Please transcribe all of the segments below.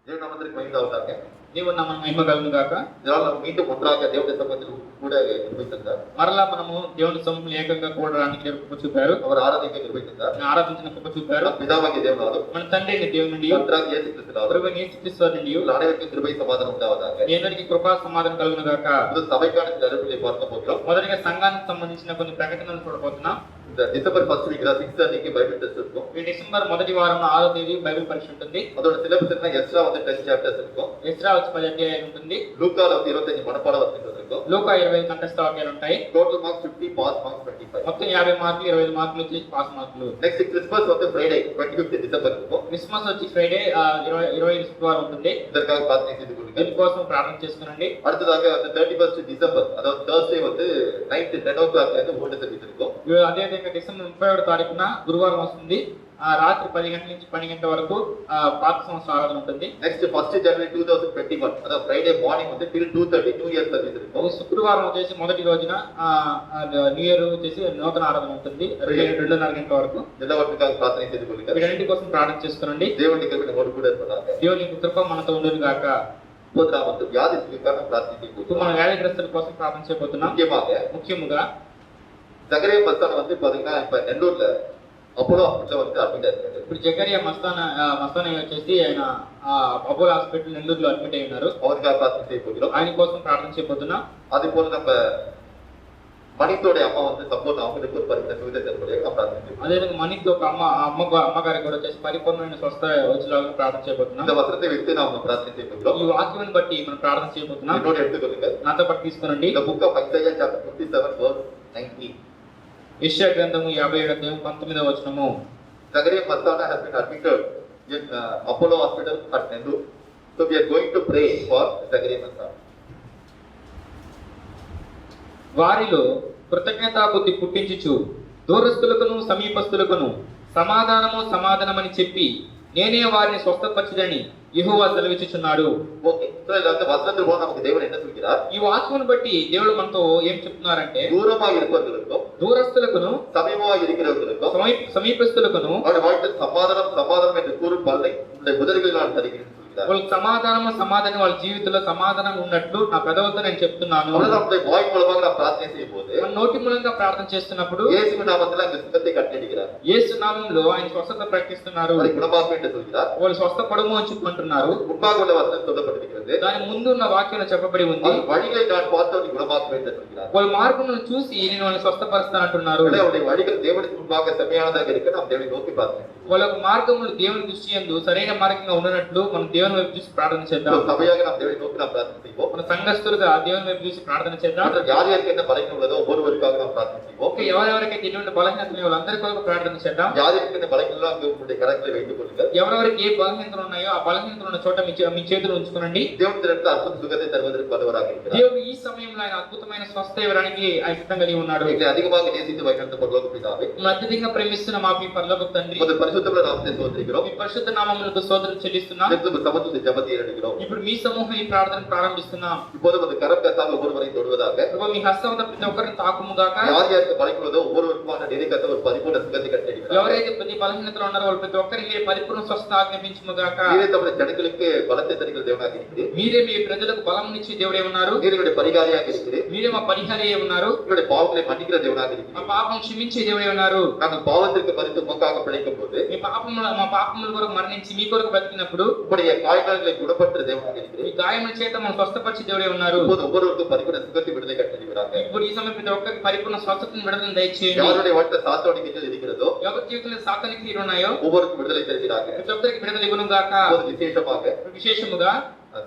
దేవుని నామమునకు మహిమ కలుగుగాక. దేవుని నామమునకు మహిమ కలుగును గాక. ఇవాళ మనం మీతో ముందుగా దేవుని సన్నిధిలో కూడా నిర్వహిస్తుందా మరలా మనము దేవుని సముఖంలో ఏకంగా కూడడానికి కృప చూపారు. அவர் ఆరాధన నిర్వహిస్తుందా ఆరాధించిన కృప చూపారు. పితావాకి దేవునాలు మన తండ్రి అయిన దేవుని నుండి కర్తరాగియ యేసుక్రీస్తునాలు ప్రభువైన యేసుక్రీస్తు వారి నుండి அனைவருக்கும் கிருபை சமாதானம் உண்டாவதாக. మీ అందరికీ కృపా సమాధానం కలుగును గాక. இது சபைக்கான சில அறிவிப்பை பார்க்க போகிறோம். మొదటిగా సంఘానికి సంబంధించిన కొన్ని ప్రకటనలు చూడబోతున్నాం. இந்த டிசம்பர் ஃபர்ஸ்ட் வீக் 6th அன்னைக்கு பைபிள் டெஸ்ட் இருக்கும். ఈ డిసెంబర్ మొదటి వారం 6వ తేదీ బైబిల్ పరీక్ష ఉంటుంది. அதோட சிலபஸ் என்ன எஸ்ரா வந்து 10 சாப்டர்ஸ் இருக்கும். ఎస్రా వచ్చి 10 అధ్యాయాలు ఉంటుంది. லூக்கால வந்து 25 மனப்பாட வசனங்கள் இருக்கும். లూకా 20 కంఠస్థ వాక్యాలు ఉంటాయి. Total marks 50, pass marks 25. మొత్తం 50 మార్కులు, 25 మార్కులు వచ్చి పాస్ మార్కులు. నెక్స్ట్ క్రిస్మస్ வந்து ஃப்ரைடே 25th டிசம்பர் இருக்கும். క్రిస్మస్ వచ్చి ఫ్రైడే 20 శుక్రవారం ఉంటుంది. இதற்காக பிரார்த்தனை செய்து கொள்ளுங்கள். దీనికోసం ప్రార్థన చేసుకోనండి. அடுத்ததாக வந்து 31st டிசம்பர் அதாவது Thursday வந்து நைட் 10 o'clock ல இருந்து ஓல்ட் சர்வீஸ் இருக்கும். అదే విధంగా డిసెంబర్ 31వ తారీఖున గురువారం వస్తుంది. రాత్రి 10 గంటల నుంచి 12 గంటల వరకు పాత సంవత్సర ఆరాధన ఉంటుంది. నెక్స్ట్ 1st జనవరి 2021 அதாவது ஃப்ரைடே మార్నింగ్ வந்து till 2:30 న్యూ ఇయర్ సర్వీస్ இருக்கும். శుక్రవారం వచ్చేసి మొదటి రోజున న్యూ ఇయర్ వచ్చేసి నూతన ఆరాధన ఉంటుంది 2:30 గంటల వరకు. எல்லாவற்றுக்காக பிரார்த்தனை செய்து கொள்ளுங்கள். వీటన్నిటి కోసం ప్రార్థన చేసుకోనండి. దేవుని కృప நம்மோடு கூட இருப்பதாக. దేవుని కృప మనతో ఉండును గాక. இப்போது நாம் வந்து வியாதிகளுக்காக பிரார்த்தனை செய்ய ఇప్పుడు మనం వ్యాధిగ్రస్తుల కోసం ప్రార్థన చేయబోతున్నాం. ముఖ్యముగా ஜகரியா மஸ்தான் வந்து பாத்தீங்கன்னா இப்ப నెల్లూరుல அப்போலோ ஹாஸ்பிடல்ல வந்து அட்மிட் ஆயிருக்காரு. ఇప్పుడు జకరియా మస్తాన్ వచ్చేసి ఆయన అపోలో హాస్పిటల్ నెల్లూరులో అడ్మిట్ అయి ఉన్నారు. அவருக்காக பிரார்த்தனை செய்ய போகிறோம். ఆయన కోసం ప్రార్థన చేయబోతున్నాం. அதே போல நம்ம மணித்தோட அம்மா வந்து சப்போஸ் அவங்களுக்கு ஒரு பரிசு சுவிதை தரக்கூடிய பிரார்த்தனை செய்வோம். అదేవిధంగా మనీతో ఒక అమ్మగారికి కూడా వచ్చేసి పరిపూర్ణమైన స్వస్థ వచ్చేలాగా ప్రార్థన చేయబోతున్నాం. இந்த వస్త్రத்தை வைத்து நாம் பிரார்த்தனை செய்ய போகிறோம். ఈ వాక్యాన్ని బట్టి మనం ప్రార్థన చేయబోతున్నాం. என்னோட எடுத்துக்கொள்ளுங்க. నాతో పాటు తీసుకోనండి. The book of Isaiah chapter 57 verse 19. యెషయా గ్రంథము 57వ అధ్యాయం 19వ వచనము. Zachariah Mastana has been admitted in Apollo Hospital at Nellore. So we are going to pray for Zachariah Mastana. వారిలో కృతజ్ఞతా బుద్ధి పుట్టించుచు దూరస్తులకును సమీపస్తులకును సమాధానమని చెప్పి నేనే వారిని స్వస్థపరచుదని యెహోవా సెలవిచ్చుచున్నాడు. ఓకే, సో ఇదంతా వస్త్రത്തിൽ போனா நமக்கு தேவன் என்ன சொல்கிறார்? ఈ వాక్యమును బట్టి దేవుడు మనతో ఏం చెప్తున్నారంటే దూరமாக இருப்பவர்களுக்கும் దూరస్తులకును సమీపமாக இருக்கிறவர்களுக்கும் సమీపస్తులకును அவருடைய வாழ்க்கையில் சமாதானம் என்று கூறும் பல்லை உங்களுடைய உதடுகளில் நான் தருகிறேன் சொல்கிறார். వాళ్ళకి సమాధానం వాళ్ళ జీవితంలో సమాధానం ఉన్నట్లు నా పెదవులతో నేను చెప్తున్నాను. நம்முடைய வாய் மூலமாக நாம் பிரார்த்தனை செய்யும் போது మన నోటి మూలంగా ప్రార్థన చేస్తున్నప్పుడు இயேசுவின் நாமத்தில் அந்த சுகத்தை கட்டளையிடுகிறார். యేసు నామములో ఆయన స్వస్థత ప్రకటిస్తున్నారు. அதை குணமாக்கும் என்று சொல்கிறார். వాళ్ళు స్వస్థపడము అని చెప్పుకుంటున్నారు. முன்பாக உள்ள வசனம் சொல்லப்பட்டிருக்கிறது. దాని ముందు ఉన్న వాక్యంలో చెప్పబడి ఉంది. வழிகளை நான் பார்த்தவனை குணமாக்கும் என்று சொல்கிறார். వాళ్ళ మార్గములను చూసి నేను వాళ్ళని స్వస్థపరుస్తానంటున్నారు. அவருடைய வழிகள் தேவனுக்கு முன்பாக செம்மையானதாக இருக்க நாம் தேவனை நோக்கி பிரார்த்தனை செய்வோம். వాళ్ళ మార్గములు దేవుని దృష్టి యందు సరైన మార్గంగా ఉన్నట్లు మనం దేవుని వైపు చూసి ప్రార్థన చేద్దాం. சபையாக நாம் தேவனை நோக்கி நாம் பிரார்த்தனை செய்வோம். మన సంఘస్థులుగా దేవుని వైపు చూసి ప్రార్థన చేద్దాం. யார் யாருக்கு என்ன பலகீனம் உள்ளதோ ஒவ்வொருவருக்காக நாம் பிரார்த்தனை செய்வோம். ఓకే, ఎవరెవరికి ఎటువంటి బలహీనతలు వాళ్ళందరి కొరకు ప్రార్థన చేద్దాం. யார் யாருக்கு என்ன பலகீனம் அங்கு உங்களுடைய கரங்களை வைத்துக் கொள்ளுங்கள். ఎవరెవరికి ఏ బలహీనతలు ఉన్నాయో ఆ బలహీనతలు ఉన్న చోట మీ చేతులు ఉంచుకోనండి. தேவன் திறந்து அற்புத சுகத்தை தருவதற்கு வல்லவராக இருக்கிறார். దేవుడు ఈ సమయంలో ఆయన అద్భుతమైన స్వస్థ ఇవ్వడానికి ఆయన సిద్ధం కలిగి ఉన్నాడు. எங்களை அதிகமாக நேசித்து வைக்கின்ற பரலோக பிதாவே, అత్యధికంగా ప్రేమిస్తున్న మా మీ పరలోకపు తండ్రి, உமது பரிசுத்தமுள்ள நாமத்தை ஸ்தோத்திரிக்கிறோம். మీ పరిశుద్ధ నామములకు స్తోత్రం చెల్లిస్తున్నాం. உமது சமத்துவ ஜெபத்தை ஏறெடுக்கிறோம். ఇప్పుడు మీ సమూహం ఈ ప్రార్థనను ప్రారంభిస్తున్నాం. இப்போது உமது கரம் கத்தால் ஒவ்வொருவரையும் தொடுவதாக. ప్రభు మీ హస్తం ప్రతి ఒక్కరిని తాకుముగాక. யார் யாருக்கு பலகீனம் உள்ளதோ ஒவ்வொருவருக்குமான நிலைக்கத்த ஒரு பரிபூர்ణ சுகத்தை கட்டளையிடுகிறார். ఎవరైతే ప్రతి బలహీనతలు ఉన్నారో వాళ్ళు ప్రతి ఒక్కరికి పరిపూర్ణ స్వస్థ ఆజ్ఞాపించుముగాక. நீரே தம்முடைய ஜனங்களுக்கு பலத்தை தருகிற தேவனாக இருக்கிறீர். మీరే మీ ప్రజలకు బలమునిచ్చి దేవుడే ఉన్నారు. நீருடைய பரிகாரியாக இருக்கிறீர். మీరే మా పరిహారియే ఉన్నారు. எங்களுடைய பாவங்களை மன்னிக்கிற தேவனாக இருக்கிறீர். మా పాపం క్షమించే దేవుడే ఉన్నారు. நாங்கள் பாவத்திற்கு மறித்து உமக்காக பிழைக்கும் போது మా పాపముల కొరకు మరణించి మీ కొరకు బతికినప్పుడు உங்களுடைய காயங்களை குணப்படுத்துற தேவனாக మీ இருக்கிறீர். గాయముల చేత మనం స్వస్థపరిచే దేవుడే ఉన్నారు. இப்போது ஒவ்வொருவருக்கும் பரிபூர்ண சுகத்தை விடுதலை கட்டளையிடுகிறாங்க. ఇప్పుడు ఈ సమయం ప్రతి ఒక్కరికి పరిపూర్ణ స్వస్థతను విడుదల దయచేయండి. யாருடைய வாழ்க்கை சாத்தானுடைய கையில் இருக்கிறதோ ఎవరి జీవితంలో సాతానికి క్రియలు ఉన్నాయో ஒவ்வொருக்கும் விடுதலை தருகிறாங்க. ప్రతి ఒక్కరికి విడుదల ఇవ్వను గాక. இப்போது விசேஷமாக విశేషముగా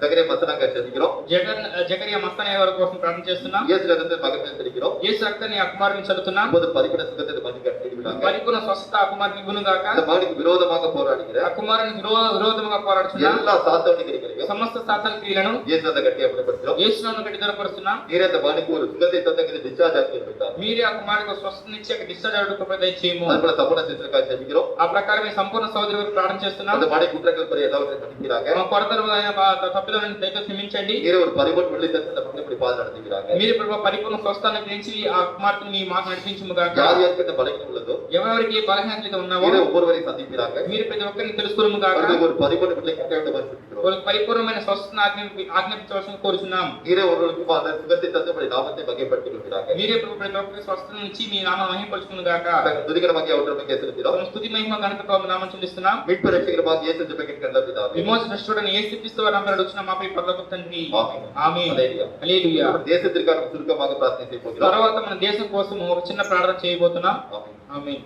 சகரியா மஸ்தானாக செல்கிறோம். జకరియా మస్తాన్ వారి కోసం ప్రార్థన చేస్తున్నాం. இயேசு ரத்தத்தை மகன் தெரிகிறோம். యేసు రక్తాన్ని ఆ కుమారుని చదువుతున్నాం. இப்போது பரிபூர்ண சுகத்தை மகன் கட்டளையிடுகிறாங்க. పరిపూర్ణ స్వస్థత ఆ కుమారుని ఇవ్వను గాక. அந்த மகனுக்கு விரோதமாக போராடுகிற ఆ కుమారుని విరోధముగా పోరాడుతున్నాం. எல்லா சாத்தானுடைய கிரிகளையும் సమస్త సాతాన క్రియలను இயேசு அந்த கட்டி அப்புறப்படுத்துகிறோம். యేసు నామమున కట్టి దూరపరుస్తున్నాం. நீரே அந்த மகனுக்கு ஒரு சுகத்தை தந்தங்க டிஸ்சார்ஜ் ஆக்கி இருக்கார். మీరే ఆ కుమారునికి స్వస్థతనిచ్చి ఆ డిశ్చార్జ్ అవ్వడానికి కృప దయచేయము. அதுபோல சபோன சிஸ்டருக்காக ஜெபிக்கிறோம். ఆ ప్రకారం ఈ సంపూర్ణ సౌదరి కొరకు ప్రార్థన చేస్తున్నాం. அந்த மனை குற்றங்கள் பற்றி எல்லாவற்றையும் மன்னிக்கிறாங்க. మా కొరతలు తప్పిదాలను దయతో క్షమించండి. நீரே ஒரு பரிபூர்ண விடுதலை தந்த மக்கள் இப்படி பாதை நடத்துகிறாங்க. మీరు ప్రభు పరిపూర్ణ స్వస్థాన్ని గురించి ఆ కుమార్తెను మీ మాకు నడిపించుము గాక. யார் யாருக்கு இந்த பலகீனம் உள்ளதோ ఎవరెవరికి బలహీనతలు ఉన్నావో நீரே ஒவ்வொருவரையும் சந்திப்பீராக. మీరు ప్రతి ఒక్కరిని తెలుసుకుము గాక. அவர்களுக்கு ஒரு பரிபூர்ణ விடுதலை கட்ட வேண்டும் என்று சொல்கிறோம். వాళ్ళకి పరిపూర్ణమైన స్వస్థతను ఆజ్ఞాపించవలసిన కోరుచున్నాం. நீரே ஒருவருக்கு அந்த சுகத்தை தந்து உம்முடைய நாமத்தை மகிமைப்படுத்திக் கொள்கிறாங்க. మీరే ప్రభు ప్రతి ఒక్కరి స్వస్థతను ఇచ్చి మీ నామం మహిమపరచుకును గాక. துதிகரமாக அவர்களுக்கு செலுத்துகிறோம். స్తుతి మహిమ ఘనత ప్రభు నామం చెల్లిస్తున్నాం. மீட்பு ரட்சகரமாக இயேசு ஜெபக்கிற நல்ல பிதாவே. విమోచన రక్షకుడైన యేసు క్రీస్తు వారి నామములో అడుగుచున్న మాపై పరలోకపు తండ్రి. ఆమేన్. ఆమేన్. హల్లెలూయా. హల్లెలూయా. దేశத்திற்காக சுருக்கமாக பிரார்த்தனை செய்ய போகிறோம். తర్వాత మన దేశం కోసం ఒక చిన్న ప్రార్థన చేయబోతున్నాం. ఆమేన్. ఆమేన్.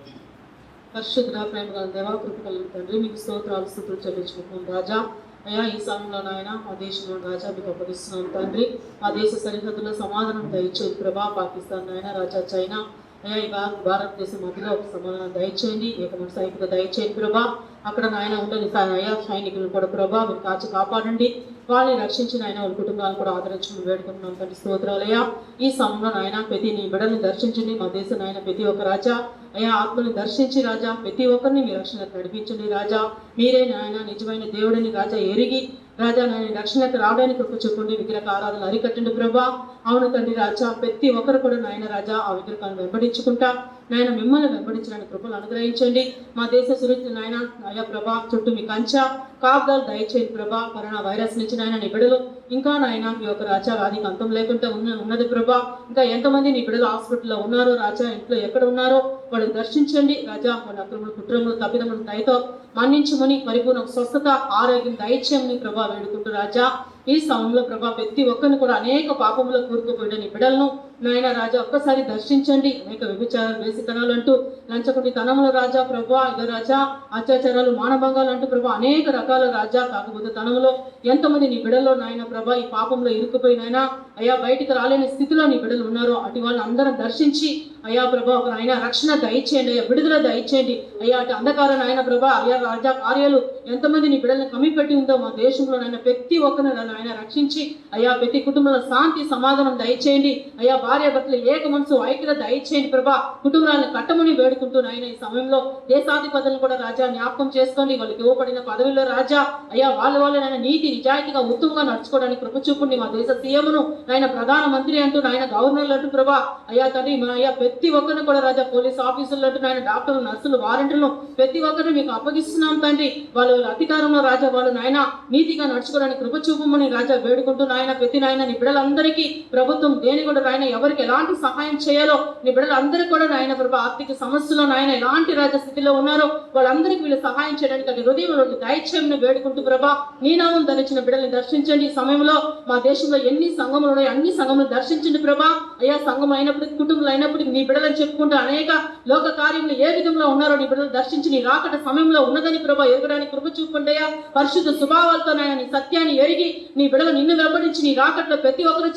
పరిశుద్ధ ప్రేమ గల దేవా, కృప కలిగిన తండ్రి, మీకు స్తోత్రాలు స్తుతులు చెల్లించుకుంటున్నాం రాజా. అయ్యా, ఈ సమయంలో నాయన మా దేశంలో రాజా మీకు అప్పగిస్తున్నాం తండ్రి. ఆ దేశ సరిహద్దులో సమాధానం దయచేయండి ప్రభా. పాకిస్తాన్ నాయన రాజా, చైనా అయ్యా, ఈ భారతదేశం మధ్యలో సమాధానం దయచేయండి. ఏకమైన సైనికులు దయచేయండి ప్రభా. అక్కడ నాయన ఉండని అయ్యా సైనికులను కూడా ప్రభా మీరు కాచి కాపాడండి. వాళ్ళని రక్షించిన ఆయన వాళ్ళ కుటుంబాలను కూడా ఆదరించుకుని వేడుకుంటున్నాం తండ్రి. స్తోత్రాలయ్యా. ఈ సమయంలో నాయన ప్రతి నీ బిడ్డల్ని దర్శించండి. మా దేశ నాయన ప్రతి ఒక్క రాజా అయ్యా ఆత్మని దర్శించి రాజా ప్రతి ఒక్కరిని మీ రక్షణకు నడిపించండి రాజా. మీరే నాయన నిజమైన దేవుడిని రాజా ఎరిగి రాజా నాయన రక్షణకు రావడానికి కృప చూపండి. విగ్రహ ఆరాధన అరికట్టండి ప్రభా. అవును తండ్రి రాజా, ప్రతి ఒక్కరు కూడా నాయన రాజా ఆ విగ్రహాలను వెంబడించుకుంటా నాయన మిమ్మల్ని వెంబడించడానికి కృపలు అనుగ్రహించండి. మా దేశ సురక్ష నాయన అయ్యా ప్రభా చుట్టూ మీ కంచా కాపుదాలు దయచేయండి ప్రభా. కరోనా వైరస్ నుంచి నాయన నీ బిడ్డలు ఇంకా నాయన మీ యొక్క రాజా వ్యాధికి అంతం లేకుండా ఉన్నది ప్రభా. ఇంకా ఎంతమంది నీ బిడ్డలు హాస్పిటల్లో ఉన్నారో రాజా, ఇంట్లో ఎక్కడ ఉన్నారో వాళ్ళని దర్శించండి రాజా. వాళ్ళ అక్రమలు కుట్రములు తప్పిదములు దయతో మన్నించమని పరిపూర్ణ స్వస్థత ఆరోగ్యం దయచేయమని ప్రభా వేడుకుంటూ రాజా. ఈ సమయంలో ప్రభా ప్రతి ఒక్కరిని కూడా అనేక పాపంలో కూరుకుపోయిన నీ బిడ్డలను నాయన రాజా ఒక్కసారి దర్శించండి. అనేక వ్యభిచారాలు వేసితనాలు అంటూ లంచకుండి తనములు రాజా ప్రభా, ఇదో రాజా అత్యాచారాలు మానభంగాలు అంటూ ప్రభా అనేక రకాల రాజా కాకపోతే తనములో ఎంతమంది నీ బిడ్డల్లో నాయన ప్రభా ఈ పాపంలో ఇరుక్కుపోయినైనా అయ్యా బయటికి రాలేని స్థితిలో నీ బిడ్డలు ఉన్నారో అటు వాళ్ళని అందరం దర్శించి అయ్యా ప్రభా ఒక నాయన రక్షణ దయచేయండి. అయ్యా విడుదల దయచేయండి. అయ్యా అటు అంధకార నాయన ప్రభా అయ్యా రాజా కార్యాలు ఎంతమంది నీ బిడ్డలను కమ్మిపెట్టి ఉందో మా దేశంలో నాయన ప్రతి ఒక్కరిని నాయన రక్షించి అయ్యా ప్రతి కుటుంబంలో శాంతి సమాధానం దయచేయండి. అయ్యా భార్య భర్తలు ఏక మనసు ఐక్యత దయచేయండి ప్రభా. కుటుంబాలను కట్టమని వేడుకుంటూ నాయన ఈ సమయంలో దేశాధిపతులను కూడా రాజా జ్ఞాపకం చేసుకోండి. వాళ్ళకి ఇవ్వబడిన పదవిలో రాజా అయ్యా వాళ్ళ నాయన నీతి నిజాయితీగా ఉత్తమంగా నడుచుకోవడానికి కృప చూపండి. మా దేశ సీఎంను నాయన ప్రధానమంత్రి అంటూ నాయన గవర్నర్లు అంటూ ప్రభా అయ్యా తండ్రి మా అయ్యా ప్రతి ఒక్కరిని కూడా రాజా పోలీస్ ఆఫీసర్లు అంటూ నాయన డాక్టర్లు నర్సులు వారంటీలను ప్రతి ఒక్కరిని మీకు అప్పగిస్తున్నాం తండ్రి. వాళ్ళ అధికారంలో రాజా వాళ్ళు నాయన నీతిగా నడుచుకోవడానికి కృప చూపమని రాజా వేడుకుంటూ నాయన ప్రతి నాయన నీ బిడ్డలందరికీ ప్రభుత్వం దేని కూడా నాయన ఎవరికి ఎలాంటి సహాయం చేయాలో నీ బిడ్డలందరికీ కూడా నాయన ప్రభా ఆర్థిక సమస్యలో నాయన ఎలాంటి రాజా స్థితిలో ఉన్నారో వాళ్ళందరికీ వీళ్ళు సహాయం చేయడానికి అది హృదయంలో దయచేయమని వేడుకుంటూ ప్రభా నీ నామం ధరించిన బిడ్డల్ని దర్శించండి. ఈ సమయంలో మా దేశంలో ఎన్ని సంఘములు ఉన్నాయో అన్ని సంఘములు దర్శించండి ప్రభా. అయ్యా సంఘం అయినప్పటికీ కుటుంబాలు అయినప్పటికీ నీ బిడ్డలని చెప్పుకుంటూ అనేక లోక కార్యములు ఏ విధంగా ఉన్నారో నీ బిడ్డలు దర్శించి నీ రాకట సమయంలో ఉన్నదని ప్రభా ఎరగడానికి కృప చూపండి అయ్యా. పరిశుద్ధ స్వభావాలతో నాయన నీ సత్యాన్ని ఎరిగి నీ బిడ్డలు నిన్ను వెంబడించి నీ రాకట్లో ప్రతి ఒక్కరు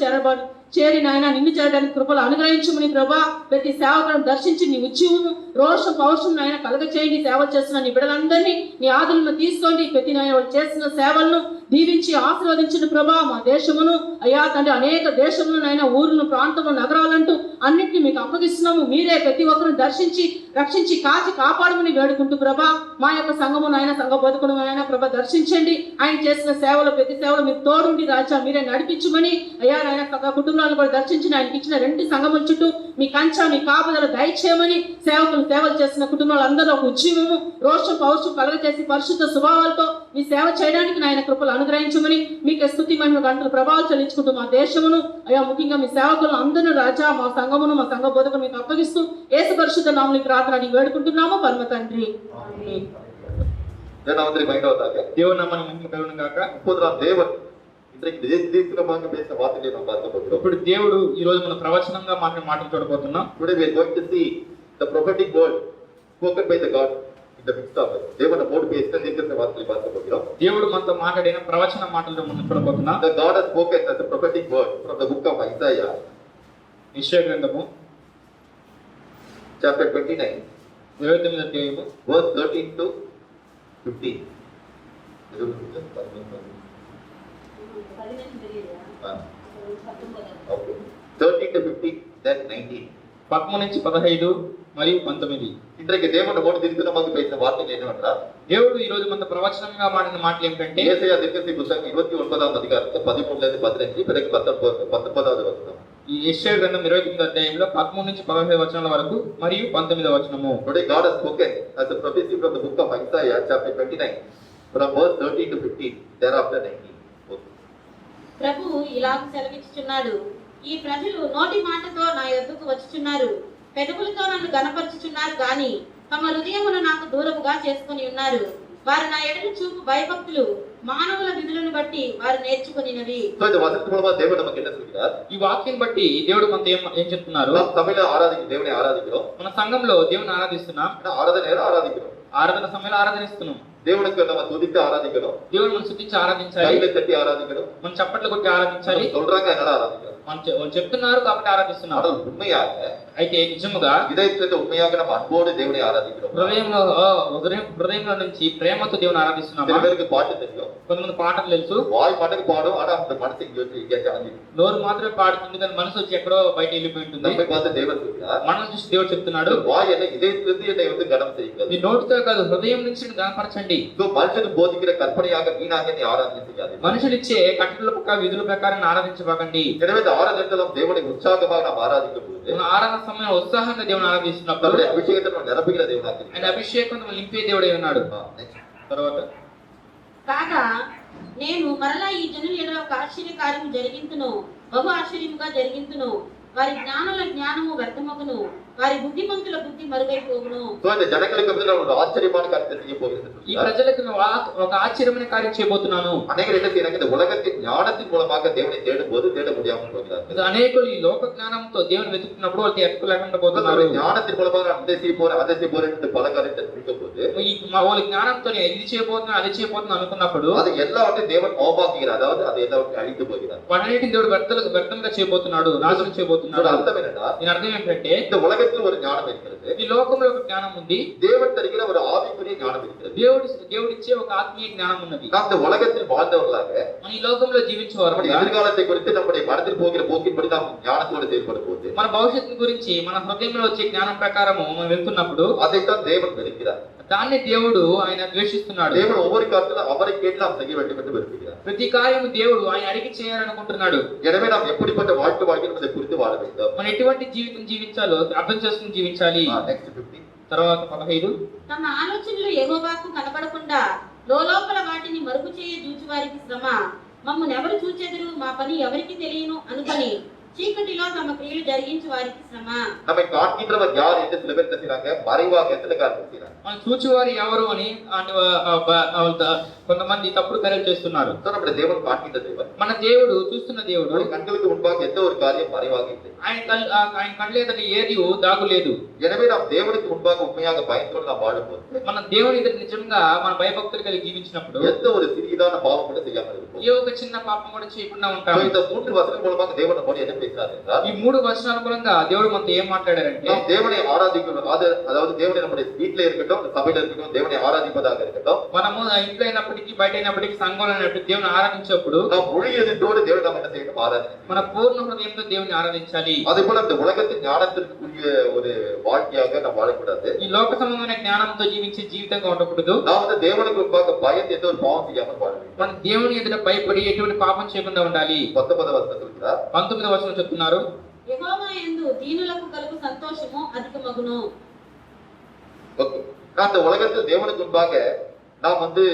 చేరి నాయన నిన్ను చేరడానికి కృపలు అనుగ్రహించమని ప్రభా. ప్రతి సేవకులను దర్శించి నీ ఉద్యమము రోషం పౌరుషం నాయన కలగ చేయండి. సేవ చేస్తున్న నీ బిడ్డలందరినీ నీ ఆదులను తీసుకోండి. ప్రతి నాయన వాళ్ళు చేస్తున్న సేవలను దీవించి ఆశీర్వదించిన ప్రభా. మా దేశమును అయ్యా తండ్రి అనేక దేశములు నాయన ఊరును ప్రాంతములు నగరాలంటూ అన్నింటినీ మీకు అప్పగిస్తున్నాము. మీరే ప్రతి ఒక్కరిని దర్శించి రక్షించి కాచి కాపాడమని వేడుకుంటూ ప్రభా. మా యొక్క సంఘము నాయన సంఘ బతుకును నాయన ప్రభా దర్శించండి. ఆయన చేసిన సేవలు ప్రతి సేవలు మీరు తోడుండి రాజా మీరే నడిపించమని అయ్యా నాయన కుటుంబ కూడా దర్శించిన ఆయనకి ఇచ్చిన 2 సంఘముల చుట్టూ మీ కంచా మీ కాపుదల దయచేయమని సేవకులు సేవలు చేసిన కుటుంబాలందరూ ఒక ఉద్యమము రోషం పౌరుషం కలగచేసి పరిశుద్ధ స్వభావాలతో మీ సేవ చేయడానికి నాయన కృపలు అనుగ్రహించమని మీకు స్తుతి మహిమ గంటలు ప్రభావాలు చెల్లించుకుంటూ మా దేశమును అయ్యా ముఖ్యంగా మీ సేవకులను అందరూ రాజా మా సంఘమును మా సంఘ బోధకులు మీకు అప్పగిస్తూ యేసు పరిశుద్ధ నామములో ప్రార్థన అడిగి వేడుకుంటున్నాము పరమ తండ్రి. దేవుని నామమున మహిమ కలుగును గాక. ఇప్పుడు దేవుడు ఈ రోజు మన ప్రవచనంగా మాటలు చూడబోతున్నాం. Today we are going to see the prophetic word spoken by the God in the midst of us. దేవుని మోడు పేస్త దీర్ఘ వార్తలు పాల్గొబోతున్నాం. దేవుడు మనతో మాట్లాడిన ప్రవచన మాటలు మనం చూడబోతున్నాం. The God has spoken as a prophetic word from the book of Isaiah. యెషయా గ్రంథము chapter 29 29వ అధ్యాయము verse 13 to 15. Okay. 13 to 15, then 19. 13 నుంచి 15 మరియు 19. இன்றைக்கு தேவன் மோடி திருத்தி நமக்கு பேசின வார்த்தைகள் என்னவென்றால், దేవుడు ఈ రోజు మన ప్రవచనంగా మాడిన మాటలు ఏమిటంటే ஏசாயா தீர்க்கதரிசி புத்தகம் 29ஆம் அதிகாரத்தில் 13-15 பிறகு 19வது வசனம். ఈ యెషయా గ్రంథం 29వ అధ్యాయంలో 13 నుంచి 15 వచనాల వరకు మరియు 19వ వచనము. Today God has spoken as a prophecy from the book of Isaiah chapter 29 from verse 13 to 15, thereafter 19. ప్రభువు ఇలాగ సెలవిచ్చుచున్నాడు, ఈ ప్రజలు నోటి మాటతో నా యొద్దకు వచ్చుచున్నారు, పెదవులతో నన్ను గణపరచుచున్నారు గాని తమ హృదయమును నాకు దూరముగా చేసుకొని ఉన్నారు. వారు నా ఎడల చూపు భయభక్తులు మానవుల విధులను బట్టి వారు నేర్చుకొనినవి. So இந்த வசனத்து மூலமா தேவன் நமக்கு என்ன சொல்கிறார்? ఈ వాక్యం బట్టి దేవుడు మనతో ఏం చెప్తున్నారు? நாம் சபையில தேவனை ஆராதிக்கிறோம். మన సంఘంలో దేవుని ఆరాధిస్తున్నాం. ஆராதனை நேரம் ஆராதிக்கிறோம். ఆరాధన సమయంలో ఆరాధనిస్తున్నాం. தேவனுக்கு நம்ம துதித்து ஆராதிக்கணும். దేవుని మనం స్తుతించి ఆరాధించాలి. கையில தட்டி ஆராதிக்கணும். మనం చప్పట్లు కొట్టి ఆరాధించాలి. சொல்றாங்க என்னால ஆராதிக்கிறோம். వాళ్ళు చెప్తున్నారు కాబట్టి ఆరాధిస్తున్నాం. ஆனால் உண்மையாக అయితే నిజముగా இதயத்திலிருந்து உண்மையாக நம்ம அன்போடு தேவனை ஆராதிக்கிறோம். హృదయంలో నుంచి ప్రేమతో దేవుని சில ఆరాధిస్తున్నామా? பேருக்கு பாட்டு தெரியும், కొంతమంది పాటలు తెలుసు, வாய் பாட்டுக்கு பாடும், ஆனா அந்த மனசு எங்கேயாச்சும் அழிஞ்சிடும். నోరు మాత్రమే పాడుతుంది కానీ మనసు వచ్చి ఎక్కడో బయట వెళ్ళిపోయి ఉంటుంది. நம்மை பார்த்து தேவன் சொல்கிறார், మనం చూసి దేవుడు చెప్తున్నాడు, வாய் என்ன இதயத்திலிருந்து என்னை வந்து கனம் செய்யுங்கள். మీ నోటితో కాదు హృదయం నుంచి గణపరచండి. மனுஷனுக்கு போதிக்கிற கற்பனையாக வீணாக நீ ஆராதனை செய்யாது. మనుషులిచ్చే కట్టుల విధుల ప్రకారం ఆరాధించబాకండి. எனவே இந்த ஆராதனையில் தேவனை உற்சாகமாக நாம் ஆராதிக்கும் போது మన ఆరాధన సమయం ఉత్సాహంగా దేవుని ఆరాధిస్తున్నప్పుడు நம்முடைய அபிஷேகத்தை நம்ம நிரப்புகிற தேவனாக ఆయన అభిషేకం నింపే దేవుడై ఉన్నాడు. తర్వాత కాగా నేను మరలా ఈ జనుల ఎడల ఒక ఆశ్చర్య కార్యము జరిగింతును, బహు ఆశ్చర్యముగా జరిగింతును. వారి జ్ఞానుల జ్ఞానము వ్యర్థమగును, వారి బుద్ధిమంతుల బుద్ధి మరుగైపోవును. இந்த ஜனங்களுக்கு வந்து நான் ஒரு ஆச்சரியமான காரியத்தை செய்ய போகிறேன். ఈ ప్రజలకు ఒక ఆశ్చర్యమైన కార్యం చేయబోతున్నాను. அநேகர் என்ன செய்யறாங்க, இந்த உலகத்தின் ஞானத்தின் மூலமாக தேவனை தேடும் போது தேட முடியாமல் போகிறார்கள். అనేకులు ఈ లోక జ్ఞానంతో దేవుని వెతుకుతున్నప్పుడు వాళ్ళు ఎక్కలేకుండా పోతున్నారు. ஞானத்தின் மூலமாக நான் இதை செய்ய போறேன் அதை செய்ய போறேன் என்று பல காரியத்தை நினைக்கும் போது వాళ్ళ జ్ఞానంతో ఇది చేయబోతున్నా అది చేయబోతున్నా అనుకున్నప్పుడు அது எல்லாவற்றையும் தேவன் கோபாக்குகிறார், அதாவது அது எல்லாவற்றையும் அழித்து போகிறார். వాటన్నిటిని దేవుడు వ్యర్థంగా చేయబోతున్నాడు, నాశనం చేయబోతున్నాడు. அர்த்தம் என்னன்னா, దీని అర్థం ఏంటంటే இந்த உலகத்தில் ஒரு ஞானம் இருக்கிறது, ఈ లోకంలో ఒక జ్ఞానం ఉంది, தேவன் தருகிற ஒரு ஆவிக்குரிய ஞானம் இருக்கிறது. దేవుడిచ్చే ఒక ఆత్మీయ జ్ఞానం ఉన్నది. நாம் இந்த உலகத்தில் வாழ்ந்தவர்களாக మన ఈ లోకంలో జీవించేవారు நம்முடைய எதிர்காலத்தை குறித்து நம்முடைய மனதில் போகிற போக்கின்படி நாம் ஞானத்தோடு செயல்படும் போது మన భవిష్యత్తు గురించి మన హృదయంలో వచ్చే జ్ఞానం ప్రకారము మనం వెళ్తున్నప్పుడు அதைத்தான் தேவன் வெறுக்கிறார். దాన్ని దేవుడు ఆయన ద్వేషిస్తున్నాడు. தேவன் ஒவ்வொரு காலத்திலும் அவரை கேட்டு நாம் செய்ய வேண்டும் என்று விரும்புகிறார். ప్రతి కార్యము దేవుడు ఆయన అడిగి చేయాలనుకుంటున్నాడు. எனவே நாம் எப்படிப்பட்ட வாழ்க்கை வாழ்கிறோம் என்பதை குறித்து வாழ வேண்டும். మనం ఎటువంటి జీవితం జీవించాలో అర్థం చేసుకుని జీవించాలి. నెక్స్ట్ 15 తర్వాత 15 తమ ఆలోచనలు యెహోవాకు కనబడకుండా లోలోపల వాటిని మరుగు చేయ జూచి వారికి శ్రమ. మమ్మల్ని ఎవరు చూచెదరు, మా పని ఎవరికి తెలియను అనుకొని చీకటిలో తమ క్రియలు జరిగించి వారికి శ్రమ. நம்மை காண்கின்றவர் யார் என்று சில பேர் செய்றாங்க, மறைவாக எத்தனை காரணம் செய்றாங்க. మనం చూచేవారు ఎవరు అని కొంతమంది తప్పుడు కార్యాలు చేస్తున్నారు. நம்முடைய தேவன் காண்கின்ற தேவன். మన దేవుడు చూస్తున్న దేవుడు. நம்முடைய கண்களுக்கு முன்பாக எந்த ஒரு காரியம் மறைவாக இல்லை. ఆయన కళ్ళ ఎదుట ఏది దాగులేదు. எனவே நாம் தேவனுக்கு முன்பாக உண்மையாக பயத்தோடு நாம் வாழும்போது మన దేవుని ఎదుట నిజంగా మన భయభక్తులు కలిగి జీవించినప్పుడు எந்த ஒரு சிறியதான பாவம் கூட செய்யாமல் இருப்போம். ఏ ఒక చిన్న పాపం కూడా చేయకుండా ఉంటాం. இந்த மூன்று வசனம் மூலமாக தேவன் நம்மோடு என்ன பேசுறார் என்றால், ఈ 3 వచనాల మూలంగా దేవుడు మనతో ఏం మాట్లాడారంటే, நாம் தேவனை ஆராதிக்கணும். அதாவது தேவனை நம்முடைய வீட்டிலே இருக்கட்டும், சபையில இருக்கட்டும், தேவனை ஆராதிப்பதாக இருக்கட்டும், మనము ఇంట్లో అయినప్పటికీ బయట అయినప్పటికీ సంఘంలో అయినప్పటికీ దేవుని ఆరాధించేప్పుడు நாம் முழு எதிர்த்தோடு தேவனை நாம் என்ன செய்யணும், ஆராதிக்கணும். మన పూర్ణ హృదయంతో దేవుని ఆరాధించాలి. அதே போல இந்த உலகத்தின் ஞானத்திற்குரிய ஒரு வாழ்க்கையாக நாம் வாழக்கூடாது. ఈ లోక సంబంధమైన జ్ఞానంతో జీవించే జీవితంగా ఉండకూడదు. நாம் வந்து தேவனுக்கு முன்பாக பயந்து எந்த ஒரு பாவம் செய்யாமல் வாழ வேண்டும். మన దేవుని ఎదుట భయపడి ఎటువంటి పాపం చేయకుండా ఉండాలి. 19వ వచనం சொல்கிறார், 19వ వచనం చెప్తున్నారు, యెహోవా యందు దీనులకు కలుగు సంతోషము అధికమగును. ஓகே, அந்த உலகத்தில் தேவனுக்கு முன்பாக நாம் வந்து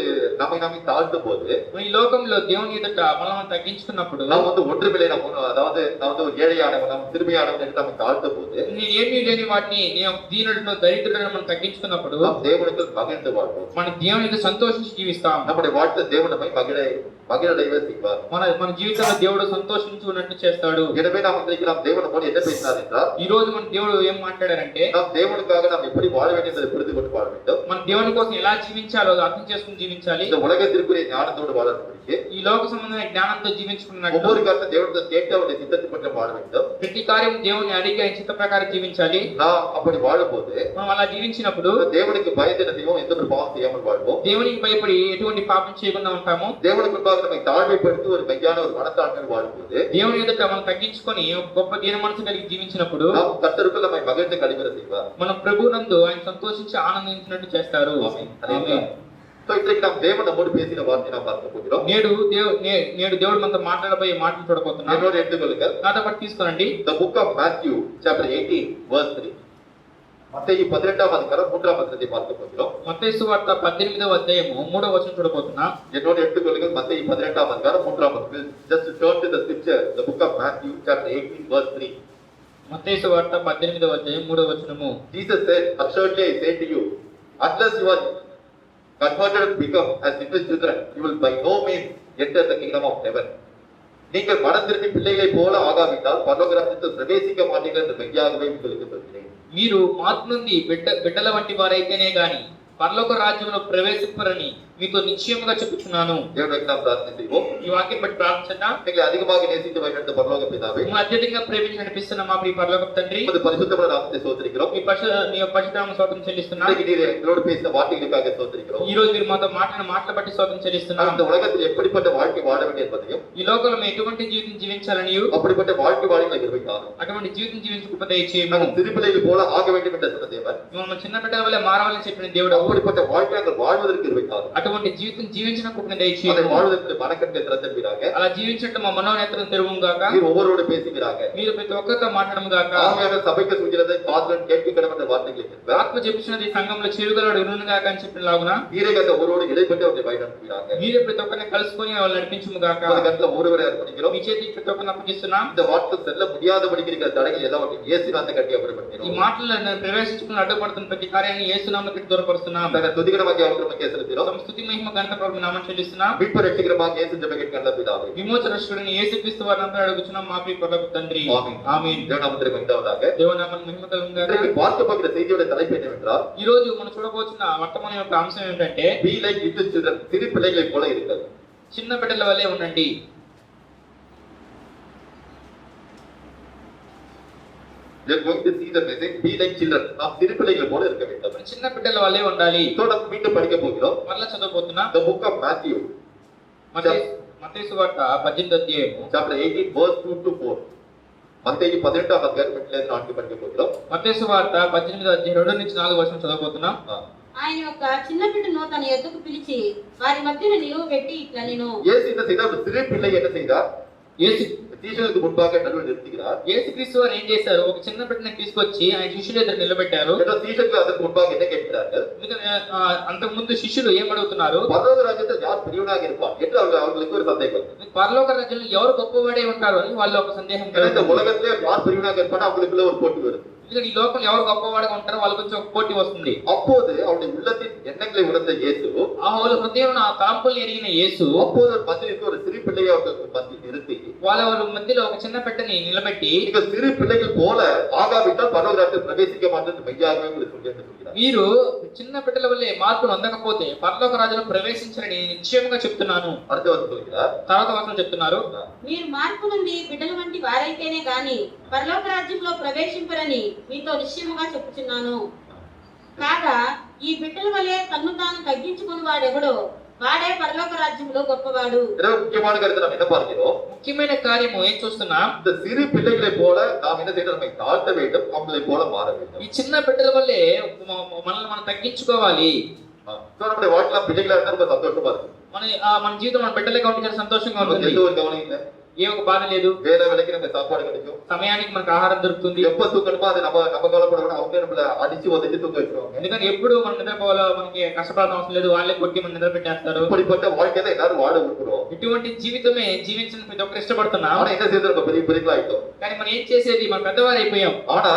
நம்மை தாழ்த்தும் போது, ఈ లోకంలో దేవుని ఎదుట మనం తగ్గించుకున్నప్పుడు, நாம் வந்து ஒன்றுமில்லை, அதாவது நாம் வந்து ஒரு ஏழையானவன், நாம் சிறுமையானவன் என்று நம்மை தாழ்த்தும் போது, నేను ఏమీ లేని వాటిని నేను దీనులను దరిద్రులను మనం తగ్గించుకున్నప్పుడు நாம் தேவனுக்கு மகிழ்ந்து வாழ்வோம். మన దేవుని ఎదుట సంతోషించి జీవిస్తాం. நம்முடைய வாழ்க்கை தேவன் நம்மை மகிழடைவே செய்வார். మన జీవితంలో దేవుడు సంతోషించి ఉన్నట్టు చేస్తాడు. எனவே நாம் இன்றைக்கு நாம் தேவனோடு என்ன பேசினார் என்றால், ఈ రోజు మన దేవుడు ఏం మాట్లాడారంటే, நாம் தேவனுக்காக நாம் எப்படி வாழ வேண்டும் என்பதை புரிந்து கொண்டு வாழ வேண்டும். మన దేవుని కోసం ఎలా జీవించాలో అర్థం చేసుకుని జీవించాలి. இந்த உலகத்திற்குரிய ஞானத்தோடு வாழறதுக்கு ఈ లోక సంబంధమైన జ్ఞానంతో జీవించుకున్నట్టు ஒவ்வொரு காலத்தை தேவனத்தை கேட்டு அவருடைய சித்தத்தை பற்றி வாழ வேண்டும். ప్రతి కార్యం దేవుని అడిగి ఆయన చిత్త ప్రకారం జీవించాలి. நாம் அப்படி வாழும்போது మనం అలా జీవించినప్పుడు தேவனுக்கு பயந்து என்ன செய்வோம், எந்த ஒரு பாவம் செய்யாமல் வாழ்வோம். దేవునికి భయపడి ఎటువంటి పాపం చేయకుండా ఉంటాము. தேவனுக்கு முன்பாக முன்பாக நம்மை தாழ்மைப்படுத்தி ஒரு மெய்யான ஒரு மனத்தாழ்மையில் வாழும்போது దేవుని ఎదుట మనం తగ్గించుకొని ఒక గొప్ప దీన మనసు కలిగి జీవించినప్పుడు நாம் கர்த்தருக்குள் நம்மை மகிழ்ந்து கழிவுற செய்வார். మన ప్రభునందు ఆయన సంతోషించి ఆనందించినట్టు చేస్తారు. ఆమేన్. సో ఇట్లకి நாம் தேவன் நம்மோடு பேசின வார்த்தை நாம் பார்க்க போகிறோம். నేడు దేవుడు మనతో మాట్లాడబోయే మాటలు చూడబోతున్నాం. என்னோட எடுத்துக்கொள்ளுங்கள். నాతో పాటు తీసుకోండి. The book of Matthew chapter 18 verse 3. மத்தேயு 18ஆம் அதிகாரம் 3ஆம் வசனத்தை பார்க்க போகிறோம். మత్తయి సువార్త 18వ అధ్యాయము 3వ వచనం చూడబోతున్నాం. என்னோட எடுத்துக்கொள்ளுங்கள். மத்தேயு 18ஆம் அதிகாரம் 3ஆம் வசனம். Just turn to the scripture, the book of Matthew chapter 18 verse 3. మత్తయి సువార్త 18వ అధ్యాయం 3వ వచనము. Jesus said, "Assuredly I say to you, unless you are converted and become as little children, you will by no means enter the kingdom of heaven." நீங்கள் மனம் திரும்பி பிள்ளைகளை போல ஆகாவிட்டால் பரலோக ராஜ்யத்தில் பிரவேசிக்க மாட்டீர்கள் என்று மெய்யாகவே உங்களுக்கு சொல்கிறேன். మీరు మార్పు నుండి బిడ్డల వంటి వారైతేనే గాని పరలోక రాజ్యంలో ప్రవేశింపరని మీతో నిశ్చయముగా చెప్పుచున్నాను. தேவனுக்கு நாம் பிரார்த்தனை செய்வோம். ఈ వాక్యం బట్టి ప్రార్థించండి. எங்களை அதிகமாக நேசித்து வைக்கிற பரலோக பிதாவே, మిమ్మల్ని అత్యధికంగా ప్రేమించి నడిపిస్తున్న మా ప్రియ పరలోకపు తండ్రి, உமது பரிசுத்தமான நாமத்தை ஸ்தோத்திரிக்கிறோம். మీ పరిశుద్ధనామ స్తోత్రం చెల్లిస్తున్నాం. இன்றைக்கு நீர் எங்களோடு பேசின வார்த்தைகளுக்காக ஸ்தோத்திரிக்கிறோம். ఈ రోజు మీరు మాతో మాట్లాడిన మాటల బట్టి స్తోత్రం చెల్లిస్తున్నాం. இந்த உலகத்தில் எப்படிப்பட்ட வாழ்க்கை வாழ வேண்டும் என்பதையும், ఈ లోకంలో మేము ఎటువంటి జీవితం జీవించాలని அப்படிப்பட்ட வாழ்க்கை வாழ நிர்வகித்தாலும், అటువంటి జీవితం జీవించుకు దయచేయము. நாங்கள் திருப்பிள்ளைகள் போல ஆக வேண்டும் என்று சொன்ன தேவன், మిమ్మల్ని చిన్న బిడ్డల వల్ల మారవాలని చెప్పిన దేవుడు, அப்படிப்பட்ட வாழ்க்கை நாங்கள் வாழ்வதற்கு நிர்வகித்தாலும், అటువంటి జీవితం జీవించిన కృపను அதை దయచేయము. வாழ்வதற்கு மனக்கண்களை திறந்தீராக. అలా జీవించడం మా మనోనేత్రం తెరువుగాక. நீர் ஒவ்வொருவரோடு பேசுகிறாங்க. మీరు ప్రతి ఒక్కరితో మాట్లాడముగాక. ஆமையாக சபைக்கு சொல்கிறதை காதுடன் கேட்க கடமை என்ற வார்த்தைகளை கேட்கிறார். ఆత్మ చెప్పుచున్నది సంఘంలో చెవిగలవాడు వినుగాక అని చెప్పిన లాగున நீரே அந்த ஒருவரோடு இடைப்பட்டு அவரை வழிநடத்துகிறாங்க. మీరే ప్రతి ఒక్కరిని కలుసుకొని వాళ్ళు నడిపించుముగాక. அந்த கருத்துல ஒருவரை அர்ப்பணிக்கிறோம். మీ చేతికి ప్రతి ఒక్కరిని అప్పగిస్తున్నాం. இந்த வார்த்தை செல்ல முடியாதபடிக்கு இருக்கிற தடைகள் எல்லாவற்றையும் இயேசுநாதன் கட்டி ఈ அப்புறப்படுத்தினோம். మాటలను ప్రవేశించుకుని అడ్డుపడుతున్న ప్రతి కార్యాన్ని యేసునామములో పెట్టి దూరపరుస్తున్నాం. தன்னை துதிகரமாக அவருக்கு செலுத்தினோம். స్తుతి మహిమ ఘనత ప్రభు నామమున చెల్లిస్తున్నాం. மீட்பு ரட்சகரமாக இயேசு ஜெபம் கண்ட பிதாவே, విమోచన రక్షకుడైన యేసుక్రీస్తు వారిని అడుగుచున్నాం మా ప్రియ పరలోకపు తండ్రి. ஆமென். ఆమేన్. தேவநாமத்திற்கு மகிமையாக. దేవనామమున మహిమ కలుగుగాక. இன்றைக்கு பார்க்க போகிற செய்தியோட தலைப்பு என்னவென்றால், ఈ రోజు మనం చూడబోతున్న వర్తమానం యొక్క అంశం ఏంటంటే be like little children, சிறு பிள்ளைகளைப் போல இருங்கள். చిన్న బిడ్డల వల్లే ఉండండి. We are going to see the message, be like children. நாம் சிறு பிள்ளைகள் போல இருக்க வேண்டும். చిన్న బిడ్డల వల్లే ఉండాలి. So நாம் மீண்டும் படிக்க போகிறோம். మరలా చదవబోతున్నాం. The book of Matthew మత్తయి సువార్త 18వ అధ్యాయము chapter 18 verse 2 to 4. மத்தேயு 18ஆம் அதிகாரம் 2 படிக்க போகிறோம். మత్తయి సువార్త 18వ అధ్యాయం 2 నుంచి 4 వచనం చదవబోతున్నాం. ఆయన యొక్క చిన్న బిడ్డను తన ఎద్దుకు పిలిచి వారి మధ్యన నిలువబెట్టి ఇట్లా నేను இயேசு என்ன செய்தார்? சிறு பிள்ளை என்ன செய்தார்? యేసు சீஷர்களுக்கு முன்பாக நடுவில் நிறுத்துகிறார். యేసుక్రీస్తు వారు ఏం చేశారు? ఒక చిన్న బిడ్డని తీసుకొచ్చి ఆయన శిష్యుల ఎదురు నిలబెట్టారు. ஏன்னா சீஷர்கள் அதற்கு முன்பாக என்ன கேட்கிறார்கள்? ఎందుకంటే అంతకు ముందు శిష్యులు ఏం అడుగుతున్నారు? பரலோக ராஜ்யத்தில் யார் பெரியவனாக இருப்பான் என்று அவர்களுக்கு ஒரு சந்தேகம். పరలోక రాజ్యంలో ఎవరు గొప్పవాడే ఉంటారు అని వాళ్ళు ఒక సందేహం ஏன்னா இந்த కలుగుతుంది. உலகத்திலே யார் பெரியவனாக இருப்பான் அவங்களுக்குள்ள ஒரு போட்டி வருது. ఎందుకంటే ఈ లోకంలో ఎవరు గొప్పవాడుగా ఉంటారో వాళ్ళ గురించి ఒక పోటీ వస్తుంది. அப்போது அவருடைய உள்ளத்தின் எண்ணங்களை உணர்ந்த இயேசு, ఆ వాళ్ళ హృదయం ఆ తలంపులు ఎరిగిన యేసు அப்போது ஒரு மத்தியில் ஒரு சிறு பிள்ளையை அவர்களுக்கு மத்தியில் நிறுத்தி, వాళ్ళ మధ్యలో ఒక చిన్న బిడ్డని నిలబెట్టి நீங்கள் சிறு பிள்ளைகள் போல ஆகாவிட்டால் பரலோக ராஜ்யத்தில் பிரவேசிக்க மாட்டேன் மெய்யாகவே உங்களுக்கு சொல்கிறார். మీరు చిన్న బిడ్డల వల్లే మార్పులు అందకపోతే పరలోక రాజ్యంలో ప్రవేశించరని నిశ్చయముగా చెప్తున్నాను. அடுத்த வசனம் சொல்கிறார். తర్వాత వచనం చెప్తున్నారు, మీరు మార్పు నుండి బిడ్డల వంటి వారైతేనే గాని పరలోక రాజ్యంలో ప్రవేశింపరని మీతో నిశ్చయముగా చెప్పుచున్నాను. కాగా ఈ బిడ్డల వలె తన్ను తాను తగ్గించుకుని వాడెవడో వాడే పరలోక రాజ్యంలో గొప్పవాడు. இரவு முக்கியமான கருத்தை நாம் என்ன பார்க்கிறோம்? ముఖ్యమైన కార్యము ఏం చూస్తున్నాం? இந்த சிறு பிள்ளைகளை போல நாம் என்ன செய்யணும்? நம்மை தாழ்த்த வேண்டும், அவங்களை போல மாற வேண்டும். ఈ చిన్న బిడ్డల వల్లే మనల్ని మనం తగ్గించుకోవాలి. நம்முடைய வாழ்க்கை பிள்ளைகளா இருந்தா ரொம்ப சந்தோஷமா இருக்கு. మన జీవితం మన బిడ్డలుగా ఉంటే చాలా సంతోషంగా ఉంటుంది. எந்த ஒரு கவனம் இல்லை. ఏ ఒక బాధ లేదు. வேலை வேலைக்கு நமக்கு சாப்பாடு கிடைக்கும். సమయానికి మనకు ఆహారం దొరుకుతుంది. எப்ப தூக்கணுமோ அது நம்ம கவலைப்படணும். அவங்க நம்மள அடிச்சு உதச்சி தூக்க வச்சிருவாங்க. ఎందుకంటే ఎప్పుడు మనం నిద్రపోవాలో మనకి కష్టపడాల్సిన అవసరం లేదు. వాళ్ళే కొట్టి మనం నిద్ర పెట్టేస్తారు. இப்படிப்பட்ட வாழ்க்கை தான் எல்லாரும் வாழ விரும்புறோம். ఇటువంటి జీవితమే జీవించిన ప్రతి ఒక్కరు ఇష్టపడుతున్నాం. ஆனா என்ன செய்யறது? நம்ம பெரிய பெரியங்களா ஆயிட்டோம். కానీ మనం ఏం చేసేది? మనం పెద్దవారు అయిపోయాం. ஆனா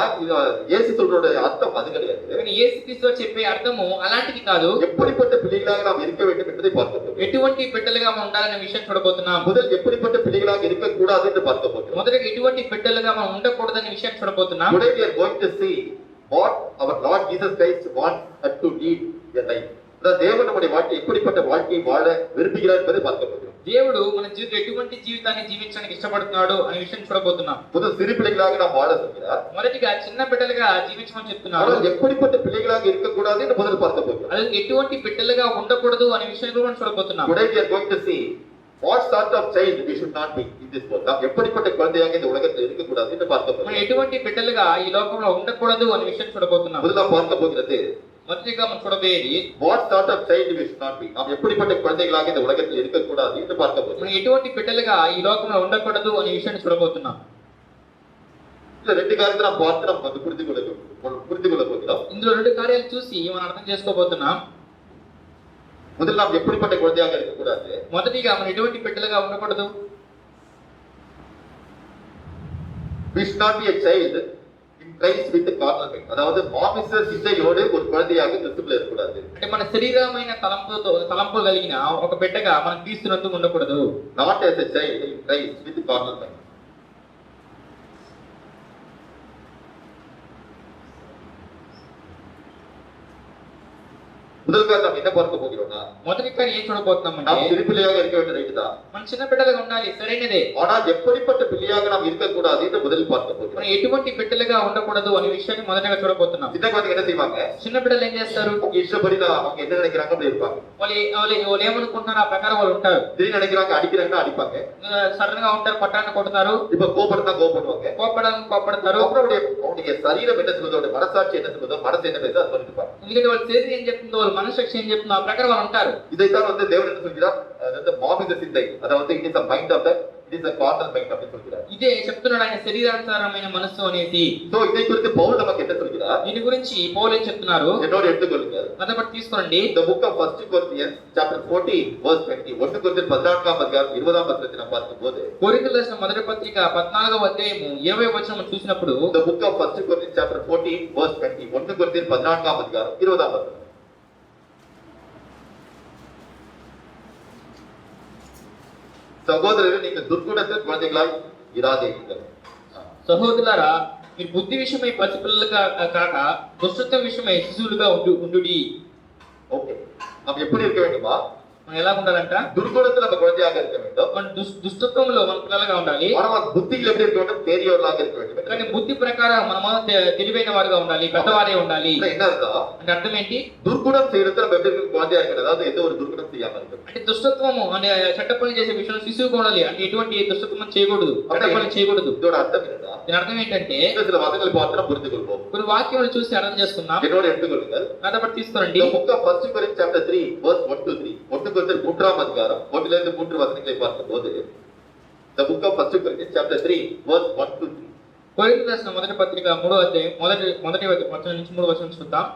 இயேசு சொல்றோட அர்த்தம் அது கிடையாது. కానీ యేసుక్రీస్తు చెప్పే అర్థము అలాంటిది కాదు. எப்படிப்பட்ட பிள்ளைகளாக நாம் இருக்க வேண்டும் என்பதை பார்க்கிறோம். ఎటువంటి బిడ్డలుగా మనం ఉండాలనే విషయం చూడబోతున్నాం. முதல் எப்படிப்பட்ட பிள்ளைகளாக இருக்க கூடாது என்று பார்க்க போகிறோம். మొదటగా ఎటువంటి బిడ్డలుగా మనం ఉండకూడదనే విషయం చూడబోతున్నాం. Today we are going to see what our Lord Jesus Christ wants us to lead a life. தேவன் நம்முடைய வாழ்க்கை எப்படிப்பட்ட வாழ்க்கையை வாழ விரும்புகிறார் என்பதை பார்க்க போகிறோம். దేవుడు మన జీవితం ఎటువంటి జీవితాన్ని జీవించడానికి ఇష్టపడుతున్నాడు అనే విషయం చూడబోతున్నాం. முதல் சிறு பிள்ளைகளாக நாம் வாழ சொல்கிறார். మొదటిగా చిన్న బిడ్డలుగా జీవించమని చెప్తున్నాడు. ஆனால் எப்படிப்பட்ட பிள்ளைகளாக இருக்கக்கூடாது என்று முதல் பார்க்க போகிறோம். అది ఎటువంటి బిడ్డలుగా ఉండకూడదు అనే విషయం కూడా మనం చూడబోతున్నాం. Today we are going to see What sort of child we should not be in this world? நாம் எப்படிப்பட்ட குழந்தையாக இந்த உலகத்தில் இருக்கக்கூடாது என்று பார்க்க మనం போகிறோம். ఎటువంటి బిడ్డలుగా ఈ లోకంలో ఉండకూడదు అనే విషయం చూడబోతున్నాం. முதல்ல பார்க்க போகிறது మొదటిగా మనం చూడబోయేది what sort of child we should not be. நாம் எப்படிப்பட்ட குழந்தைகளாக இந்த உலகத்தில் இருக்கக்கூடாது என்று பார்க்க போகிறோம். మనం ఎటువంటి బిడ్డలుగా ఈ లోకంలో ఉండకూడదు అనే విషయాన్ని చూడబోతున్నాం. இந்த ரெண்டு காரியத்தை நாம் பார்த்து நம்ம வந்து புரிந்து கொள்ள போகிறோம். ఇందులో రెండు కార్యాలు చూసి మనం అర్థం చేసుకోబోతున్నాం. முதல்ல நாம் எப்படிப்பட்ட குழந்தையாக இருக்கக்கூடாது. మొదటిగా మనం ఎటువంటి బిడ్డలుగా ఉండకూడదు. We should not be a child in Christ with the carnal mind. அதாவது மாமிச சிந்தையோடு ஒரு குழந்தையாக கிறிஸ்துவுக்குள்ள இருக்கக்கூடாது. అంటే మన శరీరమైన తలంపు కలిగిన ఒక బిడ్డగా మనం క్రీస్తునందు ఉండకూడదు. Not as a child in Christ with the carnal mind. முதல்ல நாம் என்ன பார்க்க போகிறோம்னா మొదటి కార్యం ఏం చూడబోతున్నామంటే நாம் சிறு பிள்ளையாக இருக்க வேண்டிய ரைட் தான். మన చిన్న బిడ్డలుగా ఉండాలి, సరైనదే. ஆனால் எப்படிப்பட்ட பிள்ளையாக நாம் இருக்கக்கூடாது என்று முதலில் பார்க்க போகிறோம். మనం ఎటువంటి బిడ్డలుగా ఉండకూడదు అనే విషయాన్ని మొదటగా చూడబోతున్నాం. சின்ன குழந்தைங்க என்ன செய்வாங்க? చిన్న బిడ్డలు ఏం చేస్తారు? அவங்க இஷ்டப்படிதான் அவங்க என்ன நினைக்கிறாங்க அப்படி இருப்பாங்க. వాళ్ళు ఏమనుకుంటున్నారు ఆ ప్రకారం వాళ్ళు ఉంటారు. திடீர்னு நினைக்கிறாங்க அடிக்கிறாங்கன்னா அடிப்பாங்க. సడన్ గా ఉంటారు, పట్టాన్ని కొడతారు. இப்ப கோபப்படுத்தா கோபப்படுவாங்க. కోపడతారు. அப்புறம் அவங்களுடைய சரீரம் என்ன சொல்லுதோ அவருடைய மனசாட்சி என்ன சொல்லுதோ மனசு என்ன பேசுதோ அது பண்ணிருப்பாங்க. ఎందుకంటే వాళ్ళ శరీరం ఏం చెప్తుందో వాళ్ళ మనసాక్షి ఏం చెప్తుందో ఆ ప్రకారం వాళ్ళు ఉంటారు. இதைத்தான் வந்து தேவன் என்ன சொல்கிறார்? அதாவது மாமிச சிந்தை, அதாவது it is a mind of the it is a carnal mind அப்படின்னு சொல்கிறார். ఇదే చెప్తున్నాడు ఆయన శరీరానుసారమైన మనస్సు అనేసి. సో இதை குறித்து பவுல் நமக்கு என்ன சொல்கிறார்? దీని గురించి పౌలు ఏం చెప్తున్నారు? என்னோட எடுத்துக்கொள்ளுங்கள். అదొకటి తీసుకోండి. The book of 1 Corinthians chapter 14 verse 20. 1 Corinthians 14వ అధ్యాయం 20వ వచనాన్ని మనం பார்க்கும்போது కొరింథీయులకు రాసిన మొదటి పత్రిక 14వ అధ్యాయము 20వ వచనం చూసినప్పుడు The book of 1 Corinthians chapter 14 verse 20. 1 Corinthians 14వ అధ్యాయం 20వ వచనం. సహోదరులు நீங்கள் துர்க்குணத்தின் குழந்தைகளாய் இராதேயுங்கள். సహోదరులారా, మీరు బుద్ధి విషయమై పసిపిల్లలుగా కాక దుష్టత్వం విషయమై శిశువులుగా ఉండుడి. ஓகே, நாம் எப்படி இருக்க வேண்டுமா? మనం ఎలా ఉండాలంట? துர்க்குணத்தில் நம்ம குழந்தையாக இருக்க வேண்டும். మన దుష్టత్వంలో మన పిల్లలుగా ఉండాలి. ஆனால் புத்தியில் எப்படி இருக்க வேண்டும்? பெரியவர்களாக இருக்க வேண்டும். కానీ బుద్ధి ప్రకారం మనము తెలివైన వారుగా ఉండాలి, పెద్దవారే ఉండాలి. என்ன அர்த்தம்? అంటే అర్థం ఏంటి? துர்க்குணம் செய்யறது நம்ம எப்படி இருக்க குழந்தையா இருக்கிறது, அதாவது எந்த ஒரு துர்க்குணம் செய்யாம இருக்கிறது. అంటే దుష్టత్వము అంటే చెడ్డ పనులు చేసే విషయంలో శిశువుగా ఉండాలి. అంటే ఎటువంటి దుష్టత్వం చేయకూడదు, చెడ్డ పనులు చేయకూడదు. இதோட அர்த்தம் என்னன்னா, దీని అర్థం ఏంటంటే சில வசனங்களை பார்த்து நாம் புரிந்து கொள்வோம். కొన్ని వాక్యాలను చూసి అర్థం చేసుకుందాం. என்னோட எடுத்துக்கொள்ளுங்கள். అదొకటి తీసుకోండి. The book of 1 Corinthians chapter 3 verse 1 to 3. 1 Corinthians 3వ அதிகாரம் 1 லிருந்து 3 வசனங்களை பார்க்கும்போது The book of 1 Corinthians chapter 3 verse 1 to 3. కొరింథీయులకు రాసిన మొదటి పత్రిక 3వ అధ్యాయం మొదటి వచనం నుంచి 3వ వచనం చూద్దాం.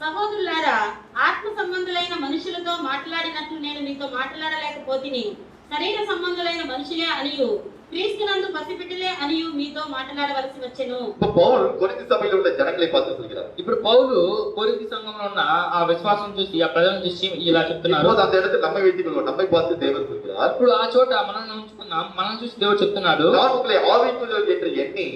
సహోదరులారా, ఆత్మ సంబంధులైన మనుషులతో మాట్లాడినట్లు నేను మీతో మాట్లాడలేకపోతిని. శరీర సంబంధులైన మనుషులే అనియు క్రీస్తునందు పసిపిట్టలే అనియు మీతో మాట్లాడవలసి వచ్చెను. இப்போ பவுல் கொரிந்தி சபையில் உள்ள ஜனங்களை பார்த்து சொல்கிறார். ఇప్పుడు పౌలు కొరింథీ సంఘంలో ఉన్న ఆ విశ్వాసం చూసి ఆ ప్రజలను చూసి ఇలా చెప్తున్నారు. இப்போ அந்த இடத்துல நம்மை வைத்துக் கொள்வோம். நம்மை பார்த்து தேவன் சொல்கிறார். ఇప్పుడు ఆ చోట మనల్ని ఉంచుకున్నాం, మనం చూసి దేవుడు చెప్తున్నాడు, நான் உங்களை ஆவிக்குரியவர்கள் என்று எண்ணி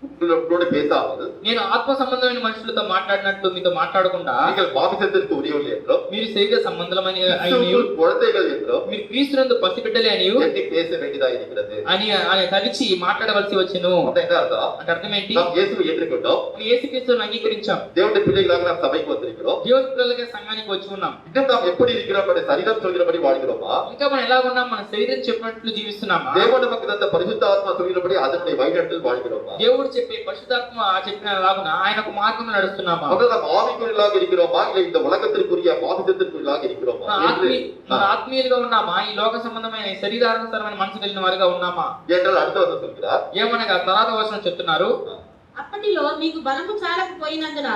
உங்களோடு பேசாமல் నేను ఆత్మ సంబంధమైన మనుషులతో మాట్లాడినట్లు మీతో మాట్లాడకుండా நீங்கள் மாமிசத்திற்கு உரியவர்கள் என்றோ మీరు శరీర సంబంధమైన கிறிஸ்துவுக்குள் குழந்தைகள் என்றோ మీరు క్రీస్తునందు పసిబిడ్డలే అని எண்ணி பேச வேண்டியதா இருக்கிறது అని తలిచి మాట్లాడవలసి వచ్చెను. அப்ப என்ன அர்த்தம்? అంటే అర్థం ఏంటి? நாம் இயேசுவை ஏற்றுக்கொண்டோம். యేసుక్రీస్తుని అంగీకరించాం, தேவனுடைய பிள்ளைகளாக நாம் சபைக்கு வந்திருக்கிறோம். దేవుని పిల్లలుగా సంఘానికి వచ్చి ఉన్నాం. இன்னும் நாம் எப்படி இருக்கிறோம்? சரீரம் சொல்கிறபடி வாழ்கிறோமா? ఇంకా మనం ఎలా ఉన్నాం? మన శరీరం చెప్పినట్లు జీవిస్తున్నామా? தேவன் நமக்கு தந்த பரிசுத்த ஆத்மா சொல்கிறபடி அதனுடைய வழிநடத்தில் வாழ்கிறோமா? దేవుడు చెప్పే పరిశుద్ధాత్మ చెప్పిన లాగున ఆయన ఒక మార్గంలో నడుస్తున్నామా? அப்ப நாம் ஆவிக்குரியவர்களாக இருக்கிறோமா இல்ல இந்த உலகத்திற்குரிய மாமிசத்திற்குள்ளாக இருக்கிறோமா? మన ఆత్మీయులుగా ఉన్నామా? ఈ లోక సంబంధమైన శరీరానుసారమైన మనసు కలిగిన వారుగా ఉన్నామా? என்றால் அடுத்த வசனம் சொல்கிறார். ఏమనగా తర్వాత వచనం చెప్తున్నారు, అప్పటిలో మీకు బలము చాలకపోయినందున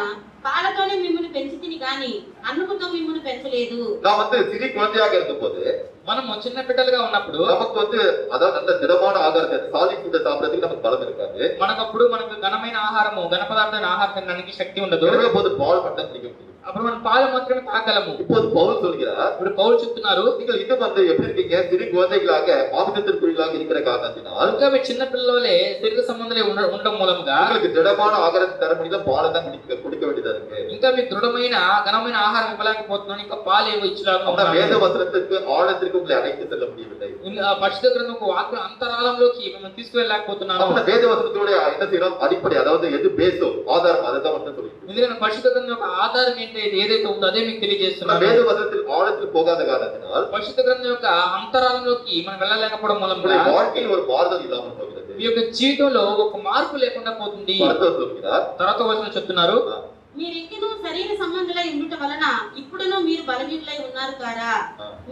పాలతోనే మిమ్మల్ని పెంచితిని గాని అన్నముతో మిమ్మల్ని పెంచలేదు. நாம் வந்து சிறு குழந்தையாக இருக்கும்போது మనము చిన్న బిడ్డలుగా ఉన్నప్పుడు நமக்கு வந்து அதாவது நல்ல திடமான ஆகாரத்தை சாலிட் ஃபுட் சாப்பிடுறதுக்கு நமக்கு பலம் இருக்காது. మనకప్పుడు మనకు ఘనమైన ఆహారము, ఘన పదార్థమైన ఆహారం తినడానికి శక్తి ఉండదు. எனவே போது பால் மட்டும் குடிக்க முடியும். అప్పుడు మనం పాలు మాత్రమే తాగలము. இப்போது பவுல் சொல்கிறார், ఇప్పుడు పౌలు చెప్తున్నారు, நீங்கள் இன்னும் வந்து எப்படி இருக்கீங்க? சிறு குழந்தைகளாக மாமிசத்திற்குள்ளாக இருக்கிற காரணத்தினால் ఇంకా మీరు చిన్న పిల్లలే శరీర సంబంధంలో ఉండడం మూలంగా உங்களுக்கு திடமான ஆகாரத்தை தர முடியல, பாலை தான் குடிக்க வேண்டியதா இருக்கு. ఇంకా మీకు దృఢమైన ఘనమైన ఆహారం ఇవ్వలేకపోతున్నాను, ఇంకా పాలు ఏవో ఇచ్చలాగా அந்த வேத வசனத்திற்கு ஆழத்திற்கு உங்களை அழைத்து செல்ல முடியவில்லை. పరిశుద్ధ గ్రంథం వాక్య అంతరాలంలోకి మిమ్మల్ని తీసుకువెళ్ళలేకపోతున్నాను. அப்ப வேத వசனத்தோட என்ன செய்யறோம்? அடிப்படை, அதாவது எது பேசோ ஆதாரம், அதை தான் வந்து சொல்லிட்டு ఎందుకంటే పరిశుద్ధ గ్రంథం యొక్క ఆధారం ఏదైతే ఉందో అదే మీకు நம்ம తెలియజేస్తున్నాను. வேத வசனத்தில் ஆழத்தில் போகாத காரணத்தினால் పరిశుద్ధ గ్రంథం యొక్క అంతరాలంలోకి మనం వెళ్ళలేకపోవడం మూలంగా உங்களுடைய வாழ்க்கையில் ஒரு மாறுதல் இல்லாமல் போகிறது. మీ యొక్క జీవితంలో ఒక మార్పు లేకుండా పోతుంది. மருத்துவர் சொல்கிறார், తర్వాత వచనం చెప్తున్నారు, మీరింకనూ శరీర సంబంధులై ఉండుట వలన ఇప్పుడును మీరు బలహీనులై ఉన్నారు కారా?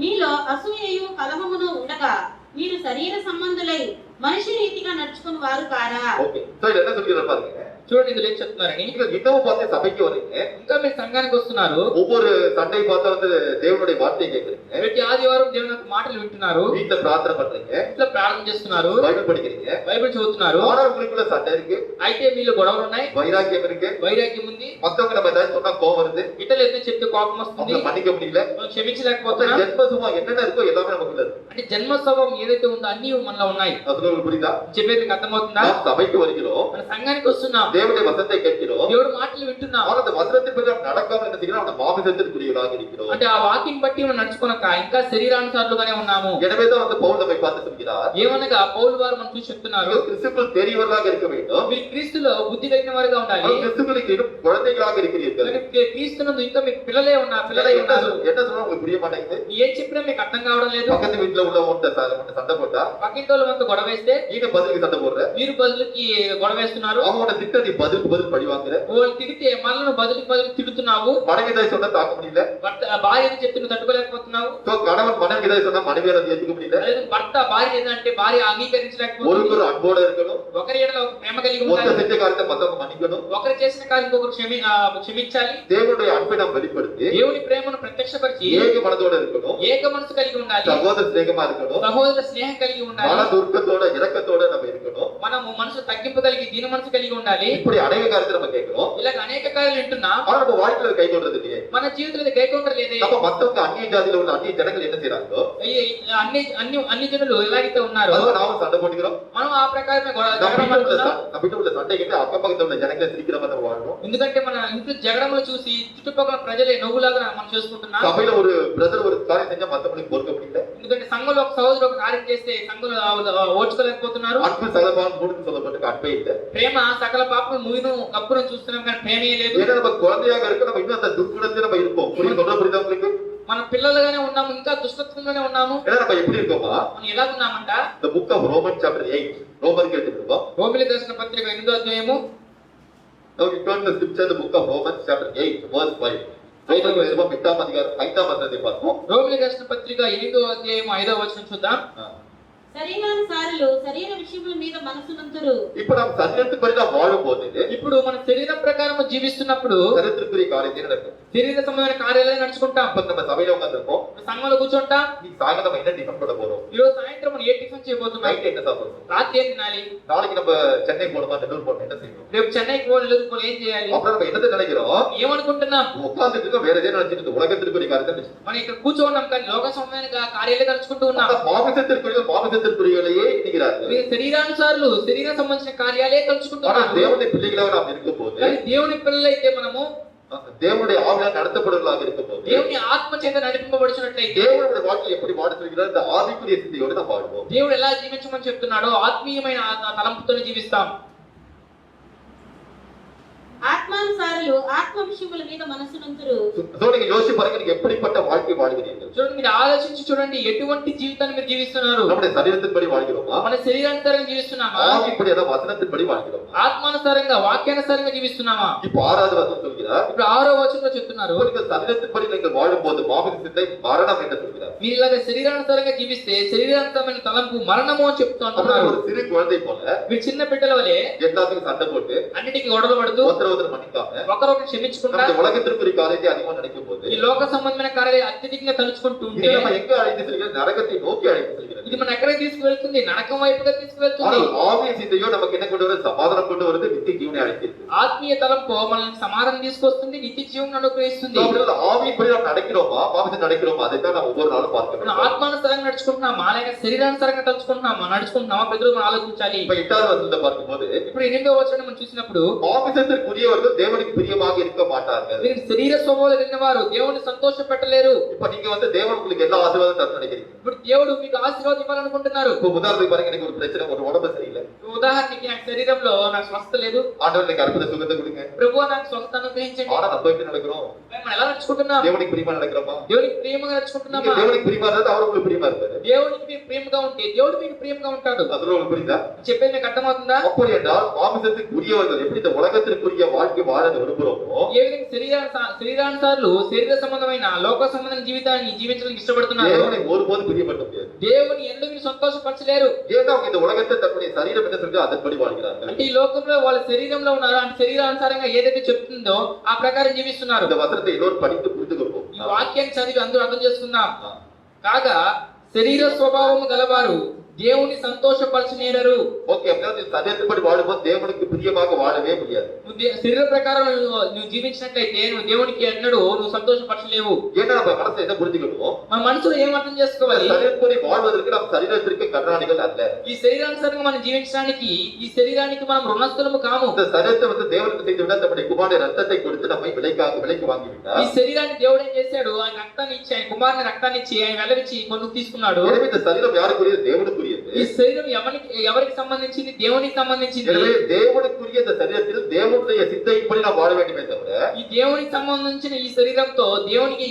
మీలో అసూయయు కలహమును ఉండగా మీరు శరీర సంబంధులై మనిషి రీతిగా నడుచుకుని వారు కారా? ஓகே. சோ இது என்ன சொல்கிறார் பாருங்க. చూడండి ఇందులో ఏం చెప్తున్నారని. நீங்க இன்னமும் பார்த்து சபைக்கு வரீங்க, ఇంకా మీరు సంఘానికి వస్తున్నారు, ஒவ்வொரு சண்டை பார்த்தா வந்து தேவனுடைய வார்த்தையை கேட்கறீங்க, ప్రతి ఆదివారం దేవుని యొక్క మాటలు వింటున్నారు, வீட்டுல பிரார்த்தனை பண்றீங்க, ఇంట్లో ప్రార్థన చేస్తున్నారు, பைபிள் படிக்கிறீங்க. బైబిల్ చదువుతున్నారు. ஆனா உங்களுக்குள்ள சண்டை இருக்கு, అయితే మీలో గొడవలు ఉన్నాయి, வைராக்கியம் இருக்கு, వైరాగ్యం ఉంది, மத்தவங்க நம்ம ஏதாவது சொன்னா கோவம் வருது, ఇతరులు ఏదైనా చెప్తే కోపం వస్తుంది, அவங்க மன்னிக்க முடியல. మనం క్షమించలేకపోతున్నాం. ஜென்மசுமா என்னென்ன இருக்கோ எல்லாமே நமக்குள்ள இருக்கு. అంటే జన్మ స్వభావం ఏదైతే ఉందో అన్ని మనలో ఉన్నాయి. அது உங்களுக்கு புரியுதா? చెప్పేది మీకు అర్థమవుతుందా? நாம் சபைக்கு வருகிறோம், మన సంఘానికి వస్తున్నాం, தேவனுடைய வசனத்தை கேட்கிறோம், దేవుడు మాటలు వింటున్నాం. ஆனா அந்த வசனத்தின்படி நாம் நடக்காம என்ன செய்கிறோம்? நம்ம மாமிசத்திற்குரியவர்களாக இருக்கிறோம். అంటే ఆ వాక్యం బట్టి మనం నడుచుకోనక ఇంకా శరీరానుసారులుగానే ఉన్నాము. எனவேதான் வந்து பவுல் நம்மை பார்த்து சொல்கிறார், ఏమనగా పౌలు వారు మనం చూసి చెప్తున్నారు, நீங்கள் கிறிஸ்துவுக்குள் தெரியவர்களாக இருக்க வேண்டும், మీరు క్రీస్తులో బుద్ధి కలిగిన వారుగా ఉండాలి. ஆனால் கிறிஸ்துவுக்குள் இன்னும் குழந்தைகளாக இருக்கிறீர்கள். క్రీస్తునందు ఇంకా మీకు పిల్లలే ఉన్నారు, పిల్లలై ఉన్నారు. என்ன சொல்ல உங்களுக்கு புரிய மாட்டேங்குது. ఏం చెప్పినా మీకు అర్థం కావడం లేదు. பக்கத்து வீட்டுல உள்ளவங்க சண்டை போட்டா పక్కింటి వాళ్ళ మనతో గొడవ వేస్తే நீங்க பதிலுக்கு சண்டை போடுற, మీరు బదులుకి గొడవ వేస్తున్నారు. அவங்களோட திட்ட நீ பதிலுக்கு பதில் பழி வாங்குற, వాళ్ళు తిడితే మనల్ని బదులుకి బదులు తిడుతున్నావు. மனைவி தாய் சொன்னா தாக்க முடியல, భార్య ఏదో చెప్తే నువ్వు తట్టుకోలేకపోతున్నావు. சோ கணவன் மனைவி தாய் சொன்னா மனைவியால ஏத்துக்க முடியல. అదే భర్త భార్య ఏదంటే భార్య అంగీకరించలేకపోతుంది. ஒருவர் அன்போட இருக்கணும், ఒకరి ఎడల ఒక ప్రేమ కలిగి ஒருத்தர் ఉండాలి, செஞ்ச காரியத்தை மத்தவங்க மன்னிக்கணும். ఒకరు చేసిన కార్యం ఇంకొకరు క్షమించాలి. தேவனுடைய அன்பை நாம் வெளிப்படுத்தி దేవుని ప్రేమను ప్రత్యక్షపరిచి ஏக மனதோட இருக்கணும், ఏక మనసు కలిగి ఉండాలి, சகோதர சிநேகமா இருக்கணும், సహోదర స్నేహం కలిగి ఉండాలి, மன துர்க்கத்தோட இரக்கத்தோட நம்ம இருக்கணும். మనము మనసు తగ్గింపు కలిగి దీన మనసు కలిగి ఉండాలి. இப்படி அநேக காரியத்தை நம்ம கேட்கிறோம், ఇలాగ అనేక కార్యాలు వింటున్నాం, ஆனா நம்ம வாழ்க்கையில கை கொள்றது இல்லையே. మన జీవితంలో గైకొండ లేదే. நம்ம மத்தவங்க அந்நிய ஜாதியில உள்ள அந்நிய ஜனங்கள் என்ன செய்யறாங்களோ అన్ని జనులు ఎలాగైతే ఉన్నారో அதுவும் நாம சண்டை போட்டுக்கிறோம். మనం ఆ ప్రకారమే நம்ம வீட்டு உள்ள சண்டை கிட்ட அக்கம் பக்கத்துல உள்ள ஜனங்களை சிரிக்கிற மாதிரி நம்ம வாழ்றோம். ఎందుకంటే మన ఇంట్లో జగడములు చూసి చుట్టుపక్కల ప్రజలే నవ్వులాగా మనం చేసుకుంటున్నాం. சபையில ஒரு பிரதர் ஒரு காரியம் செஞ்சா மத்தவங்களுக்கு பொறுக்க முடியல, ఎందుకంటే సంఘంలో ఒక సహోదరుడు ఒక కార్యం చేస్తే సంఘంలో ఓర్చుకోలేకపోతున్నారు. அன்பு சகலபான் மூடுன்னு சொல்லப்பட்டிருக்கு, அன்பே இல்லை. ప్రేమ సకల పాపం ముగిను కప్పును చూస్తున్నాం కానీ ప్రేమే లేదు. ஏன்னா நம்ம குழந்தையாக இருக்க நம்ம இன்னும் அந்த துர்க்குணத்துல நம்ம இருப்போம். புரியுதா உங்களுக்கு? మన పిల్లలుగానే ఉన్నాము, ఇంకా దుష్టత్వంలోనే ఉన్నాము. ஏன்னா நம்ம எப்படி இருக்கோமா? మనం ఎలా ఉన్నామంట? The book of Romans chapter 8 ரோமருக்கு எழுதிருக்கோம். రోమిలికి రాసిన పత్రిక 8వ అధ్యాయము. Now we turn the scripture the book of Romans chapter 8 verse 5. ரோமருக்கு எழுதிருக்கோம் 8ஆம் அதிகாரம் 5ஆம் வசனத்தை பார்ப்போம். రోమిలికి రాసిన పత్రిక 8వ అధ్యాయము 5వ వచనం చూద్దాం. శరీరానుసారులు శరీర విషయముల మీద మనసునంతురు. இப்ப நாம் சரீரத்துப்படி நாம் வாழும்போது ఇప్పుడు మన శరీరం ప్రకారం జీవిస్తున్నప్పుడు சரீரத்திற்குரிய காரியத்தை நடக்கும். శరీర సంబంధమైన కార్యాలను నడుచుకుంటాం. அப்ப நம்ம சபையில உட்கார்ந்திருப்போம், సంఘంలో కూర్చుంటాం. நீ సాయంత్రం நம்ம என்ன டிஃபன் பண்ண போறோம், ఈ రోజు సాయంత్రం మనం ఏ టిఫిన్ చేయబోతున్నాం, நைட் என்ன சாப்பிடுறோம், రాత్రి ఏం తినాలి, நாளைக்கு நம்ம சென்னை போகணுமா நெல்லூர் போகணும் என்ன செய்வோம், రేపు చెన్నైకి పోవాలి నెల్లూరుకి ఏం చేయాలి, அப்புறம் நம்ம என்னத்தை நினைக்கிறோம், ఏమనుకుంటున్నాం. உட்கார்ந்துட்டு இருக்கோம், வேற எதையும் நினைச்சிட்டு உலகத்திற்குரிய காரியத்தை நினைச்சிட்டு మనం ఇక్కడ కూర్చోన్నాం కానీ లోక సంబంధమైన కార్యాలే తలుచుకుంటూ ఉన్నాం. மாமிசத்திற்குரியவையே எண்ணுகிறார்கள். మీరు శరీరానుసారులు శరీరం సంబంధించిన కార్యాలే ஆனா తలుచుకుంటున్నాం. தேவனுடைய பிள்ளைகளாக நாம் இருக்கும்போது, కానీ దేవుని పిల్లలైతే మనము தேவனுடைய ஆவியால் நடத்தப்படுவர்களாக இருக்கும்போது, దేవుని ఆత్మ చేత నడిపింపబడుచున్నట్లయితే தேவனுடைய வாழ்க்கை எப்படி வாழ சொல்கிறார், இந்த ஆவிக்குரிய சிந்தையோடு நாம் வாழ்வோம். దేవుడు ఎలా జీవించమని చెప్తున్నాడో ఆత్మీయమైన తలంపుతో జీవిస్తాం. ఆత్మానుసారులు ఆత్మ విషయముల మీద మనసునంతురు. So, நீங்க யோசிச்சு பாருங்க, நீங்க எப்படிப்பட்ட வாழ்க்கை வாழ்கிறீர்கள். చూడండి, మీరు ఆలోచించి చూడండి ఎటువంటి జీవితాన్ని మీరు జీవిస్తున్నారు. நம்முடைய சரீரத்தின்படி வாழ்கிறோமா, మన శరీరానుసారంగా జీవిస్తున్నామా, ஆவிப்படி அதாவது வசனத்தின்படி வாழ்கிறோமா. ఆత్మానుసారంగా వాక్యానుసారంగా జీవిస్తున్నామా. இப்ப 6வது வசனம் சொல்கிறார், ఇప్పుడు 6వ వచనంలో చెప్తున్నారు, உங்களுக்கு சரீரத்தின்படி நீங்கள் வாழும்போது மாமிச சிந்தை மரணம் என்று சொல்கிறார். మీరు ఇలాగ శరీరానుసారంగా జీవిస్తే శరీరానుసారమైన తలంపు మరణము అని చెప్తూ அப்புறம் అంటున్నారు. ஒரு சிறு குழந்தை போல మీరు చిన్న బిడ్డల వలె எல்லாத்துக்கும் சண்டை போட்டு అన్నిటికీ గొడవలు పడుతూ ஒருத்தர் மன்னிக்காம ఒకరొకరు క్షమించుకుంటా நம்முடைய உலகத்திற்குரிய காரியத்தை அதிகமா நினைக்கும் போது, ఈ లోక సంబంధమైన కార్యాలు అత్యధికంగా తలుచుకుంటూ ఉంటే இது நம்ம எங்க அழைத்து செல்கிறது, நரகத்தை நோக்கி அழைத்து செல்கிறது. ఇది మన ఎక్కడికి తీసుకువెళ్తుంది, నరకం వైపుగా తీసుకువెళ్తుంది. ஆனால் ஆவிய சிந்தையோ நமக்கு என்ன கொண்டு வருது, சமாதானம் கொண்டு வருது, நித்திய ஜீவனை அழைக்கிறது. ఆత్మీయ తలంపు మనల్ని సమాధానం తీసుకొస్తుంది, నిత్య జీవం అనుగ్రహిస్తుంది. ஆவியின்படி நாம் நடக்கிறோமா, மாமிசம் நடக்கிறோமா, அதைத்தான் நாம் ஒவ்வொரு நாளும் பார்க்க మనం வேண்டும். ఆత్మానుసారంగా నడుచుకుంటున్నామా లేక శరీరానుసారంగా నడుచుకుంటున్నామా ప్రజలు మనం ఆలోచించాలి. இப்ப 8வது வசனத்தை பார்க்கும்போது, ఇప్పుడు 8వ వచనం మనం చూసినప్పుడు மாமிசத்திற்குரிய சரீரத்துக்குரியவர்கள் தேவனுக்கு பிரியமாக இருக்க மாட்டார்கள். మీరు శరీర స్వభావం కలిగిన వారు దేవుని సంతోష పెట్టలేరు. இப்ப நீங்க தேவன் உங்களுக்கு எல்லா ஆசீர்வாதம் தர நினைக்கிறீங்க. ఇప్పుడు దేవుడు మీకు ఆశీర్వాదం ఇవ్వాలనుకుంటున్నారు. இப்ப உதாரணத்துக்கு பாருங்க, எனக்கு ஒரு பிரச்சனை, ஒரு உடம்பு சரியில்லை. ఉదాహరణకి నాకు శరీరంలో నాకు స్వస్థ లేదు. ஆண்டவர் எனக்கு அற்புத சுகத்தை கொடுங்க. ప్రభువా నాకు స్వస్థత అనుగ్రహించండి. ஆனா நம்ம எப்படி நடக்கிறோம்? మనం ఎలా నడుచుకుంటున్నాం? தேவனுக்கு பிரியமா நடக்கிறோமா? దేవునికి ప్రియముగా நீங்க నడుచుకుంటున్నామా? தேவனுக்கு பிரியமா இருந்தா அவர் உங்களுக்கு பிரியமா இருப்பாரு. దేవునికి మీరు ప్రియముగా ఉంటే దేవుడు మీకు ప్రియముగా ఉంటాడు. அது உங்களுக்கு புரியுதா? చెప్పేది మీకు అర్థమవుతుందా? அப்படி என்றால் மாமிசத்துக்குரியவர்கள் எப்படி இந்த உலகத்திற்குரிய வாழ்க்கை வாழ விரும்புகிறோமோ, ఏ విధంగా శరీరానుసారులు శరీర సంబంధమైన లోక సంబంధమైన జీవితాన్ని జీవించడానికి ఇష్టపడుతున్నారు. தேவனை ஒருபோது பிரியப்பட முடியாது. దేవుని ఎందుకు మీరు సంతోషపరచలేరు? ஏன்னா அவங்க இந்த உலகத்தை தன்னுடைய சரீரம் என்ன சொல்லுதோ அதன்படி வாழ்கிறார்கள். అంటే ఈ లోకంలో వాళ్ళ శరీరంలో ఉన్నారు, అంటే శరీరానుసారంగా ఏదైతే చెప్తుందో ఆ ప్రకారం జీవిస్తున్నారు. இந்த వచனத்தை எல்லோரும் படித்து புரிந்து கொள்வோம். ఈ వాక్యాన్ని చదివి అందరూ అర్థం చేసుకుందాం. కాగా శరీర స్వభావము గలవారు దేవుని సంతోషపరచనేరరు. ஓகே, அப்படின்னா சரீரத்தின்படி வாழும்போது தேவனுக்கு பிரியமாக வாழவே முடியாது. శరీర ప్రకారం నువ్వు జీవించినట్లయితే నువ్వు దేవునికి ఎన్నడూ నువ్వు సంతోషపరచలేవు. ஏன்னா நம்ம மனசை என்ன புரிஞ்சுக்கணும்? మన మనసులో ఏం అర్థం చేసుకోవాలి? சரீரப்படி வாழ்வதற்கு நம் சரீரத்திற்கு கண்ணாடிகள் அல்ல. ఈ శరీరానుసారంగా మనం జీవించడానికి ఈ శరీరానికి మనం రుణస్థులము కాము. இந்த சரீரத்தை தேவனுக்கு செய்து விட நம்முடைய குமாரனுடைய ரத்தத்தை கொடுத்து நம்மை விலைக்கு வாங்கி விட்டார். ఈ శరీరాన్ని దేవుడు ఏం చేశాడు? ఆయన రక్తాన్ని ఇచ్చి, ఆయన కుమారుని రక్తాన్ని ఇచ్చి, ఆయన వెలవిచ్చి కొనుక్కు తీసుకున్నాడు. எனவே இந்த சரீரம் யாருக்குரியது? தேவனுக்குரியது. ఈ శరీరం ఎవరికి సంబంధించింది? దేవునికి సంబంధించింది. எனவே தேவனுக்குரிய இந்த சரீரத்தில் தேவனுடைய சிந்தையின்படி நாம் வாழ வேண்டுமே தவிர, ఈ దేవునికి సంబంధించిన ఈ శరీరంతో దేవునికి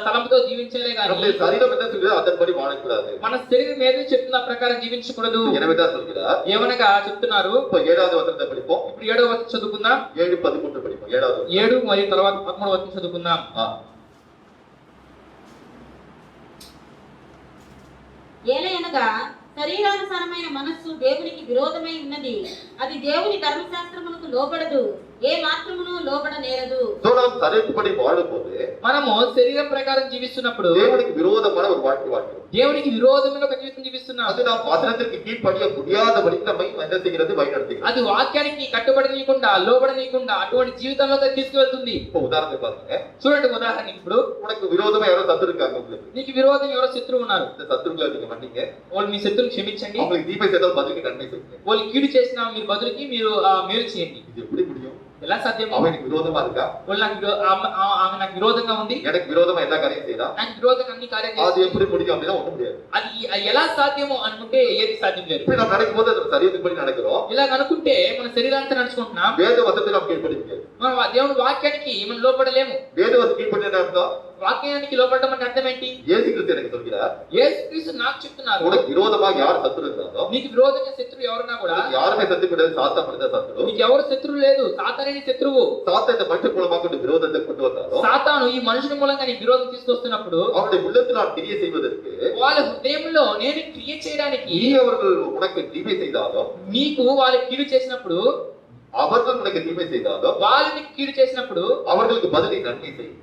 తలంపుతో జీవించలే గాని நம்முடைய சரீரம் என்ன சொல்கிறது அதன்படி வாழக்கூடாது. మన శరీరం ఏదో చెప్తున్న ఆ ప్రకారం జీవించకూడదు. எனவே தான் சொல்கிறார். ఏమనగా చెప్తున్నారు. இப்ப 7வது வசனத்தை படிப்போம். ఇప్పుడు 7వ వచనం చదువుకుందాం. 7:13 படிப்போம். 7வது 7 మరియు తర్వాత 13వ వచనం చదువుకుందాం. ఏలయనగా శరీరానుసారమైన మనస్సు దేవునికి విరోధమై ఉన్నది. అది దేవుని ధర్మశాస్త్రమునకు లోబడదు, ఏ మాత్రమును లోబడ నేరదు. நாம் சரீரப்படி வாழும்போது మనము శరీరం ప్రకారం జీవిస్తున్నప్పుడు தேவனுக்கு விரோதமான ஒரு வாழ்க்கை வாழ்கிறோம். దేవునికి విరోధమైన ఒక జీవితం జీవిస్తున్నాం. அது நாம் வசனத்திற்கு கீழ்ப்படிய முடியாதபடி நம்மை என்ன செய்கிறது? வழிநடத்துகிறது. అది వాక్యానికి కట్టుబడనీయకుండా లోబడనీయకుండా అటువంటి జీవితంలోకి తీసుకువెళ్తుంది. இப்ப உதாரணத்துக்கு பாருங்க, చూడండి ఉదాహరణకి ఇప్పుడు உனக்கு விரோதமா யாரோ சத்துரு இருக்காங்க. உங்களுக்கு నీకు విరోధం ఎవరో శత్రువు ఉన్నారు. இந்த சத்துருக்களை நீங்க மன்னிங்க. వాళ్ళు మీ శత్రువుని క్షమించండి. அவங்களுக்கு தீமை செய்தால் பதிலுக்கு நன்மை செய்யுங்க. వాళ్ళు కీడు చేసిన మీరు బదులుకి మీరు మేలు చేయండి. இது எப்படி முடியும்? ఎలా సాధ్యం? அவனுக்கு விரோதமா இருக்கா? వాళ్ళు ఆమె నాకు విరోధంగా ఉంది, எனக்கு விரோதமா எல்லா காரியம் செய்யறா. నాకు విరోధంగా అన్ని కార్యాలు அது చేస్తుంది. எப்படி முடியும்? அப்படின்னா ஒண்ணும் முடியாது. అది ఎలా సాధ్యమో అనుకుంటే ఏది సాధ్యం లేదు. இப்படி நாம் நடக்கும்போது அது சரீரத்தின்படி நடக்கிறோம். ఇలా అనుకుంటే మన శరీరాంతా నడుచుకుంటున్నాం. வேத வசனத்தை நாம் கீழ்ப்படி முடியாது. మనం దేవుని వాక్యానికి మనం లోపడలేము. வேத வசனம் கீழ்ப்படி என்ன அர்த்தம்? వాక్యానికి లోపడడం అంటే అర్థం ఏంటి? இயேசு கிறிஸ்து எனக்கு சொல்கிறார், యేసుక్రీస్తు నాకు చెప్తున్నారు, உனக்கு விரோதமாக யார் சத்துரு இருந்தாலும், నీకు విరోధంగా శత్రువు ఎవరున్నా కూడా யாருமே சத்து கிடையாது, சாத்தான் மட்டும் சத்துரு. నీకు ఎవరు శత్రువు లేదు, సాతానే నీ శత్రువు. சாத்தான் இந்த மனுஷன் மூலமாக கொண்டு விரோதத்தை கொண்டு வந்தாலும், సాతాను ఈ మనుషుని మూలంగా నీ విరోధం తీసుకొస్తున్నప్పుడు அவருடைய உள்ளத்தில் நான் கிரியை செய்வதற்கு, వాళ్ళ హృదయంలో నేను క్రియ చేయడానికి நீ அவர்கள் உனக்கு தீமை செய்தாலும், నీకు వాళ్ళకి కీడు చేసినప్పుడు, அவர்கள் உனக்கு தீமை செய்தாலும், వాళ్ళు నీకు కీడు చేసినప్పుడు அவர்களுக்கு பதில் நீ நன்மை செய்.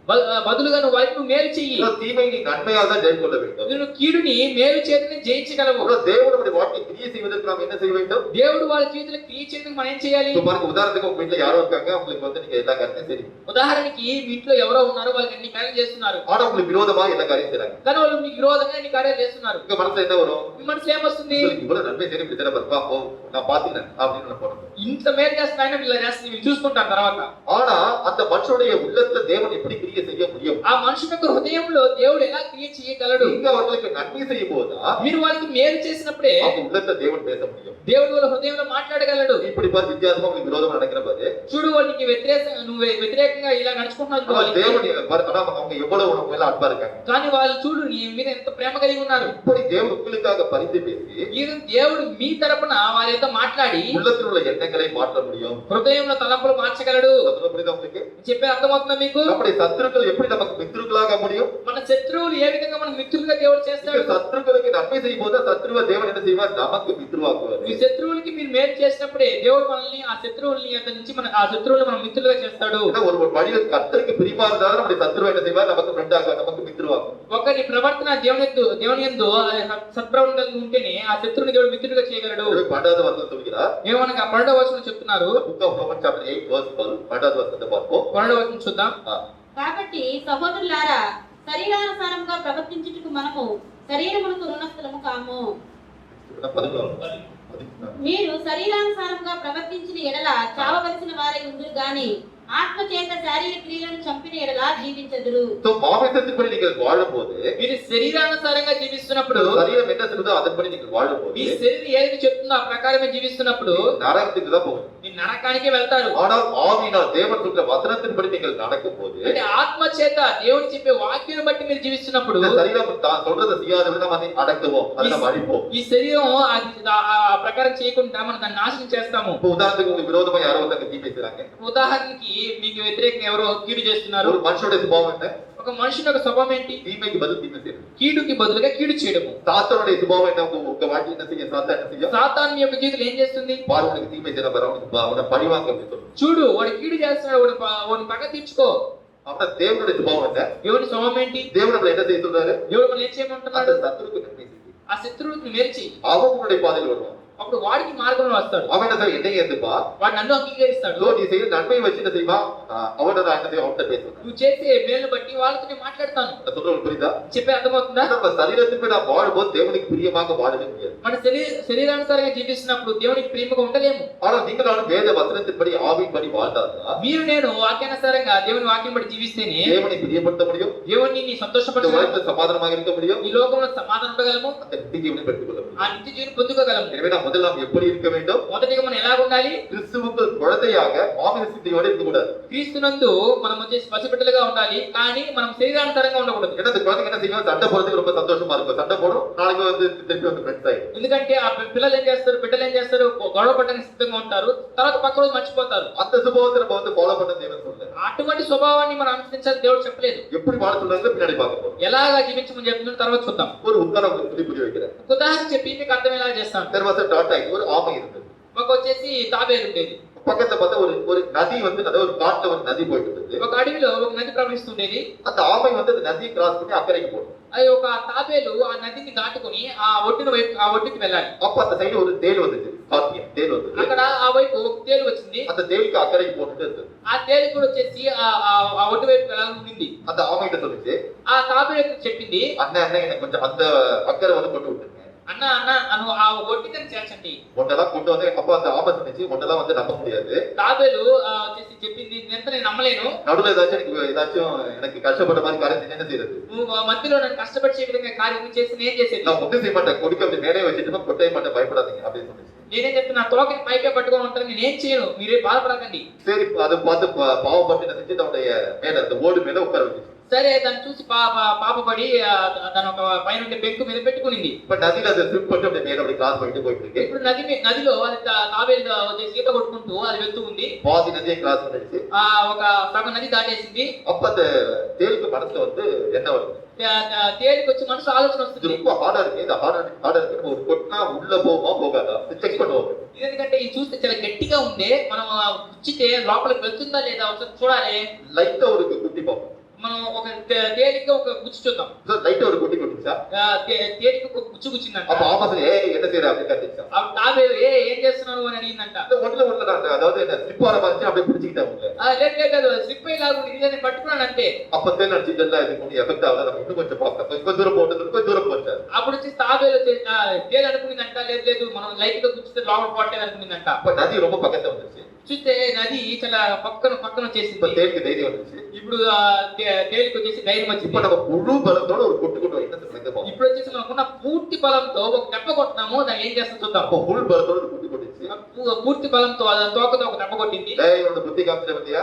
బదులుగా నువ్వు వాళ్ళకి నువ్వు మేలు చెయ్యి. தீமை நீ நன்மையாக தான் ஜெயம் கொள்ள வேண்டும். నువ్వు కీడుని మేలు చేతనే జయించగలవు. தேவனுடைய வாழ்க்கை கிரியை செய்வதற்கு நாம் என்ன செய்ய வேண்டும்? దేవుడు వాళ్ళ జీవితంలో క్రియ చేయడానికి మనం ఏం చేయాలి? இப்ப பாருங்க, உதாரணத்துக்கு உங்க வீட்டுல யாரோ இருக்காங்க, அவங்களுக்கு வந்து நீங்க எல்லா காரியத்தையும் செய்றீங்க. ఉదాహరణకి మీ ఇంట్లో ఎవరో ఉన్నారు, వాళ్ళకి అన్ని కార్యాలు చేస్తున్నారు, ஆனா உங்களுக்கு விரோதமா எல்லா காரியம் செய்றாங்க. కానీ వాళ్ళు మీకు విరోధంగా అన్ని కార్యాలు చేస్తున్నారు. உங்க மனசுல என்ன வரும்? మీ మనసులో ఏమొస్తుంది? உங்களுக்கு இவ்வளவு நன்மை செய்யணும், இப்படி தானே பரப்பா, போ நான் பாத்துக்கிறேன் அப்படின்னு நான் போறேன். ఇంత మేలు చేస్తున్నాయని వీళ్ళు చేస్తుంది, వీళ్ళు చూసుకుంటారు తర్వాత. ஆனா அந்த மனுஷனுடைய உள்ளத்துல தேவன் எப்படி கிரியை செய்ய முடியும்? ఆ మనుషుని యొక్క హృదయంలో దేవుడు ఎలా క్రియ చేయగలడు? நீங்க அவர்களுக்கு நன்மை செய்யும் போதுதான் మీరు వాళ్ళకి మేలు చేసినప్పుడే அவங்க உள்ளத்துல தேவன் பேச முடியும். దేవుడు వాళ్ళ హృదయంలో మాట్లాడగలడు. இப்படி பாரு, வித்தியாசமா உங்களுக்கு விரோதமா நடக்கிற பாரு, చూడు వాళ్ళకి వ్యతిరేకంగా ఇలా నడుచుకుంటున్నారు ஆனா వాళ్ళకి. தேவன் பாரு, ஆனா அவங்க எவ்வளவு உனக்கு மேல அன்பா இருக்காங்க. కానీ వాళ్ళు చూడు నీ మీద ఎంత ప్రేమ కలిగి ఉన్నారు. இப்படி தேவன் உங்களுக்காக பரிந்து பேசி ఈ దేవుడు మీ తరపున వారితో మాట్లాడి உள்ளத்தில் உள்ள எண்ணங்களை மாற்ற முடியும். హృదయంలో తలంపులు మార్చగలడు. சொல்ல புரியுதா உங்களுக்கு? చెప్పే అర్థమవుతుందా మీకు? நம்முடைய சத்துருக்கள் எப்படி நமக்கு மித்திருக்களாக முடியும்? మన శత్రువులు ఏ విధంగా మన మిత్రులుగా దేవుడు நீங்க చేస్తాడు? சத்துருக்களுக்கு நன்மை செய்யும் போது சத்ருவ தேவன் என்ன செய்வார்? நமக்கு மித்திருவாக்குவார். మీ శత్రువులకి మీరు మేలు చేసినప్పుడే దేవుడు మనల్ని ఆ శత్రువుల్ని అతని నుంచి మన ఆ శత్రువులు మన మిత్రులుగా చేస్తాడు. ஒரு வழியில கர்த்தருக்கு பிரியமா இருந்தாலும் நம்முடைய சத்ருவ என்ன செய்வார்? நமக்கு ஃப்ரெண்ட் ஆகுவார், நமக்கு மித்திருவாக்குவார். ఒకరి ప్రవర్తన దేవుని యందు సద్ప్రవర్తన ఉంటేనే ఆ శత్రువుని దేవుడు మిత్రుడిగా చేయగలడు. 12வது வசனம் சொல்கிறார். ఏమనగా 12వ వచనం చెప్తున్నారు. Book of Romans chapter 8 verse 12. 12வது వచనத்தை பார்ப்போம். 12వ వచనం చూద్దాం. కాబట్టి సహోదరులారా, శరీరానుసారంగా ప్రవర్తించుటకు మనము శరీరమునకు రుణస్థులము కాము. 11. మీరు శరీరానుసారంగా ప్రవర్తించిన ఎడల చావవలసిన వారై ఉందురు గాని ఆత్మ చేత శారీరక క్రియలను చంపిన ఎడలా జీవించదురు. So, மாமிசத்தின்படி நீங்கள் வாழும்போது మీరు శరీరానుసారంగా జీవిస్తున్నప్పుడు சரீரம் என்ன சொல்லுதோ அதன்படி நீங்கள் வாழும்போது మీ శరీరం ఏది చెప్తుందో ఆ ప్రకారమే జీవిస్తున్నప్పుడు நரகத்துக்கு தான் போகும். మీరు నరకానికే వెళ్తారు. ஆனால் ஆவியினால் தேவன் சொல்ற வசனத்தின்படி நீங்கள் நடக்கும்போது అంటే ఆత్మ చేత దేవుడు చెప్పే వాక్యం బట్టి మీరు జీవిస్తున్నప్పుడు இந்த சரீரம் தான் சொல்றதை செய்யாதவரை நம்ம அதை அடக்குவோம், அதை நம்ம அழிப்போம். ఈ శరీరం అది ఆ ప్రకారం చేయకుండా మనం దాన్ని నాశనం చేస్తాము. இப்போ உதாரணத்துக்கு உங்களுக்கு விரோதமா யாரோ ஒருத்தங்க தீ பேசுறாங்க. ఉదాహరణకి మీకు వ్యతిరేకంగా ఎవరో కీడు చేస్తున్నారు. ஒரு மனுஷனுடைய சுபாவம் என்ன? ఒక మనుషుని యొక్క స్వభావం ఏంటి? தீமைக்கு பதில் தீமை செய்யணும். కీడుకి బదులుగా కీడు చేయడము. சாத்தானுடைய சுபாவம் என்ன? உங்க வாழ்க்கை என்ன செய்ய? சாத்தா என்ன செய்ய? సాతాను మీ యొక్క జీవితంలో ఏం చేస్తుంది? பார்வனுக்கு தீமை செய்யற பாரு, அவனை பழிவாங்க அப்படின்னு சொல்லுவோம். చూడు వాడు కీడు చేస్తున్నాడు, వాడిని పగ తీర్చుకో. ஆனா தேவனுடைய சுபாவம் என்ன? దేవుని స్వభావం ఏంటి? தேவன் நம்மளை என்ன செய்ய சொல்றாரு? దేవుడు మనం ఏం அந்த చేయమంటున్నాడు? சத்துருக்கு நன்மை செய்ய. ఆ శత్రువుని మెరిచి அவன் உன்னுடைய பாதையில் வருவான். అప్పుడు వాడికి మార్గంలో వస్తాడు. அவன் என்ன செய்ய? என்னை ஏத்துப்பா. వాడు నన్ను అంగీకరిస్తాడు. நீ செய்ய நன்மை வச்சு என்ன செய்வா? அவனை நான் என்ன செய்ய? அவன்கிட்ட பேசுவேன். నువ్వు చేసే మేలు బట్టి వాళ్ళతో నేను మాట్లాడతాను. நான் சொல்றது புரியுதா? చెప్పే అర్థమవుతుందా? நம்ம சரீரத்துக்கு நான் வாழும்போது தேவனுக்கு பிரியமாக வாழவே முடியாது. మన శరీరానుసారంగా జీవిస్తున్నప్పుడు దేవునికి ప్రేమగా ఉండలేము. ஆனா நீங்களும் வேத வசனத்தின்படி ஆவியின்படி வாழ்ந்தாதான் మీరు నేను వాక్యానుసారంగా దేవుని వాక్యం బట్టి జీవిస్తేనే தேவனை பிரியப்படுத்த முடியும். దేవుని இந்த సంతోషపరచగలము. உலகத்தில் சமாதானமாக இருக்க முடியும். ఈ లోకంలో సమాధానం ఉండగలము. அந்த நித்திய ஜீவனை பெற்றுக்கொள்ள முடியும். ఆ నిత్య జీవిని పొందుకోగలము. எனவே நாம் முதல்ல நாம் எப்படி இருக்க வேண்டும்? మొదటిగా మనం ఎలా ఉండాలి? கிறிஸ்துவுக்குள் குழந்தையாக மாமிச சிந்தையோடு இருக்கக்கூடாது. క్రీస్తునందు మనం వచ్చేసి పసిబిడ్డలుగా ఉండాలి, కానీ మనం శరీరానుసారంగా ఉండకూడదు. ஏன்னா அந்த குழந்தைங்க என்ன செய்யும்? சண்டை போறதுக்கு ரொம்ப சந்தோஷமா இருக்கும். சண்டை போடும், நாளைக்கு வந்து திருப்பி வந்து ஃப்ரெண்ட்ஸ் ஆயிடும். ఎందుకంటే ఆ పిల్లలు ఏం చేస్తారు, బిడ్డలు ఏం చేస్తారు, గొడవ పడడానికి సిద్ధంగా ఉంటారు, తర్వాత పక్క రోజు మర్చిపోతారు. அந்த சுபாவத்தை நம்ம வந்து ஃபாலோ பண்ண தேவன் சொல்றாரு. అటువంటి స్వభావాన్ని మనం అనుసరించాలి దేవుడు చెప్పలేదు. எப்படி வாழ சொல்றாங்க பின்னாடி பார்க்க போறோம். ఎలాగా జీవించమని చెప్తున్న తర్వాత చూద్దాం. ஒரு உதாரணம் உங்களுக்கு புரிய வைக்கிறேன். ఒక ఉదాహరణ చెప్పి మీకు అర్థమయ్యేలా చేస్తాను. There was a daughter, ஒரு ஆமை இருந்தது. మాకు వచ్చేసి తాబేలు ఉండేది. பக்கத்துல பார்த்தா ஒரு நதி வந்து அதாவது ஒரு காட்டுல ஒரு நதி போயிட்டு இருந்தது. ఒక అడవిలో ఒక నది ప్రవహిస్తుండేది. அந்த ஆமை வந்து அந்த நதியை கிராஸ் பண்ணி அக்கறைக்கு போகும். అది ఒక తాబేలు ఆ నదిని దాటుకొని ఆ ఒడ్డుకి వెళ్ళాలి. அப்ப அந்த சைடு ஒரு தேள் வந்துச்சு. ஸ்கார்பியன் தேள் வந்தது. అక్కడ ఆ వైపు ఒక తేలు వచ్చింది. அந்த தேளுக்கு அக்கறைக்கு போட்டுட்டு இருந்தது. ఆ తేలు కూడా వచ్చేసి ఆ ఒడ్డు వైపు వెళ్ళాలని ఉండింది. அந்த ஆமைகிட்ட சொல்லுச்சு, ఆ తాబేలు చెప్పింది, அண்ணன் எனக்கு கொஞ்சம் அந்த அக்கறை வந்து கொண்டு விட்டுருங்க. అన్న అను ఆ ఒడ్డుకి చేర్చండి. ஒன்னெல்லாம் கொண்டு வந்து அப்ப அந்த ஆமை சொன்னிச்சு, ஒன்னெல்லாம் வந்து நம்ப முடியாது. తాబేలు వచ్చేసి చెప్పింది, నేను నమ్మలేను. நடுவுல ஏதாச்சும் எனக்கு கஷ்டப்பட்ட மாதிரி காரியம் என்ன செய்யறது? నువ్వు మధ్యలో నన్ను కష్టపరిచే విధంగా కార్యం చేసి నేను చేసేది. நான் ஒன்றும் செய்ய மாட்டேன், கொடுக்க அப்படி மேலே வச்சுட்டு கொட்டைய மாட்டேன், பயப்படாதீங்க அப்படின்னு சொன்னிச்சு. నేనేం చెప్తున్నా, తోకని పైకే పట్టుకొని ఉంటాను, నేనేం చేయను, మీరే బాధపడకండి. சரி, அதை பார்த்து பாவப்பட்டு என்ன செஞ்சு அவனுடைய மேல அந்த ஓடு மேல உட்கார வச்சு. సరే, దాన్ని చూసి పాపపడి తన ఒక పైన బెంకు మీద పెట్టుకునింది. இப்ப நதியில அதை ஸ்விம் பண்ணி அப்படியே மேல அப்படி கிராஸ் பண்ணிட்டு போயிட்டு இருக்கு. ఇప్పుడు నదిలో అది తాబేలు వచ్చేసి ఈత కొట్టుకుంటూ అది వెళ్తూ ఉంది. பாதி நதியை கிராஸ் பண்ணிடுச்சு. ఒక సగం నది దాటేసింది. அப்ப அந்த தேளுக்கு மனசுல வந்து என்ன வருது? తేలికి వచ్చి మనసు ఆలోచన இது వస్తుంది. ரொம்ப ஹார்டா இருக்கு, இந்த ஹார்டா இருக்கு, நம்ம ஒரு கொட்டினா உள்ள போகுமா போகாதா செக் பண்ணுவோம். ఇది ఎందుకంటే ఇది చూస్తే చాలా గట్టిగా ఉంది, మనం గుచ్చితే లోపలికి వెళ్తుందా లేదా ఒకసారి చూడాలి. லைட்டா ஒரு குட்டி பார்ப்போம். మనం ఒక తేలిక ఒక గుచ్చి చూద్దాం. லைட்டா ஒரு குட்டி குட்டிச்சா? తేలిక ఒక గుచ్చి గుచ్చిందంట. அப்ப ஆமா சார், என்ன செய்யற அப்படின்னு கத்திச்சா. అప్పుడు తాబేలు ఏం చేస్తున్నావు అని అడిగిందంట. ஒண்ணுல அதாவது என்ன ஸ்லிப் ஆற மாதிரி அப்படியே பிடிச்சிக்கிட்டாங்க. లేదు స్లిప్ అయ్యేలాగా ఉంది, నేను పట్టుకున్నాను అంతే. அப்ப தேல் நடிச்சிட்டு இது கொஞ்சம் எஃபெக்ட் ஆகுது, நம்ம இன்னும் கொஞ்சம் பார்க்கலாம், கொஞ்சம் தூரம் போட்டு கொஞ்சம் தூரம் போச்சாரு. అప్పుడు వచ్చి తాబేలు తేలు అనుకుందంట, లేదు మనం లైట్ గా గుచ్చితే లోపల పోవట్లేదు అనుకుందంట. அப்ப நதி ரொம்ப பக்கத்துல வந்துச்சு. చూస్తే నది చాలా పక్కన వచ్చేసింది. இப்ப தேலுக்கு தைரியம் வந்துச்சு. ఇప్పుడు తేలికి వచ్చేసి ధైర్యం వచ్చింది. இப்ப நம்ம முழு பலத்தோட ஒரு கொட்டு என்ன நடக்கும்? ఇప్పుడు వచ్చేసి మనకున్న పూర్తి బలంతో ఒక దెబ్బ కొట్టినాము, దాన్ని ఏం చేస్తాం చూద్దాం. அப்ப முழு பலத்தோட ஒரு கொட்டு கொட்டுச்சு. పూర్తి బలంతో అది తోకతో ఒక దెబ్బ కొట్టింది. இவனோட புத்தி காமிச்ச பத்தியா?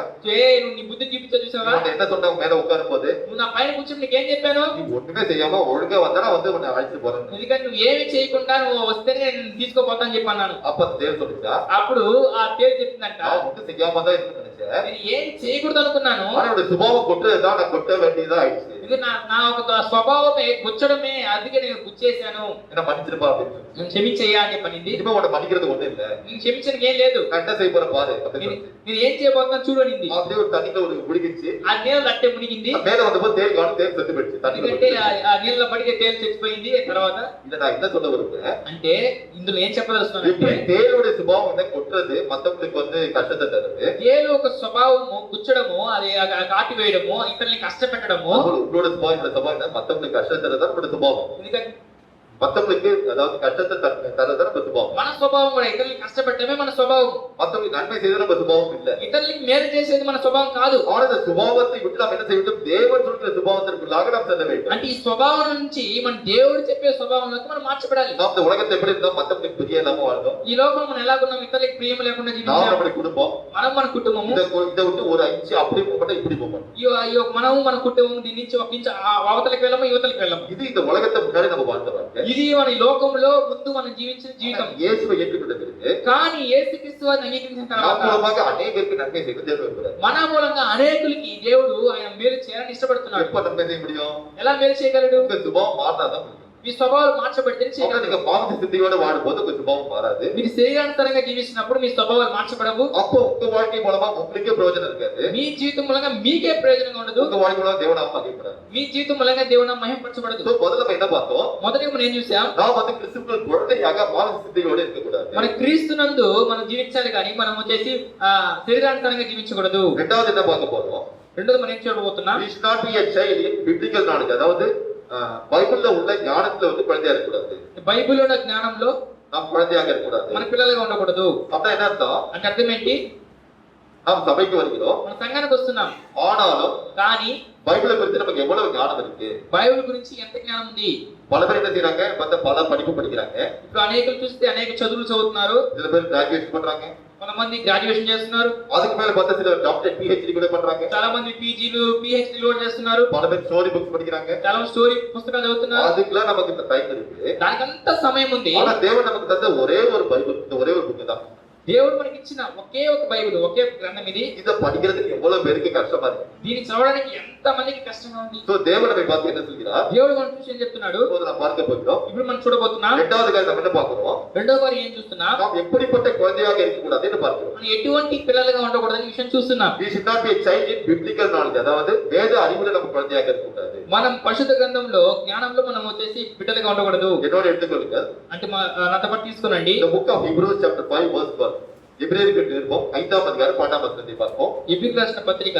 నువ్వు నీ బుద్ధి చూపించా చూసావా? என்ன சொன்ன மேல உட்காரும் போது, నువ్వు నా పైన కూర్చొని నీకేం చెప్పాను? நீ ஒண்ணுமே செய்யாம ஒழுங்கா வந்தா வந்து உன்னை அழைச்சு போறேன். ఎందుకంటే నువ్వు ఏమి చేయకుండా నువ్వు వస్తేనే నేను తీసుకోపోతాను చెప్పన్నాను. அப்ப அந்த தேல் சொல்லிச்சா? అప్పుడు ఆ తేలు చెప్పిందంట, நான் ஒன்றும் செய்யாம தான் இருக்குன்னு நினைச்சேன். నేను ఏం చేయకూడదు అనుకున్నాను. அவனோட சுபாவம் கொட்டுறதுதான், நான் கொட்ட வேண்டியதா ஆயிடுச்சு. ఇది నా ఒక స్వభావమే గుచ్చడమే, అందుకే నేను గుచ్చేసాను, என்ன மன்னிச்சிருப்பா அப்படின்னு. నేను క్షమించయ్యా అని చెప్పనింది. இனிமே உன்னை மன்னிக்கிறது ஒண்ணும் இல்ல, నేను క్షమించడానికి ఏం లేదు, நான் என்ன செய்ய போற பாரு அப்படின்னு. నేను ఏం చేయబోతున్నాను చూడనింది. அப்படியே ஒரு தண்ணில ஒரு முழுகிச்சு. ఆ నీళ్ళ అట్టే మునిగింది. மேல வந்தப்போ தேல் காணும், தேல் செத்து போயிடுச்சு ఎందుకంటే தண்ணில. ఆ నీళ్ళ పడితే తేలు చచ్చిపోయింది. తర్వాత இத நான் என்ன சொல்ல விரும்புறேன் అంటే ఇందులో ఏం చెప్పదలుస్తున్నానంటే, எப்படி தேளுடைய சுபாவம் வந்து கொட்டுறது மத்தவங்களுக்கு வந்து கஷ்டத்தை தருது. తేలు ఒక స్వభావము గుచ్చడము, అది కాటి వేయడము, ఇతరుల్ని కష్టపెట్టడము. உங்களோட சுபாவம், இந்த சுபாவம் மத்தவங்களுக்கு கஷ்டம் தருதான் உங்களோட சுபாவம். ఎందుకంటే மத்தவங்களுக்கு அதாவது கஷ்டத்தை தரதான் நம்ம சுபாவம். మన స్వభావం కూడా ఇతరులకు కష్టపెట్టడమే మన స్వభావం. மத்தவங்களுக்கு நன்மை செய்யறது நம்ம சுபாவம் இல்ல. ఇతరులకు మేలు చేసేది మన స్వభావం కాదు. ஆனா இந்த சுபாவத்தை விட்டு நாம் என்ன செய்ய வேண்டும்? தேவன் சொல்கிற சுபாவத்திற்குள்ளாக நாம் செல்ல வேண்டும். అంటే ఈ స్వభావం నుంచి మన దేవుడు చెప్పే స్వభావంలోకి మనం మార్చబడాలి. நாம் இந்த உலகத்தை எப்படி இருந்தா மத்தவங்களுக்கு பிரியம் இல்லாம வாழ்ந்தோம். ఈ లోకంలో మనం ఎలాగున్నాం, ఇతరులకు ప్రియం లేకుండా நாம் జీవించాం. நம்முடைய குடும்பம் మనం మన కుటుంబము இதை விட்டு ஒரு இன்ச்சு அப்படி போகணும் இப்படி போகணும். మనము మన కుటుంబం దీని నుంచి ఒక ఇంచు అవతలకి వెళ్ళము, యువతలకి వెళ్ళము. இது இந்த ఉலகத்தை முன்னாடி நம்ம வாழ்ந்த வாழ்க்கை. ఇది మన ఈ లోకంలో ముందు మనం జీవించిన జీవితం. இயேசுவை ஏற்றுக்கொண்ட பிறகு కానీ యేసుక్రీస్తు వారిని అంగీకరించిన நாம் తర్వాత மூலமாக அநேகருக்கு நன்மை செய்ய தேவை இருக்கிறார். మన మూలంగా అనేకులకి దేవుడు ఆయన మేలు చేయాలని ఇష్టపడుతున్నాడు. எப்ப நன்மை செய்ய முடியும்? ఎలా మేలు చేయగలడు? உங்க சுபாவம் மாறினாதான் முடியும். మీ స్వభావాలు మార్చబడితే அப்புறம் చేయగలడు. நீங்க பாவத்தை சிந்தையோட வாழும்போது உங்க சுபாவம் மாறாது. మీరు శరీరానుసారంగా జీవిస్తున్నప్పుడు మీ స్వభావాలు మార్చబడవు. அப்போ உங்க வாழ்க்கை மூலமா உங்களுக்கே பிரயோஜனம் இருக்காது. మీ జీవితం మూలంగా మీకే ప్రయోజనంగా ఉండదు. உங்க வாழ்க்கை மூலமா தேவனாம மகிமைப்படாது. మీ జీవితం మూలంగా దేవుని మహిమపరచబడదు. So, முதல்ல நம்ம என்ன பார்த்தோம்? మొదటిగా మనం ఏం చూసాం? நாம் வந்து கிறிஸ்துவுக்குள் குழந்தையாக மானச சிந்தையோட இருக்கக்கூடாது. మన క్రీస్తునందు మనం జీవించాలి కానీ మనం వచ్చేసి శరీరానుసారంగా జీవించకూడదు. ரெண்டாவது என்ன பார்க்க போறோம்? రెండోది మనం ఏం చూడబోతున్నాం? We should not be a child in biblical knowledge. அதாவது பைபிள்ல உள்ள ஞானத்துல வந்து குழந்தையா இருக்கக்கூடாது. బైబిల్లో ఉన్న జ్ఞానంలో நாம் குழந்தையாக இருக்கக்கூடாது. మన పిల్లలుగా ఉండకూడదు. அப்படின்னா என்ன அர்த்தம்? అంటే అర్థం ఏంటి? நாம் சபைக்கு வருகிறோம், మన సంఘానికి వస్తున్నాం ஆனாலும் కానీ பைபிளை குறித்து நமக்கு எவ்வளவு ஞானம் இருக்கு? బైబిల్ గురించి ఎంత జ్ఞానం ఉంది? பல பேர் என்ன செய்யறாங்க? பல படிப்பு படிக்கிறாங்க. ఇప్పుడు అనేకులు చూస్తే అనేక చదువులు చదువుతున్నారు. சில பேர் கிராஜுவேஷன் பண்றாங்க. కొంతమంది గ్రాడ్యుయేషన్ చేస్తున్నారు. அதுக்கு மேல பார்த்தா சில டாக்டர் PhD கூட பண்றாங்க. చాలా మంది పీజీలు PhD కూడా చేస్తున్నారు. பல பேர் ஸ்டோரி புக்ஸ் படிக்கிறாங்க. చాలా మంది స్టోరీ పుస్తకాలు చదువుతున్నారు. அதுக்கெல்லாம் நமக்கு இந்த டைம் இருக்கு. దానికి అంత సమయం ఉంది. ஆனா தேவன் நமக்கு தந்த ஒரே ஒரு பைபிள், இந்த ஒரே ஒரு புக் தான். దేవుడు మనకి ఇచ్చిన ఒకే ఒక బైబిల్, ఒకే గ్రంథం ఇది. இதை படிக்கிறதுக்கு எவ்வளவு பேருக்கு கஷ்டமா இருக்கு. దీన్ని చదవడానికి ఎంత మందికి కష్టంగా ఉంది. சோ தேவன் நம்மை பார்த்து என்ன சொல்கிறார்? దేవుడు మనం చూసి ఏం చెప్తున్నాడు? இப்போது நாம் பார்க்க போகிறோம். ఇప్పుడు మనం చూడబోతున్నాం. இரண்டாவது காரியம் நம்ம என்ன பார்க்கிறோம்? రెండో వారు ఏం చూస్తున్నాం? நாம் எப்படிப்பட்ட குழந்தையாக இருக்கக்கூடாது என்று பார்க்கிறோம். మనం ఎటువంటి పిల్లలుగా ఉండకూడదని విషయం చూస్తున్నాం. We should not be a child in biblical knowledge. அதாவது வேத அறிவுல நம்ம குழந்தையாக இருக்கக்கூடாது. మనం పరిశుద్ధ గ్రంథంలో జ్ఞానంలో మనం వచ్చేసి బిడ్డలుగా ఉండకూడదు. என்னோட எடுத்துக்கொள்ளுங்கள். అంటే నాతో పాటు తీసుకునండి. The book of Hebrews chapter 5 verse 1. எபிரேயருக்கு நிருபம் 5ஆம் அதிகாரம் 12ஆம் வசனத்தை பார்ப்போம். ఎబ్రీయులకు రాసిన పత్రిక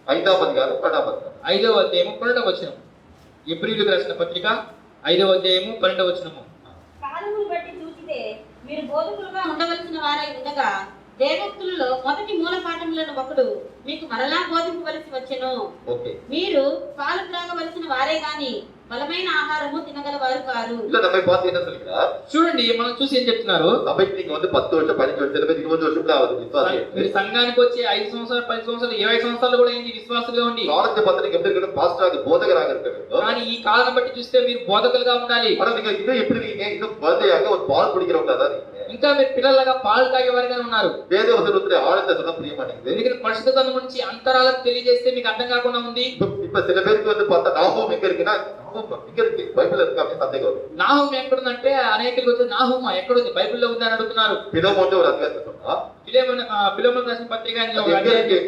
5ஆம் அதிகாரம் 12ஆம் வசனம். 5వ అధ్యాయము 12వ వచనం. ఎబ్రీయులకు రాసిన పత్రిక 5వ అధ్యాయము 12వ వచనము. కాలమును బట్టి చూచితే మీరు బోధకులుగా ఉండవలసిన వారై ఉండగా దేవోక్తులలో మొదటి మూల పాఠములను ఒకడు మీకు మరలా బోధింపవలసి వచ్చెను. ஓகே. మీరు పాలు త్రాగవలసిన వారే గాని బలమైన ఆహారము తినగలవారు కారు. இல்ல நம்மை பார்த்து என்ன சொல்கிறார்? చూడండి మనం చూసి ఏం చెప్తున్నారు? சபைக்கு நீங்க வந்து 10 வருஷம் 15 வருஷம் சில பேர் 20 வருஷம் கூட ஆகுது விசுவாசி. మీరు సంఘానికి వచ్చి 5 సంవత్సరాలు 10 సంవత్సరాలు 20 సంవత్సరాలు కూడా అయింది విశ్వాసులుగా ఉండి. காலத்தை பார்த்து நீங்க எப்படி இருக்கணும்? பாஸ்டராக போதகராக இருக்க வேண்டும். కానీ ఈ కాలం బట్టి చూస్తే మీరు బోధకులుగా ఉండాలి. ஆனா நீங்க இன்னும் எப்படி இருக்கீங்க? இன்னும் குழந்தையாக ஒரு பால் குடிக்கிறவங்களா தான் இருக்கீங்க. ఇంకా మీరు పిల్లలుగా పాలు తాగేవారుగా ఉన్నారు. வேத வசனத்துல ஆழத்தை சொன்னா புரிய மாட்டேங்குது. ఎందుకంటే పరిశుద్ధ గ్రంథం నుంచి అంతరాలకు తెలియజేస్తే మీకు అర్థం కాకుండా ఉంది. இப்ப சில பேருக்கு வந்து பார்த்தா நாகூம் எங்க இருக்குன்னா நாகூம் எங்க இருக்கு? பைபிள்ல இருக்கா அப்படின்னு சந்தேகம் வரும். నాహూం ఎక్కడుందంటే అనేకులకు వచ్చి నాహూమా ఎక్కడుంది? బైబిల్లో ఉంది అని అడుగుతున్నారు. பிலோமோன்னு ஒரு அதிகாரத்தை சொன்னா ఫిలోమోను రాసిన పత్రిక அது எங்க இருக்கு?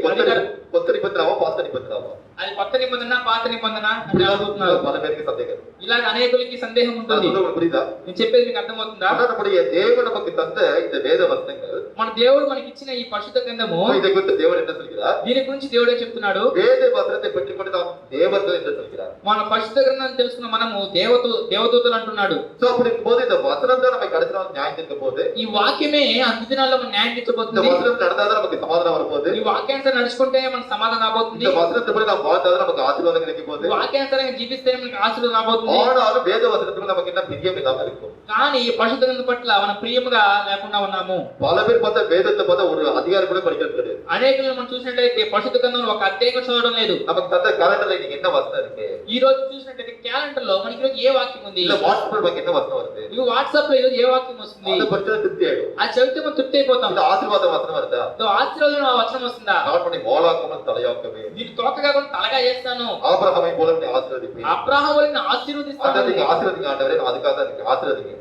கொத்த நிபந்தனாவா பாஸ்த నిబంధనావా? అది కొత్త నిబంధన పాత నిబంధన అని అడుగుతున్నారు. பல பேருக்கு சந்தேகம். ఇలాగ అనేకులకి సందేహం ఉంటుంది. உங்களுக்கு புரியுதா? నేను చెప్పేది మీకు అర్థమవుతుందా? ஆனா நம்முடைய தேவன் நமக்கு தந்த இந்த வேத வசனங்கள், మన దేవుడు మనకి ఇచ్చిన ఈ పరిశుద్ధ గ్రంథము, இதை குறித்து தேவன் என்ன சொல்கிறார்? దీని గురించి దేవుడే చెప్తున్నాడు. வேத வசனத்தை பெற்றுக்கொண்டு நாம் தேவர்கள் என்று சொல்கிறார். మన పరిశుద్ధ గ్రంథాన్ని తెలుసుకున్న మనము దేవదూతలు అంటున్నాడు. சோ அப்படி இருக்கும்போது இந்த வசனம் தான் நம்ம கடைசி நாள் நியாயம் தீர்க்கும் போது, ఈ వాక్యమే అంత్య దినాల్లో మన న్యాయం இந்த తీర్చబోతుంది. வசனம் நடந்தாதான் நமக்கு சமாதானம் வரும்போது, ఈ వాక్యానుసారం నడుచుకుంటే మనకు సమాధానం రాబోతుంది. இந்த வசனத்தை நாம் வாழ்ந்தாதான் நமக்கு ஆசீர்வாதம் கிடைக்கும் போது, వాక్యానుసారంగా జీవిస్తే మనకు ఆశీర్వాదం రాబోతుంది. ஆனாலும் வேத వசனத்துல நமக்கு என்ன பிரியம் இல்லாம இருக்கும். కానీ పరిశుద్ధ గ్రంథం పట్ల మనం ప్రియముగా లేకుండా ఉన్నాము. பல பேர் பார்த்தா வேதத்தை பார்த்தா ஒரு அதிகாரம் கூட படிக்கிறது கிடையாது. అనేకులు మనం చూసినట్లయితే పరిశుద్ధ గ్రంథంలో ఒక అధ్యాయం చదవడం లేదు. நமக்கு தந்த கேலண்டர்ல இன்னைக்கு என்ன வசனம் இருக்கு? ఈ రోజు చూసినట్లయితే క్యాలెండర్ లో మనకి ఈరోజు ఏ వాక్యం ఉంది? இல்ல வாட்ஸ்அப்ல நமக்கு என்ன வசனம் வருது? ఇవి వాట్సాప్ లో ఈరోజు ఏ వాక్యం వస్తుంది? அந்த பட்சத்துல திருப்தி ஆயிடும். అది చదివితే మనం తృప్తి అయిపోతాం. இந்த ఆశీర్వాద వచనం வருதா? ఆశీర్వాదం ఆ వచనం వస్తుందా? நான் பண்ணி மோளாக்காமல் தலையாக்கவே, నీకు తోకగా కూడా తలగా చేస్తాను, ஆபிரகாமை போல நீ ஆசீர்வதிப்பேன். అబ్రాహాము వలె அந்த ఆశీర్వదిస్తాను. நீங்க ఆశీర్వదిங்க ఆண்டவரே, நான் அதுக்காக தான் இருக்கு. ఆశీర్వదిங்க.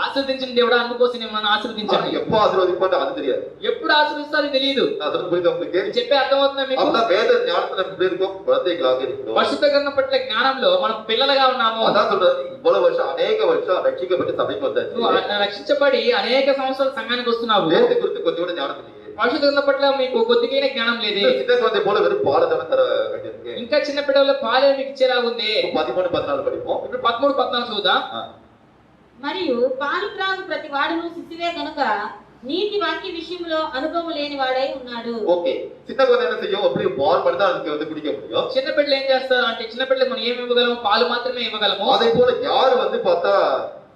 ఆశీర్వదించిన దేవుడా అందుకోసం నేను నన్ను ఆశీర్వదించండి. எப்போ ஆசீர்வதிப்பான்னு அது தெரியாது. ఎప్పుడు ఆశీర్వదిస్తారో తెలియదు. நான் சொல்றது புரியுதா உங்களுக்கு? నేను చెప్పే అర్థమవుతుందా మీకు? அப்பதான் வேத ஞானத்துல எப்படி இருக்கும்? குழந்தைகளாக இருக்கிறோம். పరిశుద్ధ గ్రంథం పట్ల జ్ఞానంలో మనం పిల్లలుగా ఉన్నాము. அதான் சொல்றது, இவ்வளவு வருஷம் அநேக வருஷம் ரட்சிக்கப்பட்டு சபைக்கு வந்தாச்சு. నువ్వు రక్షించబడి అనేక సంవత్సరాలు సంఘానికి వస్తున్నావు. வேதத்தை குறித்து கொஞ்சம் கூட ஞானம் இல்லையே. పరిశుద్ధ గ్రంథం పట్ల మీకు కొద్దిగైన జ్ఞానం లేదే. சின்ன குழந்தை போல வெறும் பாலதான தர வேண்டியிருக்கு. ఇంకా చిన్న పిల్లల పాలే మీకు ఇచ్చేలా ఉంది. 13, 14 படிப்போம். ఇప్పుడు 13, 14 చూద్దాం. మరియు పాలు త్రాగు ప్రతి వాడును శిశువే గనుక నీతి వాక్య విషయంలో అనుభవం లేని వాడై ఉన్నాడు. ஓகே, சின்ன குழந்தை என்ன செய்யும்? அப்படி பால் மட்டும் தான் அதுக்கு வந்து குடிக்க முடியும். చిన్న బిడ్డలు ఏం చేస్తారు అంటే చిన్న బిడ్డలు మనం ఏమి ఇవ్వగలము? పాలు మాత్రమే ఇవ్వగలము. அதே போல யாரு வந்து பார்த்தா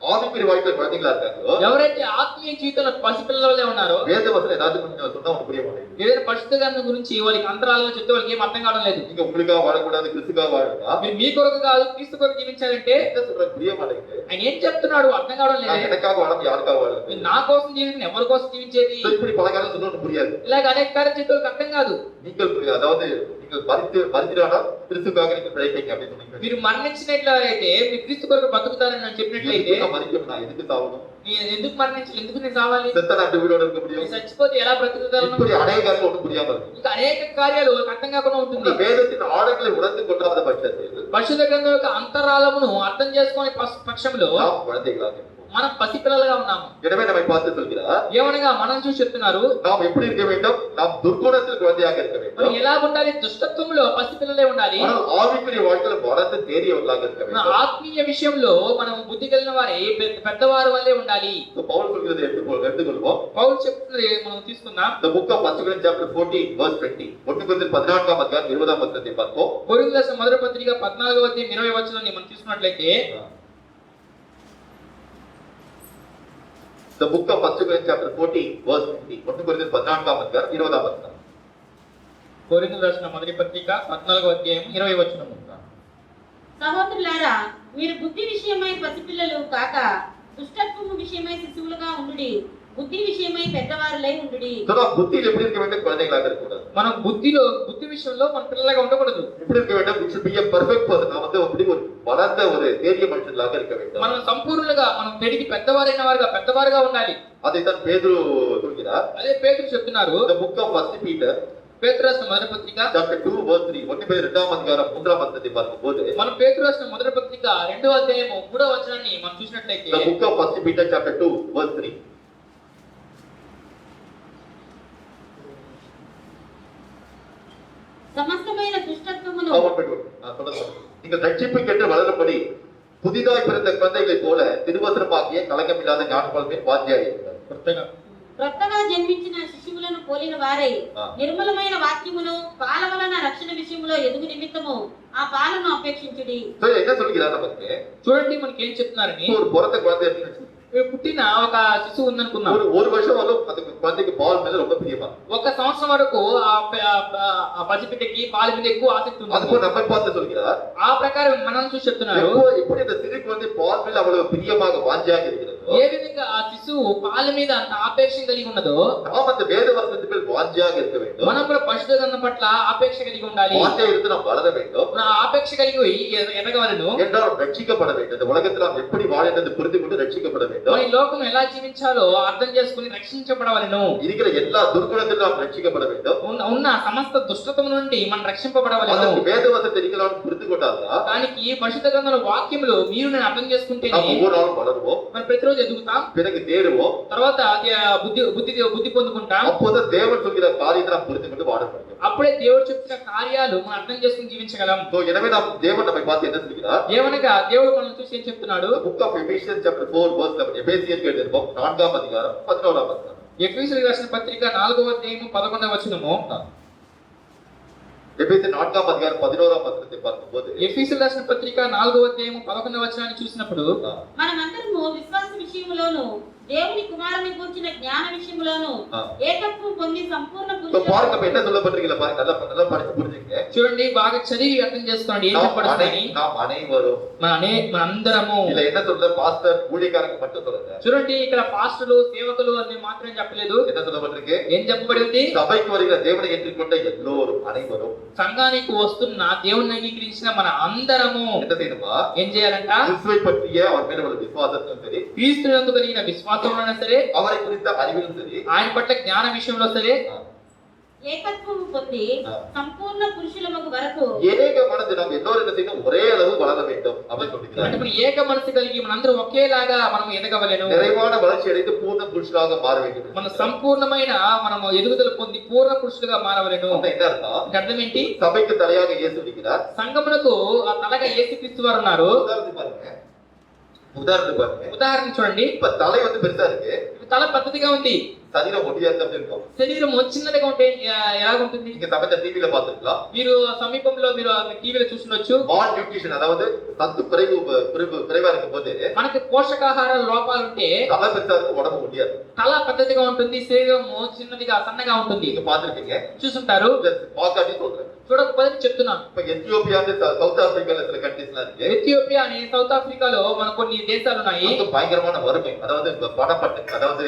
ஆவிக்குரிய வாழ்க்கை குழந்தைகளா இருக்காங்களோ, ఎవరైతే ఆత్మీయ జీవితంలో పసిపిల్లలే ఉన్నారో, வேத வசனம் ஏதாவது கொஞ்சம் சொன்னா உனக்கு புரிய மாட்டேங்குது. ఏదైనా పరిశుద్ధ గ్రంథం గురించి వాళ్ళకి అంతరాలలో చెప్తే వాళ్ళకి ఏం అర్థం కావడం లేదు. நீங்க உங்களுக்காக வாழக்கூடாது, கிறிஸ்துக்காக வாழணும்னா మీరు మీ కొరకు కాదు క్రీస్తు కొరకు జీవించాలంటే என்ன சொல்ற புரிய மாட்டேங்குது. ఆయన ఏం చెప్తున్నాడు అర్థం కావడం நான் లేదు. எனக்காக வாழணும், யாருக்காக வாழணும்? మీరు నా కోసం జీవించిన ఎవరి కోసం జీవించేది? So, இப்படி பல காலம் சொன்னா உனக்கு புரியாது. ఇలాగ అనేక కార్యం చేస్తే వాళ్ళకి అర్థం కాదు. நீங்கள் அதாவது நீங்கள் மறித்திரானால் கிறிஸ்துக்காக நீங்கள் பிழைப்பீங்க அப்படின்னு சொன்னீங்க. మీరు మరణించినట్లయితే మీరు క్రీస్తు కొరకు బతుకుతారని నేను చెప్పినట్లయితే எதுக்கு நான் மறிக்கணும்? நான் எதுக்கு சாவணும்? నేను ఎందుకు మరణించాలి? ఎందుకు నేను సావాలి? செத்த நான் வீடோட இருக்க నేను முடியும்? చచ్చిపోతే ఎలా బ్రతుకుతాను? இப்படி அநேக காரியங்கள் ஒன்றும் புரியாம இருக்கு. ఇంకా అనేక కార్యాలు వాళ్ళకి అర్థం కాకుండా ఉంటుంది. இந்த வேதத்தின் ஆழங்களை உணர்ந்து கொள்ளாத பட்சத்தில் పరిశుద్ధ గ్రంథం యొక్క అంతరాలమును అర్థం చేసుకునే పక్షంలో நாம் குழந்தைகளாக இருப்போம். మనం పసిపిల్లలుగా ఉన్నాము. எனவே நம்மை பார்த்து சொல்கிறார், ఏమనగా మనం చూసి చెప్తున్నారు நாம் எப்படி இருக்க வேண்டும்? நாம் துர்குணத்தில் குழந்தையாக இருக்க మనం வேண்டும். ఎలా ఉండాలి? దుష్టత్వంలో పసిపిల్లలే ఉండాలి. ஆனால் ఆవికుரிய வாழ்க்கையில వరద தேறியவர்களாக இருக்க మన வேண்டும். ఆత్మీయ విషయంలో మనం బుద్ధి కలిగిన వారే పెద్దవారు వల్లే ఉండాలి. So, పౌలు சொல்கிறது எடுத்துக்கொள்வோம். పౌలు చెప్తున్నది మనం తీసుకుందాం. The book of 1 Corinthians chapter 14 verse 20. 1 Corinthians 14వ అధ్యాయం 20వ వచనాన్ని பார்ப்போம். కొరింథీయుల రాసిన మొదటి పత్రిక 14వ అధ్యాయం 20వ వచనాన్ని మనం తీసుకున్నట్లయితే The book of 1 Corinthians chapter 14 verse 20. 1 Corinthians 14వ అధ్యాయం 20వ వచనం. కొరింథీయుల రాసిన మొదటి పత్రిక 14వ అధ్యాయం 20వ వచనం. సహోదరులారా, మీరు బుద్ధి విషయమై పసిపిల్లలు కాక దుష్టత్వము విషయమై శిశువులుగా ఉండుడి, బుద్ధి విషయమై పెద్దవారులై ఉండుడి. So, நாம் புத்தியில் எப்படி இருக்க வேண்டும்? குழந்தைகளாக இருக்கக்கூடாது. మనం బుద్ధి విషయంలో మన పిల్లలుగా ఉండకూడదు. எப்படி இருக்க வேண்டும்? We should be a perfect person. நாம் வந்து அப்படி ஒரு வளர்ந்த ஒரு தேறிய மனுஷனாக இருக்க வேண்டும். మనం సంపూర్ణంగా మనం పెరిగి పెద్దవారుగా ఉండాలి. அதைத்தான் பேதுரு சொல்கிறார். అదే పేతురు చెప్తున్నారు. The book of 1 Peter పేతురు రాసిన మొదటి పత్రిక chapter 2 verse 3. 1 பேதுரு 2వ అధ్యాయం 3వ వచనాన్ని பார்க்கும்போது మనం పేతురు రాసిన మొదటి పత్రిక 2వ అధ్యాయం 3వ వచనాన్ని మనం చూసినట్లయితే the book of 1 Peter chapter 2 verse 3. సమస్తమైన దుష్టత్వమును நீங்கள் ரட்சிப்புக்கென்று வளரும்படி புதிதாய் பிறந்த குழந்தைகளைப் போல திருவசனமாகிய கலங்கமில்லாத ஞானபலமே வாஞ்சியாயிருக்கிறார். క్రొత్తగా జన్మించిన శిశువులను పోలిన వారై ఆ. నిర్మలమైన వాక్యమును పాల వలన రక్షణ విషయంలో ఎదుగు నిమిత్తము ఆ పాలను అపేక్షించుడి. So, என்ன சொல்கிறார் நமக்கு? చూడండి మనకి ఏం చెప్తున్నారని. ஒரு பிறந்த குழந்தை இருக்குன்னு పుట్టిన ఒక శిశువు ఉందనుకున్నాం. ஒரு வருஷம் வரலும் அந்த குழந்தைக்கு பால் மேல ரொம்ப பிரியமா. ఒక సంవత్సరం వరకు ఆ పసిపిల్లకి పాల మీద ఎక్కువ ఆసక్తి ఉంది. அதுபோல நம்மை பார்த்து சொல்கிறார், ఆ ప్రకారం మనం చూసి చెప్తున్నారు. எப்படி இந்த சிறு குழந்தை பால் மேல அவ்வளவு பிரியமாக வாஞ்சியாக இருக்கிறதோ, ఏ విధంగా ఆ శిశువు పాల మీద అంత ఆపేక్ష కలిగి ఉన్నదో நாம் அந்த வேத வசனத்தின் மேல் வாஞ்சியாக இருக்க வேண்டும். మనం కూడా పరిశుద్ధ గ్రంథం పట్ల ఆపేక్ష కలిగి ఉండాలి. வாஞ்சியாக இருந்து நாம் வளர வேண்டும். మన ఆపేక్ష కలిగి ఎదగవలను. என்றால் நாம் ரட்சிக்கப்பட வேண்டும். இந்த உலகத்தில் நாம் எப்படி வாழ என்று புரிந்து கொண்டு ரட்சிக்கப்பட வேண்டும். మన ఈ లోకం ఎలా జీవించాలో అర్థం చేసుకుని రక్షించబడవలను. இருக்கிற எல்லா துர்குணத்திலும் நாம் ரட்சிக்கப்பட வேண்டும். ఉన్న సమస్త దుష్టత్వం నుండి మనం రక్షింపబడవలను. அதற்கு வேத வசனத்தை நீங்கள் புரிந்து கொண்டால்தான் దానికి పరిశుద్ధ గ్రంథంలో వాక్యములు మీరు నేను అర్థం చేసుకుంటేనే நாம் ஒவ்வொரு நாளும் வளருவோம், మనం ప్రతిరోజు ఎదుగుతాం. பிறகு தேடுவோம். తర్వాత బుద్ధి పొందుకుంటాం. அப்போதான் தேவன் சொல்கிற காரியத்தை நாம் புரிந்து கொண்டு வாழ முடியும். అప్పుడే దేవుడు చెప్పిన కార్యాలు మనం అర్థం చేసుకుని జీవించగలం. So, எனவே நாம் தேவன் நம்மை பார்த்து என்ன சொல்கிறார்? ఏమనగా దేవుడు మనం చూసి ఏం చెప్తున్నాడు? Book of Ephesians chapter 4 verse 11. எபேசியருக்கு எழுதியிருப்போம் 4వ అధ్యాయం 11వ వచనం. ఎఫెసీయులకు రాసిన పత్రిక 4వ అధ్యాయం 11వ వచనము. எபேசியர் 4వ అధ్యాయం 11వ వచనத்தை பார்க்கும்போது ఎఫెసీయులకు రాసిన పత్రిక 4వ అధ్యాయం 11వ వచనాన్ని చూసినప్పుడు మనమందరము విశ్వాస విషయములోను దేవుని కుమారుని గూర్చిన జ్ఞాన విషయములోను ఆ. ఏకత్వం పొంది సంపూర్ణ So, పురుషుల பாருங்க அப்ப என்ன சொல்லப்பட்டிருக்கீங்க பாருங்க, நல்லா படிச்சு புரிஞ்சுங்க. చూడండి బాగా చదివి అర్థం చేసుకోండి ఏం చెప్పబడుతుందని. நாம் அனைவரும் మన అందరము. இல்ல என்ன சொல்ற பாஸ்டர் ஊழியக்காரங்க மட்டும் சொல்லுங்க. చూడండి ఇక్కడ పాస్టర్లు సేవకులు అని మాత్రమే చెప్పలేదు. என்ன சொல்லப்பட்டிருக்கு? ఏం చెప్పబడి ఉంది? சபைக்கு வருகிற தேவனை ஏற்றுக்கொண்ட எல்லோரும் அனைவரும் సంఘానికి వస్తున్న దేవుని అంగీకరించిన మన అందరము என்ன செய்யணுமா? ఏం చేయాలంట? கிறிஸ்துவை பற்றிய அவர் மேல உள்ள விசுவாசத்திலும் சரி, క్రీస్తునందు కలిగిన విశ్వాసంలోనే సరే, அவரை குறித்த அறிவிலும் சரி, ఆయన పట్ల జ్ఞాన విషయంలో సరే ఏకత్వము పొంది సంపూర్ణ పురుషులమగు వరకు ஏக மனது நாம் எல்லோரும் என்ன செய்யணும்? ஒரே அளவு வளர வேண்டும் அப்படின்னு అంటే சொல்லிக்கிறார். మనం ఏక మనసు కలిగి మనందరం ఒకేలాగా మనం ఎదగవలెను. நிறைவான வளர்ச்சி அடைந்து பூர்ண புருஷனாக மாற வேண்டும். మన సంపూర్ణమైన మనము ఎదుగుదల పొంది పూర్ణ పురుషులుగా మారవలెను. அப்ப என்ன அர்த்தம்? అంటే అర్థం ఏంటి? சபைக்கு தலையாக இயேசு இருக்கிறார். సంఘమునకు ఆ తలగా యేసుక్రీస్తు వారు ఉన్నారు. உதாரணத்துக்கு பாருங்க, உதாரணத்துக்கு பாருங்க, ఉదాహరణ చూడండి, இப்ப தலை வந்து பெருசா இருக்கு, తల పెద్దదిగా ఉంది, சரீரம் ஒட்டியா இருக்கு அப்படி இருக்கும். శరీరం చిన్నదిగా ఉంటే ఎలాగుంటుంది? நீங்க சமயத்தை டிவில பாத்துருக்கலாம். మీరు సమీపంలో మీరు టీవీలో చూస్తుండొచ్చు. மால் நியூட்ரிஷன், அதாவது சத்து குறைவா இருக்கும் போது మనకి పోషకాహార లోపాలు ఉంటే தலை பெருசா இருக்கு, உடம்பு முடியாது. తల పెద్దదిగా ఉంటుంది, శరీరము చిన్నదిగా సన్నగా ఉంటుంది. நீங்க பாத்துருக்கீங்க, చూసుంటారు, பாக்காட்டி சொல்றேன். చూడకపోతే చెప్తున్నాను. இப்ப எத்தியோப்பியா சவுத் ஆப்பிரிக்கால சில கண்ட்ரீஸ் எல்லாம் இருக்கு, ఎథియోపియా అని సౌత్ ఆఫ్రికాలో మన కొన్ని దేశాలు ఉన్నాయి. அங்க பயங்கரமான வறுமை, அதாவது பணப்பட்டு, அதாவது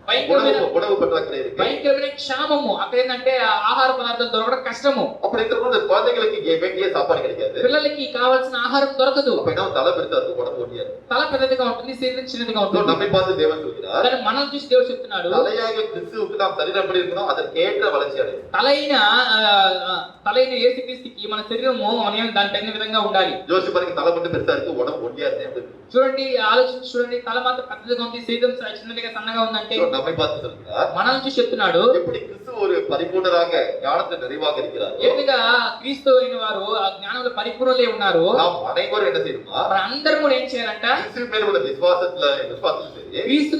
భయంకరమైన உணவு பற்றாக்குறை இருக்கு. భయంకరమైన క్షామము. అక్కడ ఏంటంటే ఆహార పదార్థాలు దొరకడం కష్టము. அப்படி இருக்கும்போது குழந்தைகளுக்கு வேண்டிய சாப்பாடு கிடைக்காது. పిల్లలకి కావాల్సిన ఆహారం దొరకదు. அப்ப என்ன, தலை பெருசா இருக்கு, உடம்பு ஒட்டியாது. తల పెద్దదిగా ఉంటుంది, శరీరం చిన్నదిగా So, ఉంటుంది. நம்மை பார்த்து தேவன் சொல்கிறார், కానీ మనం చూసి దేవుడు చెప్తున్నాడు, தலையாக கிறிஸ்துவுக்கு நாம் சரீரம் எப்படி இருக்கணும், அதற்கேற்ற வளர்ச்சி அடையும். తలైన యేసుక్రీస్తుకి మన శరీరము మనం దాని తగిన విధంగా ఉండాలి. யோசிச்சு பாருங்க, தலை மட்டும் பெருசா இருக்கு, உடம்பு ஒட்டியாது எப்படி இருக்கு? చూడండి, ఆలోచించి చూడండి, తల మాత్రం పెద్దదిగా ఉంది, శరీరం చిన్నదిగా సన్నగా ఉందంటే So, நம்மை பார்த்து சொல்கிறார், మనల్ని చూసి చెప్తున్నాడు, எப்படி கிறிஸ்து ஒரு பரிபூர்ணராக ஞானத்தில் நிறைவாக இருக்கிறார், ఎందుగా క్రీస్తు అయిన వారు ఆ జ్ఞానంలో పరిపూర్ణులై ఉన్నారు. நாம் அனைவரும் என்ன செய்யணுமா, మన అందరం కూడా ఏం చేయాలంట, கிறிஸ்து மேல உள்ள விசுவாசத்துல சரி, క్రీస్తు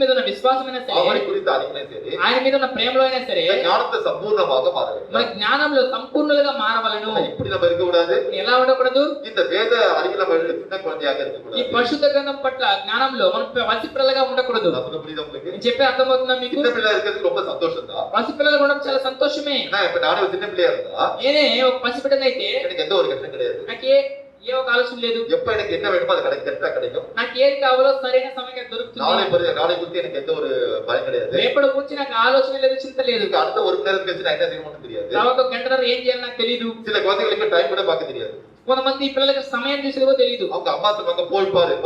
మీద ఉన్న విశ్వాసమైనా அவரை సరే, குறித்த அறிவினை சரி, ఆయన మీద ఉన్న ప్రేమలో అయినా సరే இந்த ஞானத்தை சம்பூர்ணமாக மாற வேண்டும். మన జ్ఞానంలో సంపూర్ణులుగా మారవలను. இப்படி நம்ம இருக்க கூடாது, ఎలా ఉండకూడదు? இந்த வேத அறிவியல் நம்ம சின்ன குழந்தையாக இருக்க ఈ கூடாது. పరిశుద్ధ గ్రంథం పట్ల జ్ఞానంలో మనం పసిపిల్లలుగా ఉండకూడదు. நான் சொல்ல புரியுதா உங்களுக்கு? నేను చెప్పే అర్థమవుతుందా మీకు? சின்ன பிள்ளை இருக்கிறது ரொம்ப சந்தோஷம் தான். పసిపిల్లలుగా ఉండడం చాలా సంతోషమే. ஏன்னா இப்ப நானே ஒரு சின்ன பிள்ளையா இருந்தா నేనే ఒక పసిబిడ్డనైతే எனக்கு எந்த ஒரு கஷ்டம் கிடையாது. నాకు ఏ ఒక ఆలోచన లేదు. எப்ப எனக்கு என்ன வேணுமோ அது கரெக்டா கிடைக்கும். నాకు ఏది కావాలో సరైన సమయంలో దొరుకుతుంది. நாளை குறித்து எனக்கு எந்த ஒரு பயம் கிடையாது. రేపటి గురించి నాకు ఆలోచన లేదు, చింత లేదు. இதுக்கு அடுத்த ஒரு மணி நேரம் கழிச்சு நான் என்ன செய்யணும்னு தெரியாது. తర్వాత ఒక గంటన్నర ఏం చేయాలో నాకు తెలియదు. சில குழந்தைகளுக்கு டைம் கூட பார்க்க தெரியாது. కొంతమంది పిల్లలకి సమయం చూసేదో తెలియదు. அவங்க అమ్మా சொல்லுவாங்க, போய் பாரு,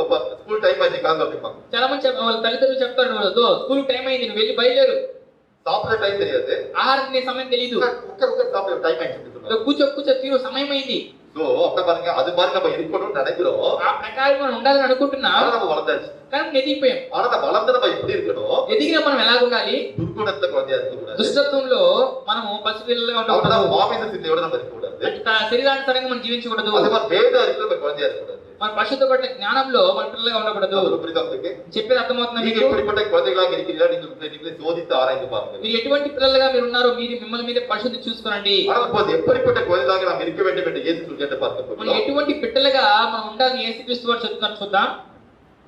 ஸ்கூல் டைம் ஆச்சு காங்க அப்படிப்பாங்க. చాలా మంది వాళ్ళ తల్లిదండ్రులు చెప్తారు, స్కూల్ టైం అయింది, నువ్వు వెళ్ళి బయలుదేరు. சாப்பிட டைம் தெரியாது, ఆహారం తినే సమయం తెలియదు. உட்கார் சாப்பிட டைம் ஆயிடுச்சு. కూర్చో తీరు సమయం అయింది. சோ அப்ப பாருங்க, அது மாதிரி நம்ம இருக்கணும்னு நினைக்கிறோம், ఆ ప్రకారం మనం ఉండాలని అనుకుంటున్నా, ஆனா நம்ம வளர்ந்தாச்சு. కానీ ఎదిగిపోయాం. ஆனா நம்ம வளர்ந்து நம்ம எப்படி இருக்கணும், ఎదిగిన మనం ఎలా ఉండాలి? துர்குணத்துல குழந்தையா இருக்க கூடாது. దుష్టత్వంలో మనము పసిపిల్లలుగా அப்பதான் ఉండకూడదు. மாமிச சிந்தையோட நம்ம இருக்க கூடாது. శరీరానుసారంగా మనం జీవించకూడదు. அதே மாதிரி வேத அறிவியல் நம்ம குழந்தையா இருக்க கூடாது. మన పరిశుద్ధ పట్ల జ్ఞానంలో మన పిల్లలుగా ఉండకూడదు. அது புரியுதா உங்களுக்கு? చెప్పేది అర్థమవుతుందా நீங்க మీకు? இப்படிப்பட்ட குழந்தைகளாக இருக்கிறீர்களா, நீங்களே சோதித்து ஆராய்ந்து பாருங்க. మీరు ఎటువంటి పిల్లలుగా మీరు ఉన్నారో మీరు మిమ్మల్ని మీరే పరిశుద్ధి చూసుకోండి. ஆனால் இப்போது எப்படிப்பட்ட குழந்தைகளாக நாம் இருக்க வேண்டும் என்று இயேசு சொல்லிட்டு பார்க்க మనం போகிறோம். ఎటువంటి బిడ్డలుగా మనం ఉండాలని యేసుక్రీస్తు వారు చెప్తున్నారు, చూద్దాం.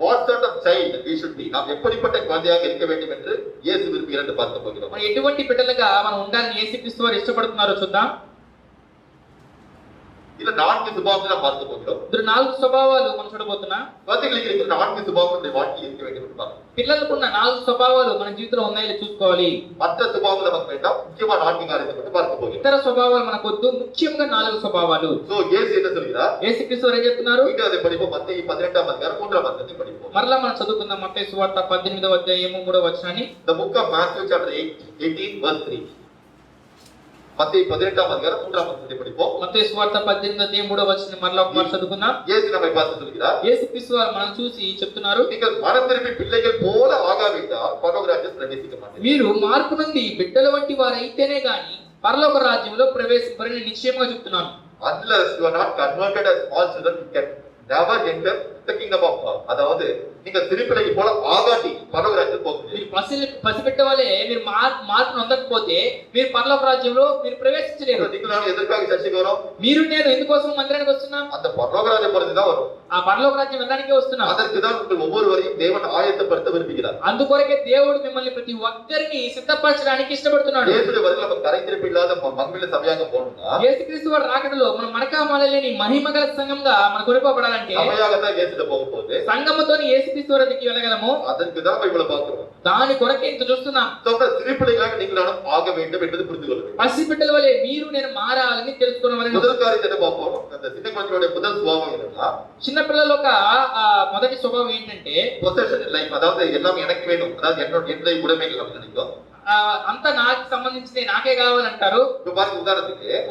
What sort of child we should be? நாம் எப்படிப்பட்ட குழந்தையாக இருக்க வேண்டும் என்று இயேசு விரும்புகிறார் என்று பார்க்க போகிறோம். మనం ఎటువంటి బిడ్డలుగా మనం ఉండాలని యేసుక్రీస్తు వారు ఇష్టపడుతున్నారో చూద్దాం. இதுல 4 சுபாவங்களை நாம் பார்க்க போகிறோம். ఇందులో 4 స్వభావాలు మనం చూడబోతున్నాం. குழந்தைகளுக்கு இருக்கிற 4 சுபாவங்களுடைய வாழ்க்கை இருக்க வேண்டும் என்று பார்க்கிறோம். పిల్లలకున్న 4 స్వభావాలు మన జీవితంలో ఉన్నాయో చూసుకోవాలి. மற்ற சுபாவங்கள் நமக்கு வேண்டாம், முக்கியமா 4 காரியத்தை மட்டும் பார்க்க போகிறோம். ఇతర స్వభావాలు మనకు వద్దు, ముఖ్యంగా 4 స్వభావాలు. சோ இயேசு என்ன சொல்கிறார்? యేసుక్రీస్తు వారు ఏం చెప్తున్నారు? மீண்டும் அதை படிப்போம். மத்தேயு 18ஆம் அதிகாரம் 3ஆம் வசனத்தை படிப்போம். మరలా మనం చదువుకుందాం మత్తయి సువార్త 18వ అధ్యాయము 3వ వచనాన్ని. The book of Matthew chapter 18 verse 3. மத்தேயு 18ஆம் அதிகாரம் 3ஆம் வசனத்தை படிப்போம். మత్తయి సువార్త 18వ అధ్యాయం 3వ వచనాన్ని మరలా ఒకసారి చదువుకుందాం. இயேசு நம்மை பார்த்து சொல்கிறார், యేసుక్రీస్తు వారు మనం చూసి చెప్తున్నారు, நீங்கள் மனம் திரும்பி பிள்ளைகள் போல ஆகாவிட்டால் பரலோக ராஜ்யத்தில் பிரவேசிக்க மாட்டீர்கள். మీరు మార్పు నుండి బిడ్డల వంటి వారు అయితేనే గాని పరలోక రాజ్యంలో ప్రవేశింపరని నిశ్చయంగా చెప్తున్నాను. Unless you are not converted as small children, you can never enter the kingdom of God. அதாவது நீங்க சிறுபிள்ளையை போல ஆகாட்டி பரலோக ராஜ்யத்துக்கு போக முடியாது. మీరు పసిబిడ్డ వలె మీరు మార్పును పొందకపోతే మీరు పరలోక రాజ్యంలో మీరు ప్రవేశించలేరు. நீங்கள் நான் ఎదుర్కాக చర్చకి వரோம், మీరు నేను ఎందుకోసం మందిరానికి వస్తున్నాం? அந்த பரலோக ராஜ்யம் போறதுக்கு தான் வரும். ఆ పరలోక రాజ్యం వెళ్ళడానికే వస్తున్నాం. அதற்கு தான் உங்கள் ஒவ்வொருவரையும் தேவன் ஆயத்தப்படுத்த விரும்புகிறார். అందుకొరకే దేవుడు మిమ్మల్ని ప్రతి ఒక్కరిని సిద్ధపరచడానికి ఇష్టపడుతున్నాడు. இயேசுவின் வருகையில் நம்ம கரைந்திருப்பு இல்லாத மண்ணில சபையாக போகணும்னா, యేసుక్రీస్తు వారి రాకడలో మన మనకామాలలేని మహిమగల సంఘంగా మన కొనిపోబడాలంటే சபையாகத்தான் இயேசுட போக போகுது. సంఘముతోని యేసుక్రీస్తు వారికి వెళ్ళగలము. அதற்கு தான் நம்ம இவ்வளவு பார்க்கிறோம். దాని కొరకే ఇంత చూస్తున్నాం. சிறுபிள்ளைகளாக நீங்களும் ஆக வேண்டும் என்பது புரிந்து கொள்ள வேண்டும். పసిబిడ్డల వలె మీరు నేను మారాలని తెలుసుకోవాలని. முதல் காரியத்தை என்ன பார்ப்போம்? அந்த சின்ன குழந்தைகளுடைய முதல் சுபாவம் என்னன்னா, చిన్న పిల్లల ఒక మొదటి స్వభావం ఏంటంటే possession in life. அதாவது எல்லாம் எனக்கு வேணும், அதாவது என்னுடைய உடைமைகள் அப்படின்னு நினைக்கும். అంతా నాకు సంబంధించింది నాకే కావాలంటారు. இப்ப பாருங்க,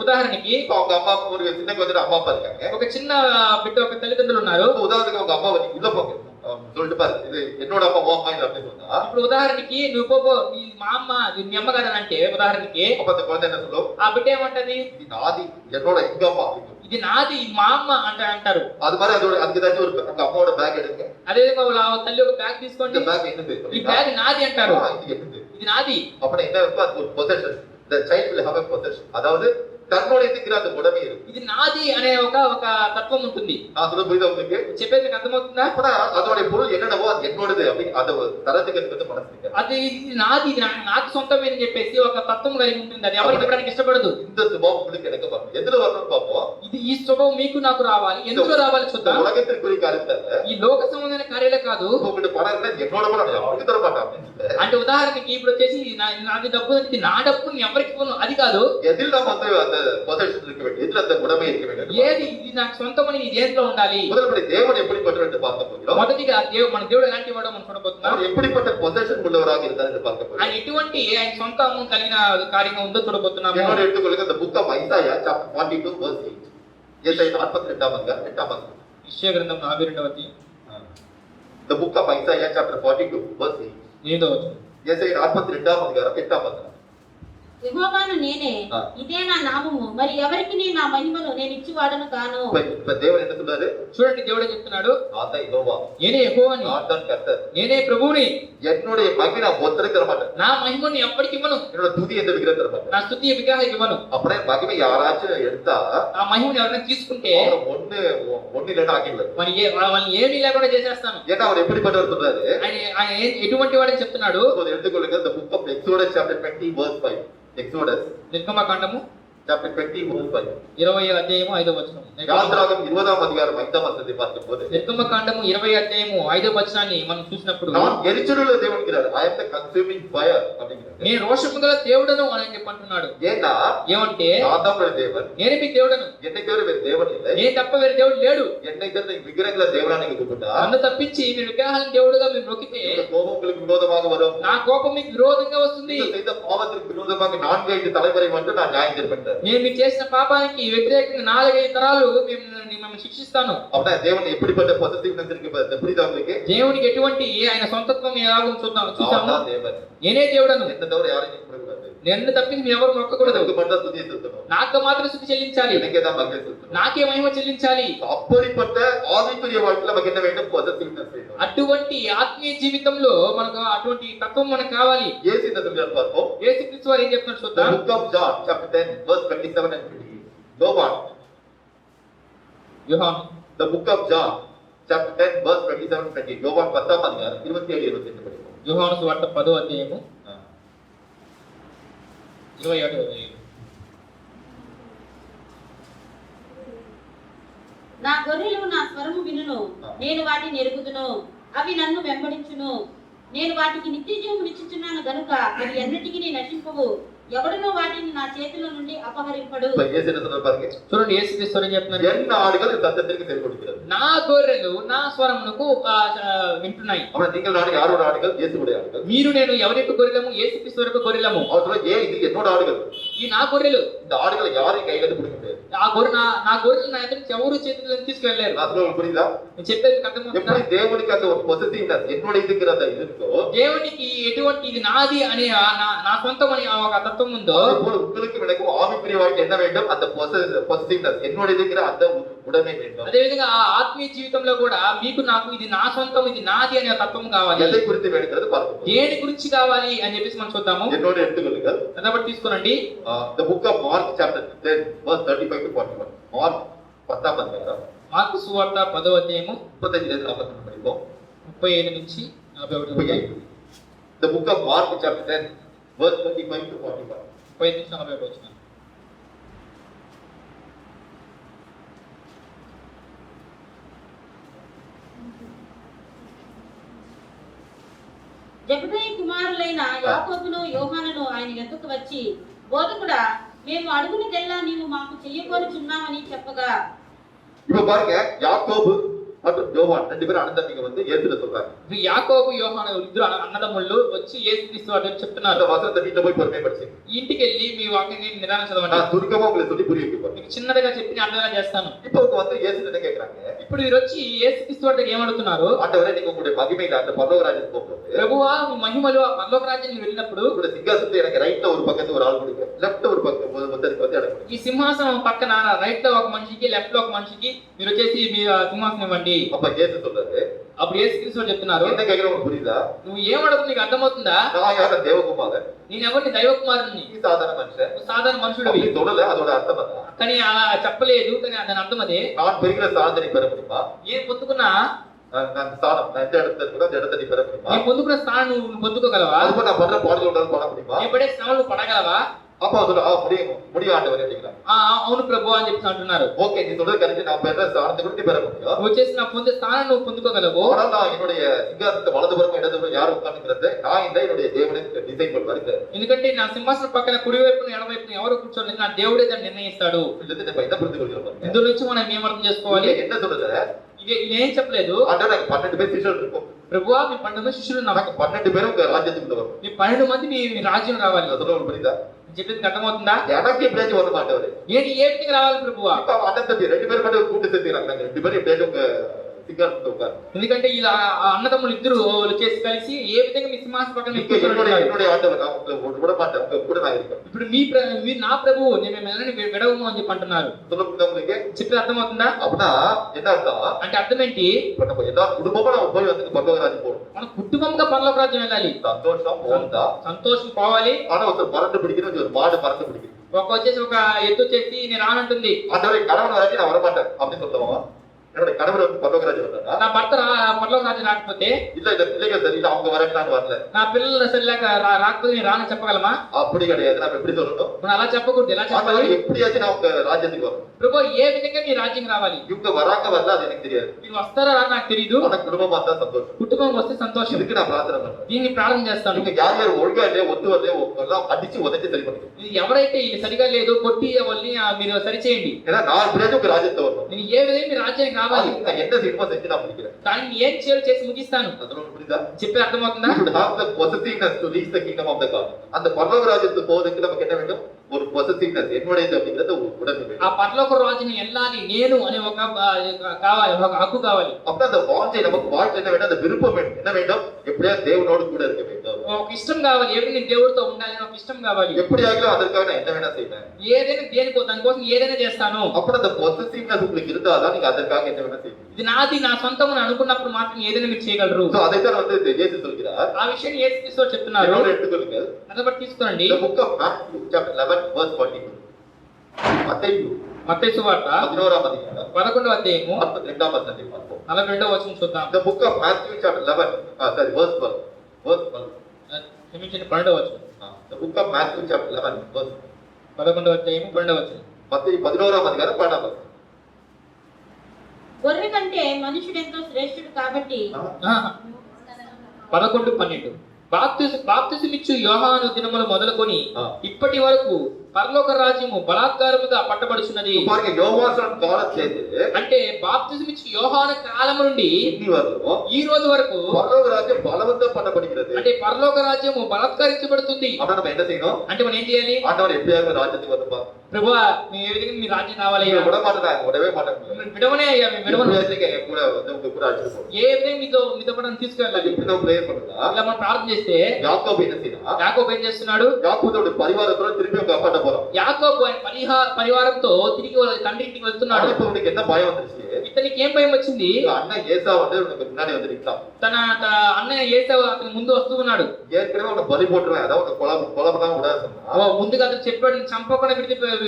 ఉదాహరణకి இப்ப அவங்க அம்மா ஒரு சின்ன குழந்தை அம்மா அப்பா இருக்காங்க. ఒక చిన్న బిడ్డ ఒక తల్లిదండ్రులు ఉన్నారు. உதாரணத்துக்கு அவங்க அம்மா உள்ள போங்க, சொல்லிட்டு பாரு, இது என்னோட அம்மா உன் அம்மா இல்லை அப்படின்னு சொன்னா, ఇప్పుడు ఉదాహరణకి నువ్వు పో నీ మా అమ్మ ఇది మీ అమ్మ కదా అంటే ఉదాహరణకి அப்ப அந்த குழந்தை என்ன சொல்லும்? ఆ బిడ్డ ఏమంటది இது நாதி, என்னோட எங்க அம்மா அப்படின்னு. ఇది నాది ఇది మా అమ్మ అంటారు. அது மாதிரி அதோட அதுக்கு ஏதாச்சும் ஒரு உங்க அம்மாவோட பேக் எடுங்க, అదే విధంగా వాళ్ళ తల్లి ఒక బ్యాగ్ తీసుకోండి, இந்த பேக் என்னது? ఈ బ్యాగ్ నాది అంటారు, இது என்னது? ఇది నాది. அப்படின்னா என்ன இருக்கும்? அது ஒரு possession. The child will have a possession. அதாவது தன்னோட இருக்கிற அந்த உடமை இருக்கு. ఇది నాది అనే ఒక తత్వం ఉంటుంది. நான் சொல்ல புரியுதா உங்களுக்கு? చెప్పేది మీకు అర్థమవుతుందా? அப்பனா அதோட பொருள் என்னென்னவோ அது என்னோடது அப்படி அதை தரத்துக்கு என்பது மனசு. అది ఇది నాది ఇది నాకు సొంతమే అని చెప్పేసి ఒక తత్వం కలిగి ఉంటుంది. అది ఎవరికి ఇవ్వడానికి ఇష్టపడదు. இந்த சுபாவம் உங்களுக்கு எனக்கு வரணும். எதுல வரணும்னு பாப்போம். ఇది ఈ స్వభావం మీకు నాకు రావాలి. ఎందులో రావాలి చూద్దాం. உலகத்திற்குரிய காரியத்தால ఈ లోక సంబంధమైన కార్యాలే కాదు. உங்ககிட்ட பணம் இருந்தா என்னோட பணம் யாருக்கு தர மாட்டான். అంటే ఉదాహరణకి ఇప్పుడు వచ్చేసి నాది డబ్బు ఇది నా డబ్బు నేను ఎవరికి ఇవ్వను అది కాదు. எதில் நம்ம வந்து அந்த பொசஷன் இருக்க வேண்டும், எதில் அந்த உடமை இருக்க வேண்டும். ఏది ఇది నాకు సొంతమని ఇది దేంట్లో ఉండాలి. முதல்படி தேவன் எப்படிப்பட்டவர் என்று பார்க்க போகிறோம். మొదటిగా మన దేవుడు ఎలాంటి వాడో మనం చూడబోతున్నాం. அவர் எப்படிப்பட்ட பொசஷன் உள்ளவராக இருந்தார் என்று பார்க்க போகிறோம். ఆయన ఎటువంటి ఆయన సొంతము కలిగిన కార్యంగా ఉందో చూడబోతున్నాము. என்னோட எடுத்துக்கொள்ளுங்க the book of Isaiah chapter 42 verse 8. ஏசாயா 42 அதிகாரம் 8 வசனம். యెషయా గ్రంథం 42వ అధ్యాయం The book of Isaiah chapter 42 verse 8. 8వ వచనం. ஏசாயா 42 அதிகாரம் 8 வசனம். యెహోవాను నేనే, ఇదే నా నామము, మరి ఎవరికి నా మహిమను నేను ఇచ్చివాడను కాను. இப்ப தேவன் என்ன சொல்றாரு? చూడండి దేవుడే చెప్తున్నాడు, நான் தான் யெகோவா, నేనే యెహోవాని, நான் தான் கர்த்தர், నేనే ప్రభువుని, என்னுடைய மகிமை நான் ஒருத்தருக்கு தர மாட்டேன், నా మహిమని ఎప్పటికి ఇవ్వను, என்னோட துதி எந்த விக்கிரகம் தர மாட்டேன். నా స్తుతి విగ్రహానికి ఇవ్వను. அப்படியே மகிமை யாராச்சும் எடுத்தா ఆ మహిమని ఎవరైనా తీసుకుంటే ஒண்ணு இல்லைன்னு ஆக்கிடுவாரு. వాళ్ళని ఏమీ లేకుండా చేసేస్తాను. ஏன்னா அவர் எப்படிப்பட்டவர் சொல்றாரு? ఆయన ఎటువంటి వాడని చెప్తున్నాడు. எடுத்துக்கொள்ளுங்க the book of Exodus chapter 20 verse 5. Exodus నిర్గమకాండము chapter 20 verse 5. 20వ అధ్యాయము 5వ వచనం. யாத்ராகமம் 20ஆம் அதிகாரம் 5ஆம் வசனத்தை பார்க்கும்போது నిర్గమకాండము 20వ అధ్యాయము 5వ వచనాన్ని మనం చూసినప్పుడు நான் எரிச்சலுள்ள தேவன் என்கிறார். I am the consuming fire அப்படிங்கிறார். నేను రోషము గల దేవుడను అని చెప్పంటున్నాడు. ஏன்னா ఏమంటే நான் தான் உங்களுடைய தேவன், నేను మీ దేవుడను, என்னை தவிர வேறு தேவன் இல்லை, నేను తప్ప వేరే దేవుడు లేడు. என்னை தவிர நீங்க விக்கிரங்களை தேவனா நீங்க கூப்பிட்டா నన్ను తప్పించి మీరు విగ్రహాలను దేవుడుగా మీరు మొక్కితే இந்த கோபம் உங்களுக்கு விரோதமாக வரும். నా కోపం మీకు విరోధంగా వస్తుంది. நீங்கள் செய்த பாவத்திற்கு விரோதமாக 4-5 தலைமுறை வந்து நான் நியாயம் தீர்ப்பேன். నేను మీరు చేసిన పాపానికి వ్యతిరేకంగా 4-5 తరాలు మిమ్మల్ని శిక్షిస్తాను. அப்படின்னா தேவன் எப்படிப்பட்ட பொசசிவ்னஸ் இருக்கு புரியுதா உங்களுக்கு? దేవునికి ఎటువంటి ఆయన సొంతత్వం ఎలాగో చూసాము. அவர்தான் தேவன். నేనే దేవుడను, என்ன தவிர யாரையும் கூப்பிடக்கூடாது. నన్ను తప్పించి మీరు ఎవరు మొక్కకూడదు. எனக்கு மட்டும் துதியை செலுத்தணும், నాకు మాత్రం స్థుతి చెల్లించాలి, எனக்கே தான் மகிமை செலுத்தணும். నాకే మహిమ చెల్లించాలి. அப்படிப்பட்ட ஆவிக்குரிய வாழ்க்கையில நமக்கு என்ன வேண்டும்? பொசசிவ்னஸ் வேண்டும். అటువంటి ఆత్మీయ జీవితంలో మనకు అటువంటి తత్వం మనకు కావాలి. இயேசு என்ன சொல்றார் பார்ப்போம். యేసుక్రీస్తు వారు ఏం చెప్తున్నారు The చూద్దాం. book of John chapter 10 verse 27 and 28. யோவான் యోహాను The book of John chapter 10 verse 27 and 28. யோவான் 10ஆம் அதிகாரம் 27-28 படிப்போம். యోహాను సువార్త 10వ అధ్యాయము 27వ అధ్యాయం. నా గొర్రెలు నా స్వరము వినును, నేను వాటిని ఎరుగుదును, అవి నన్ను వెంబడించును. నేను వాటికి నిత్య జీవమునిచ్చుచున్నాను గనుక అవి ఎన్నటికీ నశింపవు, ఎవడునో వాటిని నా చేతిలో నుండి అపహరింపడు. இப்ப இயேசு என்ன சொல்றாரு பாருங்க. చూడండి యేసుక్రీస్తు వారు ఏం చెప్తున్నారు. என் ஆடுகள் இந்த சத்தத்திற்கு செவி கொடுக்கிறது. నా గొర్రెలు నా స్వరమునకు వింటున్నాయి. அப்ப நீங்கள் ஆடு யாரோட ஆடுகள்? இயேசுவுடைய ஆடுகள். మీరు నేను ఎవరి యొక్క గొర్రెలము? యేసుక్రీస్తు వారి యొక్క గొర్రెలము. அவர் சொல்றாரு, ஏன் இது என்னோட ஆடுகள், ఈ నా గొర్రెలు, இந்த ఆடுகளை யாரையும் கையில இருந்து பிடிக்க முடியாது. నా గొర్రెలు నా ఎదురు ఎవరు చేతుల్లో తీసుకెళ్లారు. நான் சொல்றது புரியுதா? నేను చెప్పేది అర్థమవుతుందా? எப்படி தேவனுக்கு அந்த ஒரு பொசசிவ்னஸ் என்னோட இதுங்கிற அந்த இது இருக்கோ, దేవునికి ఎటువంటి ఇది నాది అనే నా సొంతం అనే ఒక తత్వం ఉందో, அதுபோல உங்களுக்கு எனக்கும் ஆவிக்குரிய வாழ்க்கை என்ன வேண்டும்? அந்த பொசசிவ்னஸ் என்னோட இதுங்கிற அந்த உடைமை வேண்டும். అదే విధంగా ఆ ఆత్మీయ జీవితంలో కూడా మీకు నాకు ఇది నా సొంతం ఇది నాది అనే తత్వం కావాలి. எதை குறித்து வேண்டுகிறது பார்ப்போம். దేని గురించి కావాలి అని చెప్పేసి మనం చూద్దాము. என்னோட எடுத்துக்கொள்ளுங்கள். కాబట్టి తీసుకోనండి. The book of Mark chapter 10 verse 35 to 41. Mark 10ஆம் அதிகாரம் మార్కు సువార్త 10వ అధ్యాయము 35-41 படிப்போம். 35 నుంచి 41 వరకు. The book of Mark chapter 10 verse 35 to 41. 35 నుంచి 41 వరకు. జెబెదయి కుమారులైన యాకోబును యోహానును ఆయన ఎద్దుకు వచ్చి, బోధకుడా, మేము అడుగునిదెల్లా నీవు మాకు చెయ్యగోరుచున్నామని చెప్పగా, இப்ப பாருங்க, யாக்கோபு மற்றும் யோவான் 2 பேரும் அண்ணன் தம்பிங்க வந்து இயேசுல சொல்றாங்க. ఇప్పుడు యాకోబు యోహాను ఇద్దరు అన్నదమ్ముళ్ళు వచ్చి యేసుక్రీస్తు వారిని அந்த చెప్తున్నారు, வசனத்தை வீட்டுல போய் பொறுமையா படிச்சு ఇంటికి వెళ్ళి మీ వాక్యాన్ని నిదానం చదవండి, நான் சுருக்கமா உங்களுக்கு சொல்லி புரிய வைக்க போறேன். మీకు చిన్నదిగా చెప్పి నేను అర్థంగా చేస్తాను. இப்போ அவங்க வந்து இயேசு என்ன கேக்குறாங்க, ఇప్పుడు వీరు వచ్చి యేసుక్రీస్తు వారి దగ్గర ఏమడుగుతున్నారు, ஆண்டவரே நீங்க உங்களுடைய மகிமையில அந்த பரலோக ராஜ்யத்துக்கு போகும்போது ప్రభువా మీ మహిమలో ఆ పరలోక రాజ్యానికి వెళ్ళినప్పుడు உங்களுடைய சிங்காசனத்தை எனக்கு ரைட்ல ஒரு பக்கத்துல ஒரு ஆள் கொடுங்க, லெஃப்ட்ல ஒரு பக்கம் ஒருத்தருக்கு வந்து இடம் கொடுங்க. ఈ సింహాసనం పక్కన రైట్ లో ఒక మనిషికి లెఫ్ట్ లో ఒక మనిషికి మీరు వచ్చేసి మీ సింహాసనం ఇవ్వండి. அப்ப இயேசு சொல்றாரு, అప్పుడు యేసుక్రీస్తు వారు చెప్తున్నారు, என்ன கேக்குறவங்க புரியுதா? నువ్వు ఏమడుగుతుంది నీకు అర్థమవుతుందా, நான் யார தேவகுமாரன், నేను ఎవరిని దైవకుమారుని, நீ சாதாரண மனுஷன் నువ్వు సాధారణ మనుషుడివి. அப்படி சொல்லல. அதோட அர்த்தம் என்ன? కానీ అలా చెప్పలేదు, కానీ దాని అర్థం అదే, நான் பெறுகிற சாதனை பெற முடியுமா? ఏం పొందుకున్నా நான் ஸ்தானம், நான் எந்த இடத்துல இருக்கோ அந்த இடத்தை நீ பெற முடியுமா? నేను పొందుకున్న స్థానం నువ్వు పొందుకోగలవా, அதுபோல நான் பண்ற பாடல் ஒன்றால் பாட முடியுமா? నేను పడే శ్రమలు పడగలవా. அப்ப அவர் சொல்ல முடியும் முடியும் ஆண்டவரே அப்படிங்கிறாங்க. అవును ప్రభు అని చెప్పి అంటున్నారు. ஓகே, நீ சொல்றது கரெக்ட், நான் பெற ஸ்தானத்தை கூட நீ பெற முடியும். నువ్వు చేసిన పొందే స్థానం నువ్వు పొందుకోగలవు. ஆனால் நான் என்னுடைய சிங்காசனத்தை வலதுபுறம் இடதுபுறம் யார் உட்கார்ந்துங்கிறத நான் இல்லை, என்னுடைய தேவனை டிசைன் பண்ணுவாரு. ఎందుకంటే నా సింహాసనం పక్కన కుడి వైపున ఎడమ వైపున ఎవరు కూర్చోలేదు, నా దేవుడే దాన్ని నిర్ణయిస్తాడు. இதுல நம்ம என்ன புரிந்து கொள்கிறோம்? ఇందులో నుంచి మనం ఏం అర్థం చేసుకోవాలి, என்ன சொல்றது? ఇదేం చెప్పలేదు, ஆண்டவர் எனக்கு 12 பேர் శిష్యులు இருக்கும், ప్రభువా మీ 12 మంది శిష్యులు ఉన్నారు, நமக்கு 12 பேரும் உங்க ராஜ்யத்துக்குள்ள வரும். మీ 12 మంది మీ రాజ్యం రావాలి. நான் சொல்றது புரியுதா? చెప్పేది అర్థమవుతుందా? எனக்கு எப்படியாச்சும் வர மாட்டவரு. ఏంటి ఏ విధంగా రావాలి ప్రభువా? இப்ப அண்ணன் தம்பி 2 பேர் மட்டும் கூட்டு சேர்த்துக்கிறாங்க, 2 பேரும் எப்படியாச்சும் உங்க சிங்காசனத்தை உட்காரு. ఎందుకంటే ఇలా అన్నదమ్ములు ఇద్దరు చేసి కలిసి ఏ విధంగా మీ సింహాసనం పక్కన మీరు என்னுடைய కూర్చోవాలి. என்னுடைய ஆண்டவர் நான் உங்களை விட மாட்டேன், உங்க கூட நான் இருக்கேன். ఇప్పుడు మీరు నా ప్రభువు, నేను మిమ్మల్ని విడవము అని చెప్పి అంటున్నారు. சொல்ல புரியுதா உங்களுக்கு? చెప్పేది అర్థమవుతుందా? அப்படின்னா என்ன அர்த்தம்? అంటే అర్థం ఏంటి, இப்ப நம்ம எல்லா குடும்பமும் நம்ம போய் வந்து பரலோக ராஜ்யம் போகணும். మన కుటుంబంగా పరలోక రాజ్యం వెళ్ళాలి, சந்தோஷம் போகுதா? సంతోషం పోవాలి. ஆனா ஒருத்தர் பறந்து பிடிக்கணும், ஒரு மாடு பறந்து பிடிக்கணும். ఒక వచ్చేసి ఒక ఎత్తు వచ్చేసి నేను రానంటుంది, ஆண்டவரை கணவன் வரைக்கும் நான் வரமாட்டேன் அப்படின்னு சொல்லுவோம். என்னுடைய கணவர் வந்து பரலோக ராஜ்யம் வந்தாரா? నా భర్త పరలోక రాజ్యం రాకపోతే, இல்ல இந்த பிள்ளைகள் சரியில்லை அவங்க வரைக்கும் நான் வரல, నా పిల్లలు సరిలేక రాకపోతే నేను రానని చెప్పగలమా? அப்படி கிடையாது. நம்ம எப்படி சொல்லணும்? మనం అలా చెప్పకూడదు, ఎలా చెప్పాలి? ஆண்டவரை எப்படியாச்சும் நான் உங்க ராஜ்யத்துக்கு வரணும். ప్రభు ఏ విధంగా మీ రాజ్యం రావాలి, இவங்க வராங்க வரல அது எனக்கு தெரியாது, మీరు వస్తారా రాని నాకు తెలియదు, ஆனா குடும்பமா தான் சந்தோஷம். కుటుంబం వస్తే సంతోషం, இதுக்கு நான் பிரார்த்தனை பண்றேன். దీన్ని ప్రార్థన చేస్తాను. இவங்க யார் யார் ஒழுங்கா இல்லையோ ஒத்து வரலையோ எல்லாம் அடிச்சு உதைச்சு சரி பண்ணிக்கணும். ఇది ఎవరైతే ఇది సరిగా లేదు కొట్టి వాళ్ళని మీరు సరిచేయండి. ஏன்னா நான் எப்படியாச்சும் உங்க ராஜ்யத்தை வரணும். నేను ఏ విధంగా మీ రాజ్యానికి రావాలి, அதுக்கு நான் என்ன செய்யணுமோ செஞ்சு நான் முடிக்கிறேன். కానీ నేను ఏం చేయాలో చేసి ముగిస్తాను. அதனால புரியுதா? చెప్పేది అర్థమవుతుందా? We should have the possessiveness to reach the kingdom of the God. அந்த பரலோக ராஜ்யத்துக்கு போவதற்கு நமக்கு என்ன வேண்டும்? ஒரு possessiveness, என்னுடையது அப்படிங்கிறது உடனே ఆ வேண்டும். పరలోక రాజుని వెళ్ళాలి నేను అనే ఒక కావాలి, ఒక హక్కు కావాలి. அப்ப அந்த வாஞ்சை நமக்கு வாழ்க்கை என்ன வேண்டும்? அந்த விருப்பம் வேண்டும். என்ன வேண்டும்? எப்படியா தேவனோடு கூட இருக்க வேண்டும். ఒక ఇష్టం కావాలి, ఏదైనా నేను దేవుడితో ఉండాలని ఒక ఇష్టం కావాలి. எப்படியாகிலும் அதற்காக நான் என்ன வேணா செய்வேன். ఏదైనా దానికోసం ఏదైనా చేస్తాను. அப்ப அந்த possessiveness உங்களுக்கு இருந்தாதான் நீங்க அதற்காக என்ன வேணா செய்வீங்க. ఇది నాది నా సొంతం అని అనుకున్నప్పుడు మాత్రం ఏదైనా మీరు చేయగలరు. So அதைத்தான் வந்து இயேசு சொல்கிறார். ఆ విషయాన్ని యేసుక్రీస్తు చెప్తున్నారు. என்னோட எடுத்துக்கொள்ளுங்கள். అదొకటి తీసుకోండి. The book of Matthew chapter 11 verse 42. மத்தேயு మత్తయి సువార్త 11వ அதிகாரம் 11వ అధ్యాయము 42వ వచనం பார்ப்போம். 42వ వచనం చూద్దాం. The book of Matthew chapter 11 verse 12. క్షమించండి, 12వ వచనం. The book of Matthew chapter 11 verse 11వ అధ్యాయము 12వ వచనం. மத்தேயு 11వ அதிகாரம் 12వ வசனம். గొర్రె కంటే మనుషుడెంతో శ్రేష్ఠుడు కాబట్టి 11-12 బాప్తిసమిచ్చు యోహాను దినములు మొదలుకొని ఇప్పటి వరకు పరలోక రాజ్యము బలాత్కారముగా పట్టబడుచున్నది. பாருங்க, யோவான் காலத்திலிருந்து అంటే బాప్తిసమిచ్చు యోహాను కాలం నుండి இன்னி வரலும் ఈ రోజు వరకు பரலோக ராஜ்யம் பலவந்தம் பண்ணப்படுகிறது. అంటే పరలోక రాజ్యము బలాత్కరించబడుతుంది. அப்ப நம்ம என்ன செய்யணும்? అంటే మనం ఏం చేయాలి? ஆண்டவர் எப்படியாவது ராஜ்யத்துக்கு வந்துப்பா, ప్రభువా మీ ఏ விதంగా మీ రాజ్యం రావాలయ్యా, விட மாட்டேன், விடவே மாட்டேன், విడవనే అయ్యా, మేము విడవను. என் கூட வந்து உங்க கூட அழைச்சிட்டு போகணும். ఏ విధంగా మీతో మనం తీసుకెళ్ళాలి. இப்படி நம்ம பிரேயர் பண்ணா ఇలా మనం ప్రార్థన చేస్తే யாக்கோபு என்ன செய்யணும்? యాకోబు ఏం చేస్తున్నాడు? யாக்கோபோட பரிவாரத்தோட திருப்பி அவங்க அப்பாட்ட போறோம். యాకోబు ఆయన పరివారంతో తిరిగి వాళ్ళ తండ్రి ఇంటికి వెళ్తున్నాడు. இப்ப உனக்கு என்ன பயம் வந்துருச்சு? ఇతనికి ఏం భయం వచ్చింది? அண்ணன் ஏசா வந்து உனக்கு முன்னாடி வந்து நிற்கலாம், తన అన్నయ్య ఏసావు అతని ముందు వస్తూ ఉన్నాడు. ஏற்கனவே உன்னை பலி போட்டுருவேன், அதான் உனக்கு கொலை பண்ணாம விடாது சொன்னா. ముందుగా అతను చెప్పాడు చంపకుండా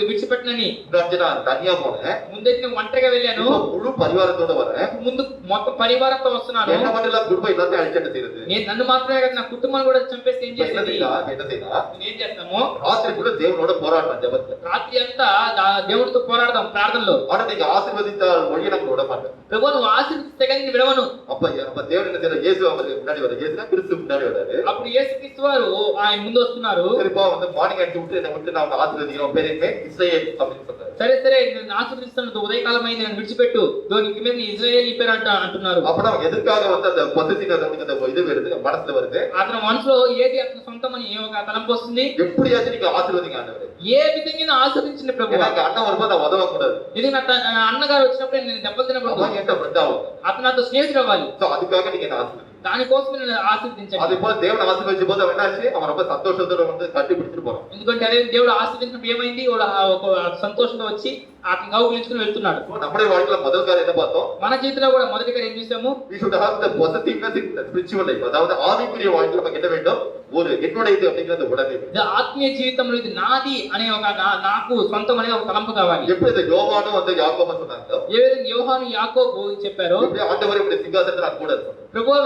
విడిచిపెట్టనని. நான் தனியா போனேன், ముందైతే నేను ఒంటరిగా వెళ్ళాను, இப்ப முழு பரிவாரத்தோட வரேன். ముందు మొత్తం పరివారంతో వస్తున్నాను. என்ன மட்டும் இல்ல குடும்பம் எல்லாத்தையும் அழிச்சிட்டு செய்யுது. నేను நన్ను మాత్రమే కదా నా కుటుంబాన్ని కూడా చంపేస్తే ఏం என்ன చేసేది? செய்யலாம்? என்ன செய்யலாம்? నేను ఏం చేస్తాము? ராத்திரிக்குள்ள தேவனோட போராடலாம் ஜெபத்துல. రాత్రి అంతా దేవుడితో పోరాడదాం ప్రార్థనలో. ஆனா நீங்க ஆசீர்வதித்தால் ஒழிய நம்ம விட மாட்டேன். ప్రభు నువ్వు ఆశీర్వదిస్తే కానీ నేను విడవను. அப்ப தேவன் என்ன செய்யறாரு? இயேசு அவருக்கு முன்னாடி வர, இயேசுனா கிறிஸ்து முன்னாடி வராரு. అప్పుడు యేసుక్రీస్తు వారు ఆయన ముందు వస్తున్నారు. சரிப்பா வந்து மார்னிங் அடிச்சு விட்டு என்ன விட்டு நான் ஆசீர்வதிக்கிறோம், பேருமே இஸ்ரவேல் அப்படின்னு சொல்றாரு. సరే సరే నేను ఆశీర్వదిస్తాను, ఉదయకాలం అయింది, నన్ను విడిచిపెట్టు, ఇంక మీద ఇజ్రాయేల్ పేరు అంటున్నారు. அப்ப நம்ம எதுக்காக வந்து அந்த பொசிஷன் அந்த இது வருது மனசுல வருது, అతని మనసులో ఏది అతని సొంతమని ఒక తలంపు వస్తుంది. எப்படியாச்சும் நீங்க ஆசீர்வதிங்க ஆண்டவரே, ఏ విధంగా ఆశీర్వదించిన ప్రభు, எனக்கு అన్నం வரும்போது நான் உதவக்கூடாது, ఇది నా అన్నగారు వచ్చినప్పుడు నేను దెబ్బలు తినకూడదు, அவன் என்கிட்ட ஃப்ரெண்ட் ஆகும். అతను నాతో స్నేహితుడు అవ్వాలి, So அதுக்காக நீங்க என்ன ஆசீர்வதிங்க. దానికోసం నేను ఆశీర్వదించాను. அது போல தேவன் ஆசீர்வதிச்ச போது அவன் என்னாச்சு, அவன் ரொம்ப சந்தோஷத்தோட வந்து கட்டி பிடிச்சிட்டு போறான். ఎందుకంటే అదే దేవుడు ఆశీర్వదించినప్పుడు ఏమైంది, ఒక సంతోషంగా వచ్చి అతను కౌగిలించుకుని వెళ్తున్నాడు. நம்முடைய வாழ்க்கையில முதல் காரியம் என்ன பார்த்தோம், మన జీవితంలో కూడా మొదటిగా ఏం చూసాము, we should have the positiveness in the spiritual life. அதாவது ஆவிக்குரிய வாழ்க்கையில நமக்கு என்ன வேண்டும், ஒரு என்னுடையது அப்படிங்கறது உடனே வேண்டும். ఇది ఆత్మీయ జీవితంలో ఇది నాది అనే ఒక నాకు సొంతం అనే ఒక తలంపు కావాలి. எப்படி இந்த யோவானும் வந்து யாக்கோபும் சொன்னாங்க, ఏ విధంగా యోహాను యాకోబు చెప్పారో, எப்படி ஆண்டவர் இப்படி சிங்காசனத்துல நான் கூட இருக்கணும், ప్రభు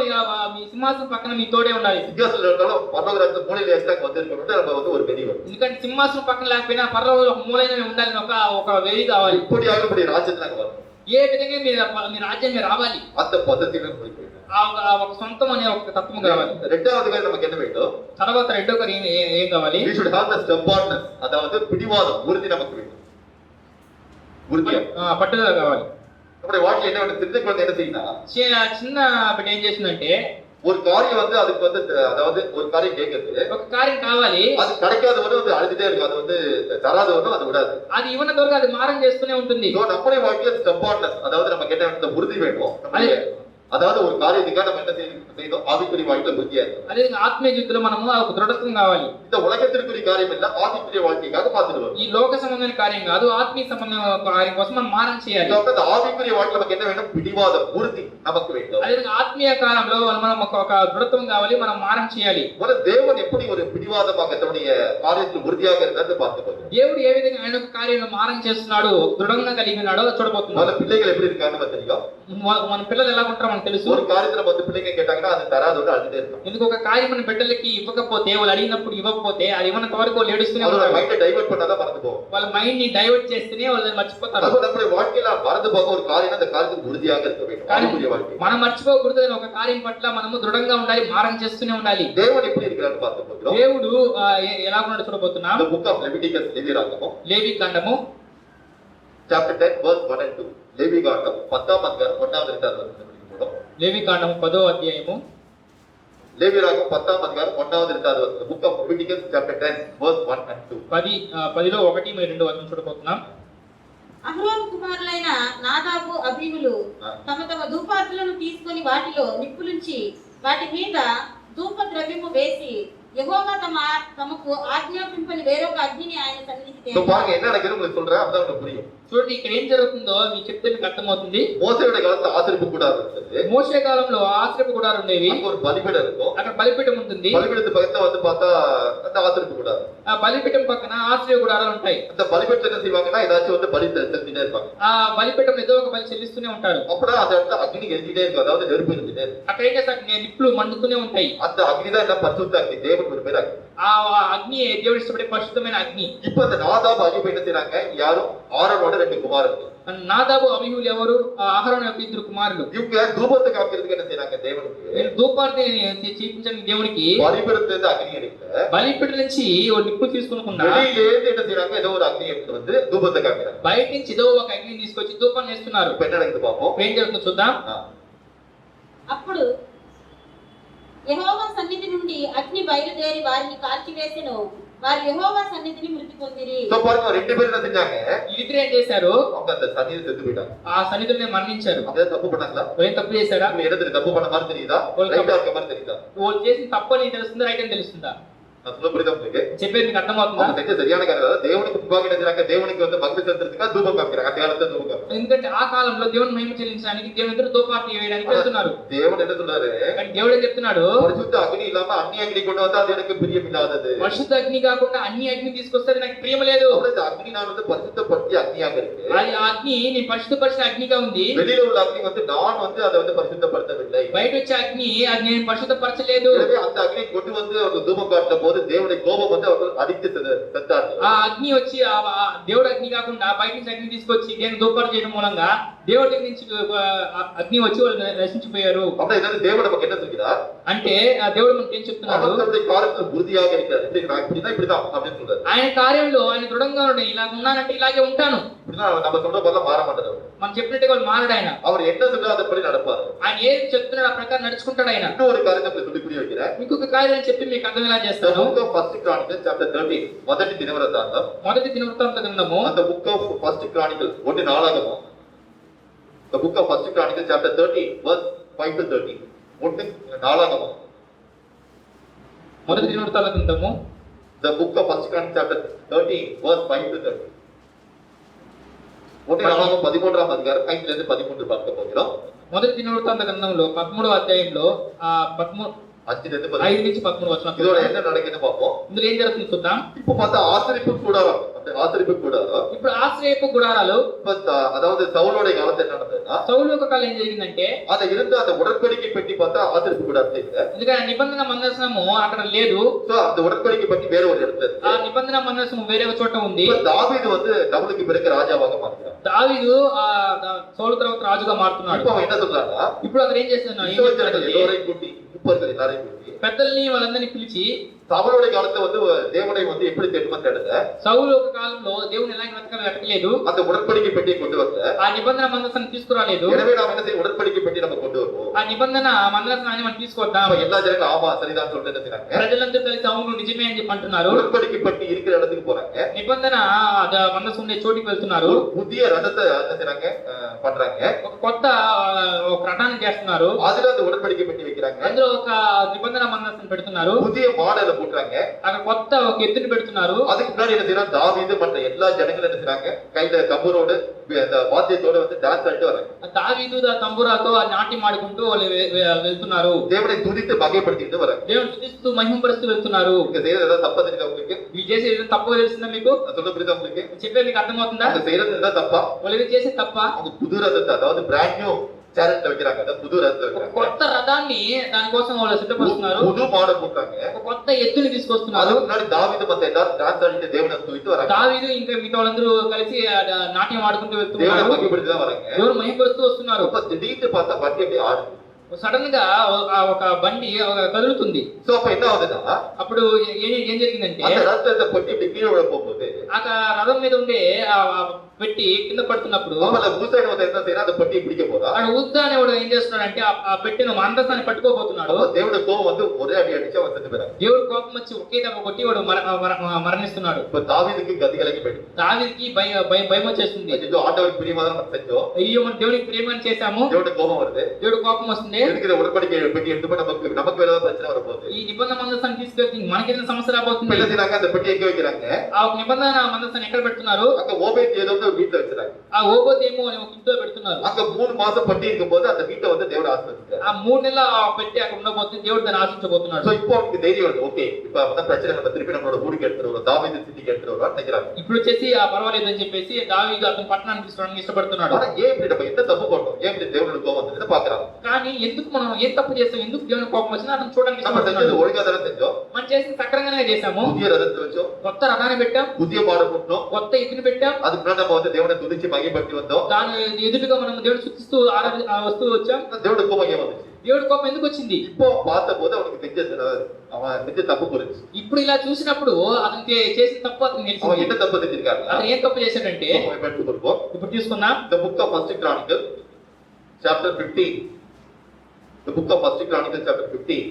మీ సింహాసనం పక్కన మీ తోడే ఉండాలి. சிங்காசனம் இருந்தாலும் பரலோகத்துல மூலையில எக்ஸ்ட்ரா வந்திருக்கணும், நம்ம வந்து ஒரு வெளி வரும். ఎందుకంటే సింహాసనం పక్కన లేకపోయినా పర్లో ఒక మూలైన ఉండాలని ఒక వెయ్యి కావాలి. இப்படியாக இப்படி ராஜ்யத்துல நாங்க வரணும், ఏ విధంగా మీ రాజ్యం మీరు రావాలి, அந்த பொசசிவ்னஸ் போயிட்டு ఒక సొంతం అనే ఒక తత్వం కావాలి. ரெண்டாவது காரியம் நமக்கு என்ன வேண்டும், తర్వాత రెండో కార్యం ఏం కావాలి, we should have the stubbornness, அதாவது பிடிவாதம், உறுதி நமக்கு வேண்டும். உறுதியா పట్టుదల కావాలి. நம்முடைய வாழ்க்கை என்ன வேண்டும், தெரிஞ்ச குழந்தை என்ன செய்யணும், చిన్న బిడ్డ ఏం చేసిందంటే, ஒரு காரியம் வந்து அதுக்கு வந்து அதாவது ஒரு காரியம் கேட்கறது, ఒక కార్యం కావాలి, அது கிடைக்காதவனும் வந்து அழுதுட்டே இருக்கும், அது வந்து தராதவனும் அது விடாது. అది ఇవ్వన దొరక అది మారం చేస్తూనే ఉంటుంది. So, நம்முடைய வாழ்க்கையில stubbornness, அதாவது நமக்கு என்ன வேண்டும், உறுதி வேண்டும். அதாவது ஒரு காரியத்துக்காக நம்ம என்ன செய்யணும், ஆவிக்குரிய வாழ்க்கையில உறுதியா இருக்கும். అదే ఆత్మీయ జీవితంలో మనము ఒక దృఢత్వం కావాలి. இந்த உலகத்திற்குரிய காரியம் இல்ல, ஆவிக்குரிய வாழ்க்கைக்காக பார்த்துட்டு வரும். ఈ లోక సంబంధమైన కార్యం కాదు, ఆత్మీయ సంబంధమైన కార్యం కోసం మనం మారం చేయాలి. இந்த ஆவிக்குரிய வாழ்க்கை நமக்கு என்ன வேண்டும், பிடிவாதம், உறுதி நமக்கு வேண்டும். అదే ఆత్మీయ కాలంలో మనం ఒక దృఢత్వం కావాలి, మనం మారం చేయాలి. முதல்ல தேவன் எப்படி ஒரு பிடிவாதமாக தன்னுடைய காரியத்தில் உறுதியாக இருக்கிறது பார்த்துக்கோங்க. దేవుడు ఏ విధంగా ఆయన ఒక కార్యంలో మారం చేస్తున్నాడు, దృఢంగా కలిగి ఉన్నాడో చూడబోతున్నాడు. முதல்ல பிள்ளைகள் எப்படி இருக்காங்கன்னு தெரியும். మన పిల్లలు ఎలా ఉంటారో మనకు తెలుసు. ஒரு காரியத்துல வந்து பிள்ளைங்க கேட்டாங்கன்னா அது தராதவங்க அழுதுட்டே இருக்கும். ఎందుకు ఒక కార్యం మన బిడ్డలకి ఇవ్వకపోతే, వాళ్ళు అడిగినప్పుడు ఇవ్వకపోతే, అది ఇవ్వనంత వరకు వాళ్ళు ఏడుస్తూనే அவரோட ఉంటారు. மைண்டை டைவர்ட் பண்ணாதான் மறந்து போகும். వాళ్ళ మైండ్ ని డైవర్ట్ చేస్తేనే వాళ్ళు మర్చిపోతారు. அப்ப நம்முடைய வாழ்க்கையில மறந்து போக ஒரு காரியம், அந்த காரியத்துக்கு உறுதியாக இருக்க வேண்டும். ஆவிக்குரிய வாழ்க்கை మనం మర్చిపోకూడదు, ఒక కార్యం పట్ల మనము దృఢంగా ఉండాలి, మారం చేస్తూనే ఉండాలి. தேவன் எப்படி இருக்கிறான்னு பார்த்து போகிறோம். దేవుడు ఎలా ఉన్నాడో చూడబోతున్నాం. The book of Leviticus, லேவியராகமம், లేవి కాండము chapter 10 verse 1 and 2. லேவியராகமம் 10ஆம் அதிகாரம் 1வது 2வது வசனம் படிக்கிறோம். లేవి కాండము 10వ అధ్యాయము, லேவியராகமம் 10ஆம் அதிகாரம் 1வது 2வது வசனம். The book of Leviticus chapter 10 verse 1 and 2. 10లో 1 మరియు 2 వచనం చూడబోతున్నాం. అహరోను కుమారులైన నాదాబు అబీహులు తమ తమ ధూపార్తులను తీసుకొని వాటిలో నిప్పులుంచి వాటి మీద ధూప ద్రవ్యము వేసి యెహోవా తమకు ఆజ్ఞాపింపని వేరొక అగ్నిని ఆయన సన్నిధికి So பாருங்க என்ன நடக்குது உங்களுக்கு சொல்றேன், அப்பதான் உங்களுக்கு புரியும். చూడండి ఇక్కడ ఏం జరుగుతుందో మీకు చెప్తే మీకు అర్థమవుతుంది. மோசேயுடைய காலத்துல ஆசரிப்பு கூடாரம் இருந்தது. మోషే కాలంలో ఆశ్రమ గుడారం ఉండేవి, அங்க ஒரு பலிபீடம் இருக்கும். అక్కడ బలిపీఠం ఉంటుంది. பலிபீடத்து பக்கத்துல வந்து பார்த்தா அந்த ஆசரிப்பு கூடாரம். ఆ బలిపీఠం పక్కన ఆశ్రయ గుడారాలు ఉంటాయి. அந்த பலிபீடத்துல என்ன செய்வாங்கன்னா ஏதாச்சும் வந்து பலி செலுத்திட்டே இருப்பாங்க. ఆ బలిపీఠం ఏదో ఒక బలి చెల్లిస్తూనే ఉంటారు. அப்புறம் அந்த இடத்துல அக்னி எரிஞ்சிட்டே இருக்கும், அதாவது நெருப்பு எரிஞ்சிட்டே இருக்கும். అక్కడ ఏం చేస్తారు, నిప్పులు మండుతూనే ఉంటాయి. அந்த அக்னி தான் என்ன பரிசுத்த அக்னி, தேவன் ஒரு பேர் அக்னி. ఆ అగ్ని దేవుడు ఇష్టపడే పరిశుద్ధమైన అగ్ని. இப்ப அந்த நாதாப் அகிபு என்ன செய்றாங்க, யாரும் ஆரோனோட 2 குமாரர்கள். నాదాబు అబీహులు ఎవరు, అహరోను యొక్క 2 కుమారులు. இவங்க தூபத்தை காமிக்கிறதுக்கு என்ன செய்றாங்க, தேவனுக்கு వీళ్ళు ధూపార్తి చూపించడానికి దేవునికి பலிபீடத்துல இருந்து அக்னி எடுக்கல, బలిపీఠం నుంచి ఓ నిప్పు తీసుకునకుండా வெளியில இருந்து என்ன செய்றாங்க, ஏதோ ஒரு அக்னி எடுத்து வந்து தூபத்தை காமிக்கிறாங்க. బయట నుంచి ఏదో ఒక అగ్ని తీసుకొచ్చి ధూపం చేస్తున్నారు. இப்ப என்ன நடக்குது பாப்போம். ఏం జరుగుతుందో చూద్దాం. అప్పుడు యెహోవా సన్నిధి నుండి అగ్ని బయలుదేరి వారిని కాల్చివేసెను. వారు యెహోవా సన్నిధిని మృతి పొందిరి. సో பாருங்க 2 பேர் என்ன செஞ்சாங்க, వీళ్ళిద్దరు ఏం చేశారు, அவங்க அந்த சன்னிதில செத்து போயிட்டாங்க. ఆ సన్నిధిని మరణించారు. அவங்க தப்பு பண்ணாங்களா, ఏం తప్పు చేశారా, அவங்க இடத்துல தப்பு பண்ண மாதிரி தெரியுதா, ரைட்டா இருக்க மாதிரி தெரியுதா? వాళ్ళు చేసిన తప్పు అని తెలుస్తుందా, రైట్ అని తెలుస్తుందా? நான் சொல்ல புரியுதா உங்களுக்கு? చెప్పేది మీకు అర్థమవుతుందా? அவங்க செஞ்ச சரியான காரியம் அதாவது தேவனுக்கு முன்பாக என்ன செய்றாங்க, தேவனுக்கு வந்து மகிமை செலுத்துறதுக்காக தூபம் காமிக்கிறாங்க. அந்த காலத்துல தூபம் காமிக்கிறாங்க. ఎందుకంటే ఆ కాలంలో దేవుని మహిమ చెల్లించడానికి దేవుని ఎదురు ధూపార్తి వేయడానికి వెళ్తున్నారు. தேவன் என்ன சொல்றாரு, కానీ దేవుడే చెప్తున్నాడు, பரிசுத்த அக்னி இல்லாம அந்நிய அக்னி கொண்டு வந்தா அது எனக்கு பிரியமில்லாதது. పరిశుద్ధ అగ్ని కాకుండా అన్ని అగ్ని తీసుకొస్తే నాకు ప్రియం లేదు. அப்புறம் இந்த அக்னி நான் வந்து பரிசுத்தப்படுத்திய அக்னியாக இருக்கு. అది ఆ అగ్ని నేను పరిశుద్ధపరిచిన అగ్నిగా ఉంది. வெளியில உள்ள அக்னி வந்து நான் வந்து அதை வந்து பரிசுத்தப்படுத்தவில்லை. బయట వచ్చే అగ్ని అది నేను పరిశుద్ధపరచలేదు. எனவே அந்த அக்னி கொண்டு வந்து ஒரு தூபம் காட்ட போது போது தேவனுடைய கோபம் வந்து அவர்கள் அடித்து செத்தார்கள். ఆ అగ్ని వచ్చి ఆ దేవుడు అగ్ని కాకుండా బయట నుంచి అగ్ని తీసుకొచ్చి దేవుని దూపాలు చేయడం మూలంగా దేవుడి దగ్గర నుంచి అగ్ని వచ్చి వాళ్ళు నశించిపోయారు. அப்படின்னா என்னது தேவன் நமக்கு என்ன சொல்கிறார்? అంటే ఆ దేవుడు మనకి ఏం చెప్తున్నాడు? அவர்களுடைய காரியத்தில் உறுதியாக இருக்கிறார். இப்படிதான் அப்படின்னு சொல்றாரு. ఆయన కార్యంలో ఆయన దృఢంగా ఉండి ఇలా ఉన్నానంటే ఇలాగే ఉంటాను. இப்படிதான் நம்ம சொல்ற போல மாற மாட்டார். మనం చెప్పినట్టుగా వాళ్ళు మారడు ఆయన. அவர் என்ன சொல்றாரோ அதன்படி நடப்பார். ఆయన ఏం చెప్తున్నాడు ఆ ప్రకారం నడుచుకుంటాడు ఆయన. இன்னொரு காரியத்தை உங்களுக்கு சொல்லி புரிய வைக்கிறேன். ఇంకొక కార్యం చెప్పి మీకు అర్థమేలా చేస్తాను. ఫస్ట్ క్రానికల్ చాప్టర్ 13 మొదటి దినవృత్తాంతం. మొదటి దినవృత్తాంత గ్రంథము அந்த book of first chronicle ஒன்று நாளாகமம். The book of first chronicle chapter 13 verse 5 to 13. ஒன்று நாளாகமம். మొదటి దినవృత్తాంత గ్రంథము The book of first chronicle chapter 13 verse 5 to 13. ஒன்று நாளாகமம் 13ஆம் அதிகாரம் 5 ல இருந்து 13 பார்க்க போகிறோம். మొదటి దినవృత్తాంత గ్రంథంలో 13వ అధ్యాయంలో 5 ல இருந்து 5 నుంచి 13 వచనం. இதோட என்ன நடக்குதுன்னு பார்ப்போம். ఇందులో ఏం జరుగుతుందో చూద్దాం. இப்போ பார்த்தா ஆசரிப்பு கூடாரம். அந்த ஆசரிப்பு கூடாரம் ఇప్పుడు ఆశ్రయపు గుడారాలు அதாவது சவுலோட காலத்துல என்ன நடந்ததுன்னா సౌలు యొక్క కాలం ఏం జరిగిందంటే அத இருந்த அந்த உடன்படிக்கை பெட்டி பார்த்தா ஆசரிப்பு கூடாரத்தை இல்ல. ఎందుకంటే నిబంధన మందసము అక్కడ లేదు. சோ அந்த உடன்படிக்கை பெட்டி வேற ஒரு இடத்துல இருக்கு. ఆ నిబంధన మందసము వేరే ఒక చోట ఉంది. இப்ப தாவீது வந்து டபுளுக்கு பிறகு ராஜாவாக மாறுகிறார். దావీదు ఆ సౌలు తర్వాత రాజుగా మారుతున్నాడు. இப்போ அவன் என்ன சொல்றான்னா ఇప్పుడు అక్కడ ఏం చేస్తున్నాడు? எல்லோரையும் கூட்டி முப்பர்கள் எல்லாரையும் கூட்டி పెద్దల్ని వాళ్ళందరినీ పిలిచి சவுலோட காலத்துல வந்து தேவனை வந்து எப்படி தேடுமని தேடுங்க. సౌలు ఒక కాలంలో దేవుని ఎలా వెతకలేదు. அந்த உடன்படிக்கை பெட்டியை கொண்டு வரல. ఆ నిబంధన మందసాన్ని తీసుకురాలేదు. எனவே நாம் என்ன செய்ய உடன்படிக்கை பெட்டி நம்ம கொண்டு வருவோம். ఆ నిబంధన మందసాన్ని మనం తీసుకొద్దాం. அப்ப எல்லா ஜனங்க ஆமா சரிதான் சொல்லிட்டு என்ன செய்றாங்க? ప్రజలందరూ కలిసి అవును నిజమే అని చెప్పి అంటున్నారు. உடன்படிக்கை பெட்டி இருக்கிற இடத்துக்கு போறாங்க. నిబంధన మందసం ఉండే చోటికి వెళ్తున్నారు. ஒரு புதிய ரதத்தை என்ன செய்றாங்க பண்றாங்க. ఒక కొత్త ఒక రథాన్ని చేస్తున్నారు. அதுல அந்த உடன்படிக்கை பெட்டி வைக்கிறாங்க. అందులో ఒక నిబంధన మందసం పెడుతున్నారు. புதிய மாடலை போட்டுறாங்க. అక్కడ కొత్త ఒక ఎత్తుని పెడుతున్నారు. அதுக்கு முன்னாடி என்ன செய்யறாங்க? தாவீது மற்ற எல்லா ஜனங்களும் என்ன செய்றாங்க? கையில தம்புரோடு அந்த வாத்தியத்தோட வந்து டான்ஸ் ஆடிட்டு வராங்க. దావీదు తంబురాతో ఆ నాట్యం ఆడుకుంటూ వాళ్ళు వెళ్తున్నారు. தேவனை துதித்து மகிமைப்படுத்திட்டு வராங்க. దేవుని స్తుతిస్తూ మహిమపరుస్తూ వెళ్తున్నారు. இங்க செய்யறது ஏதாவது தப்பா தெரியுதா உங்களுக்கு? వీళ్ళు చేసేది ఏదో తప్పు తెలిసిందా మీకు? நான் சொல்ல புரியுதா உங்களுக்கு? చెప్పేది మీకు అర్థమవుతుందా? அவங்க செய்யறது ஏதாவது தப்பா? వాళ్ళు ఏదో చేసేది తప్ప. அவங்க புது ரதத்தை அதாவது பிராண்ட் நியூ சேரட்ல வைக்கிறாங்க. அதாவது புது ரதத்தை வைக்கிறாங்க. కొత్త రథాన్ని దానికోసం వాళ్ళు సిద్ధపరుస్తున్నారు. புது மாடல் போட்டாங்க. ఒక కొత్త ఎత్తుని తీసుకొస్తున్నారు. அதுக்கு முன்னாடி தாவீது மத்த எல்லாரும் டான்ஸ் ஆடிட்டு தேவனை துதித்து வராங்க. దావీదు ఇంకా మిగతా వాళ్ళందరూ కలిసి నాట్యం ఆడుకుంటూ தேவனை వెళ్తున్నారు. மகிமைப்படுத்தி தான் வராங்க. దేవుడు మహిమపరుస్తూ వస్తున్నారు. அப்ப திடீர்னு பார்த்தா வண்டி அப்படியே ஆடுது. సడన్ గా ఒక బండి కదులుతుంది. சோ அப்ப என்ன ஆகுதுன்னா అప్పుడు ఏం జరిగిందంటే அந்த ரதத்தை பொட்டி இப்படி கீழே விழ போகும்போது ఆ రథం మీద ఉండే పెట్టి కింద పడుతున్నప్పుడు நம்மள மூசாயின வந்து என்ன செய்யறா? அந்த பொட்டியை பிடிக்க போறா. అక్కడ ఉద్దా అనేవాడు ఏం చేస్తున్నాడంటే ఆ పెట్టిన మందసాన్ని పట్టుకోబోతున్నాడు. அப்ப தேவனுடைய கோபம் வந்து ஒரே அடி அடிச்சு அவன் செத்து போறாங்க. దేవుడు కోపం వచ్చి ఒకే దెబ్బ కొట్టి వాడు మరణిస్తున్నాడు. இப்ப தாவீதுக்கு கதி கலங்கி போயிடுது. దావీదుకి భయం వచ్చేస్తుంది. ஐயோ ஆண்டவருக்கு பிரியமா தான் நம்ம செஞ்சோம். అయ్యో మనం దేవునికి ప్రేమని చేశాము. தேவனுடைய கோபம் வருது. దేవుడు కోపం వస్తుంది. இருக்கிற உடன்படிக்கை பெட்டி எடுத்து போய் நமக்கு வேற ஏதாவது பிரச்சனை வரப்போகுது. ఈ నిబంధన మందసాన్ని తీసుకెళ్తే మనకి ఏదైనా సమస్య రాబోతుంది. என்ன செய்றாங்க? அந்த பெட்டி எங்க வைக்கிறாங்க? ఆ ఒక నిబంధన మందసాన్ని ఎక్కడ పెడుతున్నారు? அங்க ஓபேத் ஏதோ ஒரு வீட்டுல வச்சிருக்காங்க. ఆ ఓబోదేమో అనే ఒక ఇంట్లో పెడుతున్నారు. அங்க 3 மாசம் பட்டி இருக்கும்போது அந்த வீட்டை வந்து தேவன் ஆசீர்வதிச்சார். ఆ 3 నెలల పెట్టి అక్కడ ఉండబోతుంది. దేవుడు దాన్ని ఆశించబోతున్నాడు. சோ இப்போ அவங்களுக்கு தைரியம் வருது. ஓகே இப்போ அந்த பிரச்சனை நம்ம திருப்பி நம்மளோட ஊருக்கு எடுத்துட்டு வரோம். தாவீது சிட்டிக்கு எடுத்துட்டு வரோம் நினைக்கிறாங்க. ఇప్పుడు వచ్చేసి ఆ పర్వాలేదు అని చెప్పేసి దావీదు అతని పట్టణానికి తీసుకోవడానికి ఇష్టపడుతున్నాడు. ஆனா ஏன் இப்படி நம்ம என்ன தப்பு பண்ணோம்? ஏன் இப்படி தேவனோட கோபம் வந்ததுன்னு பாக்குறாங்க. కానీ ఎందుకు మనం ఏం తప్పు చేస్తాం? ఎందుకు దేవుని కోపం వచ్చినా అతను చూడడానికి நம்ம ఇష్టపడుతున్నాడు. செஞ்சது ஒழுங்கா தானே செஞ்சோம். మనం చేసిన సక్రంగానే చేశాము. புதிய ரதத்தை வச்சோம். కొత్త రథాన్ని పెట్టాం. புதிய மாடு போட்டோம். కొత్త ఎత్తుని పెట్టాం. அதுக்கு முன்னாடி நம்ம வந்து தேவனை துதிச்சு மகிமைப்படுத்தி வந்தோம். దాని ఎదురుగా మనం దేవుని స్తుతిస్తూ వస్తూ వచ్చాం. தேவனுடைய கோபம் ஏன் வந்துச்சு? దేవుడి కోపం ఎందుకు వచ్చింది? இப்போ பார்த்த போது அவனுக்கு அவன் செஞ்ச தப்பு புரிஞ்சு. ఇప్పుడు ఇలా చూసినప్పుడు అతనికి చేసిన తప్పు అతనికి அவன் తెలిసింది. என்ன தப்பு செஞ்சிருக்காரு? అతను ఏం తప్పు చేశాడంటే எடுத்து கொடுப்போம். ఇప్పుడు తీసుకుందాం. The book of First Chronicle chapter 15. The book of First Chronicle chapter 15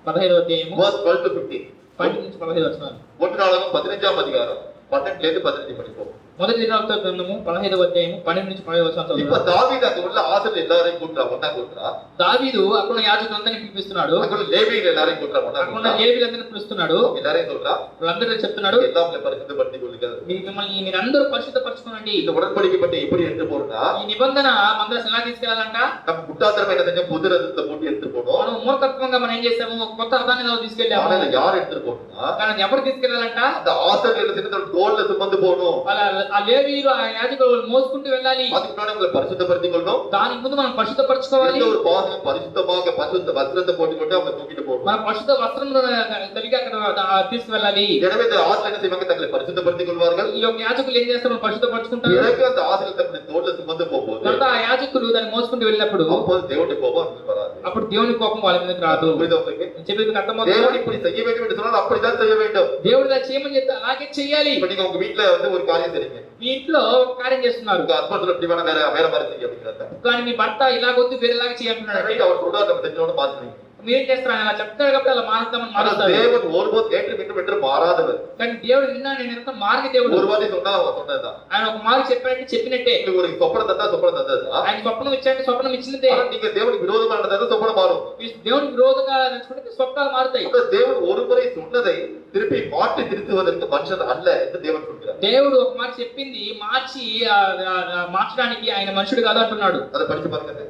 15వ అధ్యాయము verse 12 to 15. 12 నుంచి 15 వచనాలు. ஒன்று நாளாகமம் 15ஆம் அதிகாரம் 12 ல இருந்து 15 படிப்போம். మొదటి దినవృత్తాంత గ్రంథము 15వ అధ్యాయము 12 నుంచి 15 వచనాలు இப்ப చదువుదాం. தாவீது அங்க உள்ள ஆசரில் எல்லாரையும் கூட்டுறா ஒண்ணா கூட்டுறா. దావీదు అక్కడ ఉన్న యాజకులందరినీ పిలిపిస్తున్నాడు. அங்க உள்ள லேவியர்கள் எல்லாரையும் கூட்டுறா ஒண்ணா అక్కడ ఉన్న கூட்டுறா. లేవీయులందరినీ పిలుస్తున్నాడు. எல்லாரையும் சொல்றா వాళ్ళందరూ చెప్తున్నాడు, எல்லாம் உங்களை பரிசுத்தப்படுத்திக் கொள்ளுங்கள். మిమ్మల్ని మీరందరూ పరిశుద్ధపరచుకోనండి. இந்த உடன்படிக்கை பற்றி எப்படி எடுத்து போறோம்னா ఈ నిబంధన మందసం ఎలా తీసుకెళ్లాలంట? நம்ம முட்டாள்தனமா என்ன செஞ்சோம்? புது ரதத்தை போட்டு எடுத்து போனோம். మనం మూర్ఖత్వంగా మనం ఏం చేసాము? ఒక కొత్త రథాన్ని మనం తీసుకెళ్ళాము. ஆனா யார் எடுத்து போகணும்னா కానీ అది ఎవరు తీసుకెళ్లాలంట? அந்த ஆசரில் என்ன செஞ்சு தோல்ல சுமந்து போகணும். వాళ్ళ ఆ లేవీయులు ఆ యాజకులు మోసుకుంటూ వెళ్ళాలి. அதுக்கு முன்னாடி உங்களை பரிசுத்தப்படுத்திக் கொள்ளணும். దానికి ముందు మనం పరిశుద్ధపరచుకోవాలి. எந்த ஒரு பாதம் பரிசுத்தமாக பரிசுத்த வஸ்திரத்தை போட்டுக்கொண்டு அவங்க தூக்கிட்டு போகணும். మన పరిశుద్ధ వస్త్రం కలిగి అక్కడ తీసుకువెళ్ళాలి. எனவே இந்த ஆசிரியர் என்ன செய்வாங்க, தங்களை பரிசுத்தப்படுத்திக் கொள்வார்கள். ఈ యొక్క యాజకులు ఏం చేస్తారు, పరిశుద్ధపరచుకుంటారు. பிறகு அந்த ஆசிரியர் தன்னுடைய தோல்ல சுமந்து போகும்போது తర్వాత ఆ యాజకులు దాన్ని మోసుకుంటూ వెళ్ళినప్పుడు அப்போது தேவனுடைய கோபம் அவங்களுக்கு வராது. అప్పుడు దేవుని కోపం వాళ్ళ మీదకి రాదు. புரியுதா உங்களுக்கு? నేను చెప్పేది అర్థమవుతుందా? தேவன் இப்படி செய்ய வேண்டும் என்று சொன்னால் அப்படித்தான் செய்ய வேண்டும். దేవుడు ఇలా చేయమని చెప్తే అలాగే చెయ్యాలి. இப்ப நீங்க உங்க வீட்டுல வந்து ஒரு காரியம் செய்றீங்க, మీ ఇంట్లో ఒక కార్యం చేస్తున్నారు உங்க ஹஸ்பண்ட் இப்படி வேணா வேற மாதிரி செய்ய அப்படிங்கிறத కానీ మీ భర్త ఇలాగొద్దు వేరేలాగా చేయాలంటున్నాడు. அவர் சொல்றாரு, நம்ம செஞ்சோன்னு பாத்துறீங்க. మీరేం చేస్తారు, ఆయన అలా చెప్తాడు కాబట్టి అలా మారుతామని ஆனா మారుస్తారు. தேவன் ஒருபோது நேற்று மீண்டும் என்று மாறாதவர். కానీ దేవుడు నిన్న నేను ఎంత మారిన దేవుడు. ஒரு வாட்டி சொன்னா அவங்க சொன்னதுதான். ఆయన ఒక మారు చెప్పాడంటే చెప్పినట్టే. உங்களுக்கு ஒரு சொப்பனம் தந்தா சொப்பனம் தந்ததுதான். ఆయన స్వప్నం ఇచ్చాడంటే స్వప్నం ఇచ్చినదే. ஆனா நீங்க தேவனுக்கு விரோதமா நடந்தது சொப்பனம் மாறும். దేవునికి విరోధంగా నడుచుకుంటే స్వప్నాలు మారుతాయి. அப்ப தேவன் ஒரு முறை சொன்னதை திருப்பி மாற்றி திருத்துவதற்கு மனுஷன் அல்ல என்று தேவன் சொல்கிறார். దేవుడు ఒక మాట చెప్పింది మార్చి మార్చడానికి ఆయన మనుషుడు కాదు అంటున్నాడు. அதை படிச்சு பாருங்க.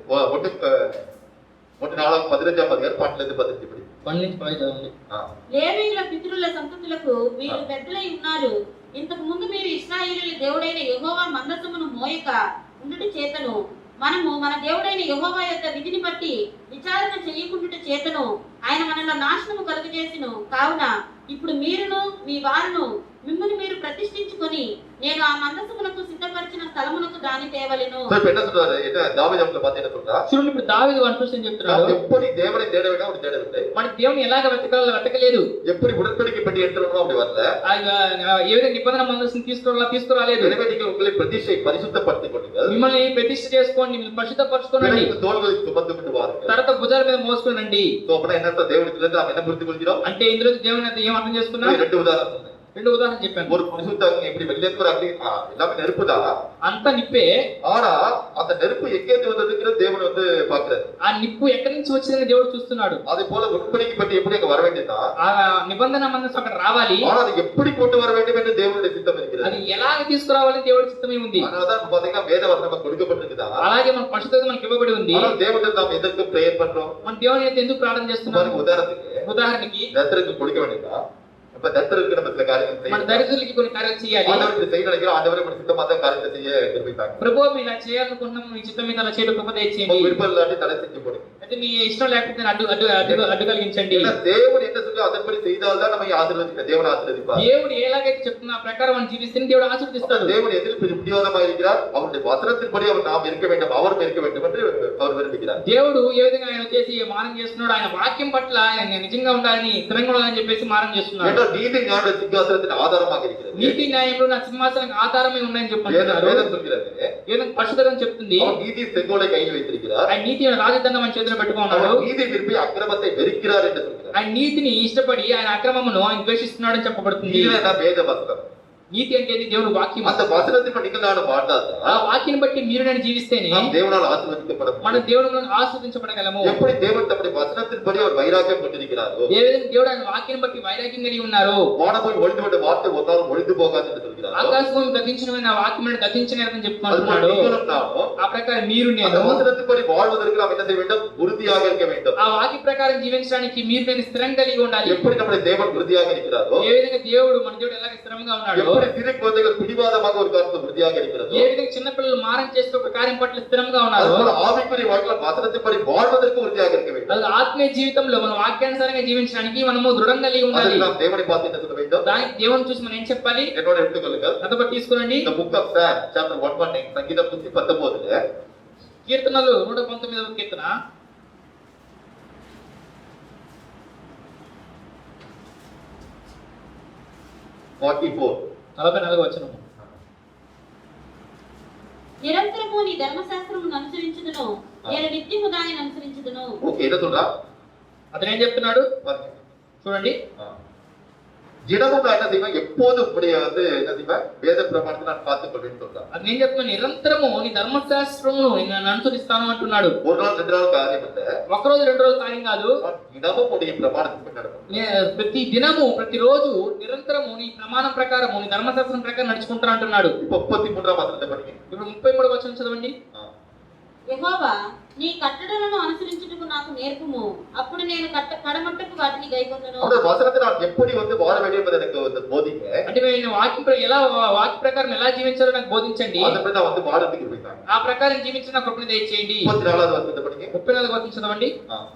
ஒன்று 4:15 பாட்டுல இருந்து 15 இப்படி. 12 లేవీయుల పితరుల సంతతులకు మీరు పెద్దలై ఉన్నారు. ఇంతకు ముందు మీరు ఇశ్రాయేలీయుల దేవుడైన యెహోవా మందసమును మోయక ఉండుట చేతను, మనము మన దేవుడైన యెహోవా యొక్క విధిని బట్టి విచారణ చేయకుండుట చేతను ఆయన మనలో నాశనము కలుగజేసెను. కావున ఇప్పుడు మీరును మీ వారును మిమ్మును మీరు ప్రతిష్ఠించుకొని నేను ఆ మందసమునకు సిద్ధపరిచిన స్థలమునకు దాని తేవలెను. இப்ப என்ன சொல்றாரு, என்ன தாவீது அவங்களை பார்த்து என்ன சொல்றா, చూడండి ఇప్పుడు దావీదు అనుసరించి చెప్తున్నాడు. நாம் எப்படி தேவனை தேட வேண்டும் அப்படி தேடவில்லை, మన దేవుని ఎలాగ వెతకాలో వెతకలేదు. எப்படி உடன்படிக்கை பெட்டி எடுத்துறோம் அப்படி வரல, ఏ విధంగా నిబంధన మందసం తీసుకురాలేదు. எனவே நீங்கள் உங்களை பரிசுத்தப்படுத்திக் கொள்ளுங்கள், మిమ్మల్ని ప్రతిష్ఠ చేసుకోండి, మిమ్మల్ని పరిశుద్ధపరచుకోండి, பிறகு தோள்களில் சுமந்து கொண்டு வாருங்கள். తర్వాత భుజాల మీద మోసుకునండి. సో అప్పుడు என்ன தேவனிடத்துல நாம் என்ன புரிந்து கொள்கிறோம், అంటే ఇందులో దేవుని అయితే ఏం అర్థం చేసుకున్నా, ரெண்டு உதாரணம் சொன்னேன். రెండు ఉదాహరణ చెప్పాను. ஒரு பரிசுத்தம் எப்படி வெளியேற்ற அப்படி எல்லாமே நெருப்புதான், అంత నిప్పే. ஆனா அந்த நெருப்பு எங்கேருந்து வந்ததுங்கிற தேவன் வந்து பாக்குறாரு. ఆ నిప్పు ఎక్కడి నుంచి వచ్చిందని దేవుడు చూస్తున్నాడు. அதே போல உடன்படிக்கை பெட்டி எப்படி அங்க வர வேண்டியதா, ఆ నిబంధన మందసం అక్కడ రావాలి. ஆனா அது எப்படி கொண்டு வர வேண்டும் என்று தேவனுடைய சித்தம் இருக்கிறது. అది ఎలాగ తీసుకురావాలని దేవుడి చిత్తమే ఉంది. அதனாலதான் பாத்தீங்கன்னா வேதவசனம் நமக்கு கொடுக்கப்பட்டிருக்குதா, అలాగే మన పరిశుద్ధత మనకి ఇవ్వబడి ఉంది. ஆனா தேவனிடம் நாம் எதற்கு பிரேயர் பண்றோம், మన దేవుని అయితే ఎందుకు ప్రార్థన చేస్తున్నాం. ఉదాహరణకి தத்தருக்கு கொடுக்க வேண்டியதா, அப்ப தத்தருக்கு நம்ம சில காரியங்கள் మన செய்யணும். దరిద్రులకి కొన్ని కార్యాలు చేయాలి. ஆண்டவர் இதை செய்ய நினைக்கிறோம், ஆண்டவரே మన சித்தமா தான் காரியத்தை செய்ய விரும்பிட்டாங்க. ప్రభు మీరు ఇలా చేయాలనుకుంటున్నాం, మీ చిత్తం మీద అలా చేయడం కృప దయచేయండి. உங்க விருப்பம் இல்லாட்டி தடை செஞ்சு போடுங்க. అయితే మీ ఇష్టం లేకపోతే అడ్డు కలిగించండి. ஏன்னா தேவன் என்ன சொல்லி அதன்படி செய்தால்தான் நம்ம ஆசீர்வதிக்க தேவன் ஆசீர்வதிப்பார். దేవుడు ఎలాగైతే చెప్తున్నా ఆ ప్రకారం మనం జీవిస్తే దేవుడు ఆశీర్వదిస్తాడు. தேவன் எதிர்ப்பு பிடிவாதமாக இருக்கிறார், அவருடைய வசனத்தின்படி அவர் நாம் இருக்க வேண்டும், அவரும் இருக்க வேண்டும் என்று அவர் விரும்புகிறார். దేవుడు ఏ విధంగా ఆయన చేసి మారం చేస్తున్నాడు, ఆయన వాక్యం పట్ల ఆయన నిజంగా ఉండాలని, స్థిరంగా ఉండాలని చెప్పేసి మారం చేస్తున్నాడు. ஏன்னா நீதி ஞான சிங்காசனத்தின் ஆதாரமாக இருக்கிறது. నీతి న్యాయంలో నా సింహాసనానికి ఆధారమే ఉన్నాయని చెప్తున్నారు. வேதம் சொல்கிறது, ఏదో పరిశుద్ధం చెప్తుంది. அவர் நீதி செங்கோலை கையில் வைத்திருக்கிறார், ఆయన నీతి రాజదండం మన చేతిలో పెట్టుకున్నాడు. அவர் நீதி விரும்பி அக்கிரமத்தை வெறுக்கிறார் என்று சொல்கிறார். ఆయన నీతిని ఇష్టపడి ఆయన అక్రమమును ఆయన ద్వేషిస్తున్నాడు అని చెప్పబడుతుంది. இதுதான் வேத வசனம். నీతి అంటే దేవుడు వాక్యం. அந்த வசனத்தின் நீங்கள் நான் வாழ்ந்தால் ఆ వాక్యం బట్టి మీరు నేను జీవిస్తేనే நாம் தேவனால் ஆசீர்வதிக்கப்படும். మన దేవుడు ఆశీర్వదించబడగలము. எப்படி தேவன் தம்முடைய வசனத்தின்படி அவர் வைராக்கியம் கொண்டிருக்கிறாரோ, ఏ విధంగా దేవుడు ఆయన వాక్యం బట్టి వైరాగ్యం కలిగి ఉన్నారు. வானபோய் ஒழிந்துவிட்ட வார்த்தை ஒரு நாள் ஒழிந்து போகாது என்று சொல்கிறார். ఆకాశం గతించిన నా వాక్యం గతించలేదని చెప్తున్నాడు. ఆ ప్రకారం మీరు அந்த నేను வசனத்தின்படி வாழ்வதற்கு நாம் என்ன செய்ய வேண்டும், உறுதியாக இருக்க வேண்டும். ఆ వాక్య ప్రకారం జీవించడానికి మీరు నేను స్థిరం కలిగి ఉండాలి. எப்படி நம்முடைய தேவன் உறுதியாக இருக்கிறாரோ, ఏ విధంగా దేవుడు మన దేవుడు ఎలాగ స్థిరంగా ఉన్నాడో, எப்படி சிறு குழந்தைகள் பிடிவாதமாக ஒரு காரியத்தில் உறுதியாக இருக்கிறதோ, ఏ విధంగా చిన్న పిల్లలు మారం చేస్తూ ఒక కార్యం పట్ల స్థిరంగా ఉన్నారో, அதுபோல ஆவிக்குரிய வாழ்க்கையில் வசனத்தின்படி வாழ்வதற்கு உறுதியாக இருக்க வேண்டும். అది ఆత్మీయ జీవితంలో మన వాక్యానుసారంగా జీవించడానికి మనము దృఢంగా కలిగి ఉండాలి. அதற்கு நாம் தேவனை பார்த்து என்ன சொல்ல வேண்டும், దానికి దేవుని చూసి మనం ఏం చెప్పాలి, என்னோட எடுத்துக்கொள்ளுங்கள். అంత బట్టి తీసుకోండి. இந்த புக் ஆஃப் சாம் சாப்டர் 119 సంగీతం 119 కీర్తనలు 119వ కీర్తన 44వ వచనము. నిరంతరము నీ ధర్మశాస్త్రమును అనుసరించుదును, నేను నిత్యము దానిని అనుసరించుదును. ஓகே, என்ன சொல்றா అతను ఏం చెప్తున్నాడు చూడండి. தினமும் நான் என்ன செய்வேன், எப்போதும் இப்படியே வந்து என்ன செய்வேன், வேத பிரமாணத்தை நான் பார்த்துக் கொள்வேன்னு சொல்றான். అది నేను చెప్తున్నా, నిరంతరము నీ ధర్మశాస్త్రమును నేను అనుసరిస్తాను అంటున్నాడు. ஒரு நாள் 2 நாள் காரியம் இல்ல, ఒక రోజు 2 రోజులు కార్యం కాదు. தினமும் உடைய பிரமாணத்தை நடக்கும். ప్రతి దినము ప్రతిరోజు నిరంతరము నీ ప్రమాణం ప్రకారము నీ ధర్మశాస్త్రం ప్రకారం నడుచుకుంటాను అంటున్నాడు. இப்போ 33వ వచనం படிங்க. ఇప్పుడు 33వ వచనం చదవండి. యెహోవా నీ కట్టడలను అనుసరించుటకు నాకు నేర్పుము, అప్పుడు నేను కడమట్టకు వాటిని గైకొందును. அந்த வசனத்தை நான் எப்படி வந்து வாழ வேண்டும் என்பதை எனக்கு வந்து போதிங்க. అంటే నేను వాక్య ప్రకారం ఎలా జీవించాలో నాకు బోధించండి. அதுபடி நான் வந்து வாழத்துக்கு இருப்பேன். ఆ ప్రకారం జీవించిన నాకు కృపను దయచేయండి. 34வது வசனத்தை படிங்க. 34వ వచనం చదవండి.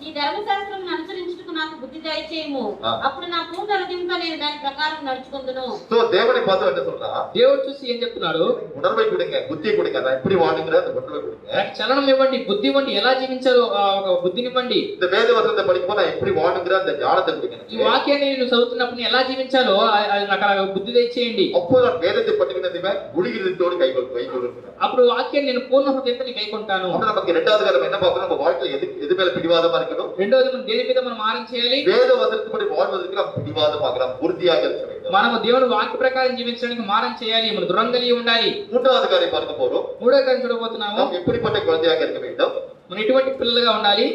నీ ధర్మశాస్త్రం అనుసరించుటకు నాకు బుద్ధి దయచేయము. అప్పుడు నా పూర్ణ హృదయంతో నేను దాని ప్రకారం నడుచుకుందును. సో దేవుని பார்த்து என்ன சொல்றா? దేవుడు చూసి ఏం చెప్తున్నాడు? உணர்வை கொடுங்க, புத்தி கொடுங்க, நான் எப்படி வாழுங்கிற அந்த உணர்வை கொடுங்க. నాకు చలనం ఇవ్వండి, బుద్ధి ఇవ్వండి, ఎలా జీవించాలో ఒక బుద్ధిని ఇవ్వండి. இந்த வேத வசனத்தை படிக்கும்போது நான் எப்படி வாழுங்கிற அந்த ஞானத்தை கொடுங்க. ఈ వాక్యాన్ని నేను చదువుతున్నప్పుడు ఎలా జీవించాలో అది నాకు అలా బుద్ధి దయచేయండి. அப்போ நான் வேதத்தை படிக்கிறதுமே குளிகிறதோடு கைகொள்கிறேன். అప్పుడు వాక్యాన్ని నేను పూర్ణ హృదయంతో కైకొంటాను. அப்ப நமக்கு ரெண்டாவது காரணம் என்ன பார்க்கணும்? நம்ம வாழ்க்கையில எது மேல பிடிவாதமா இருக்கணும்? రెండోది మనం దేని మీద మనం ఆరం చేయాలి? வேத வசனத்துப்படி வாழ்வதற்கு நாம் பிடிவாதமாக நாம் உறுதியாக இருக்க வேண்டும். మనము దేవుని వాక్య ప్రకారం జీవించడానికి మారం చేయాలి, మనం దృఢం కలిగి ఉండాలి. மூன்றாவது காரியம் பார்க்க போறோம். మూడో కాര്യം చూడబోతున్నాము. நாம் எப்படிப்பட்ட குழந்தையாக இருக்க வேண்டும்? మనం ఎటువంటి పిల్లలుగా ఉండాలి?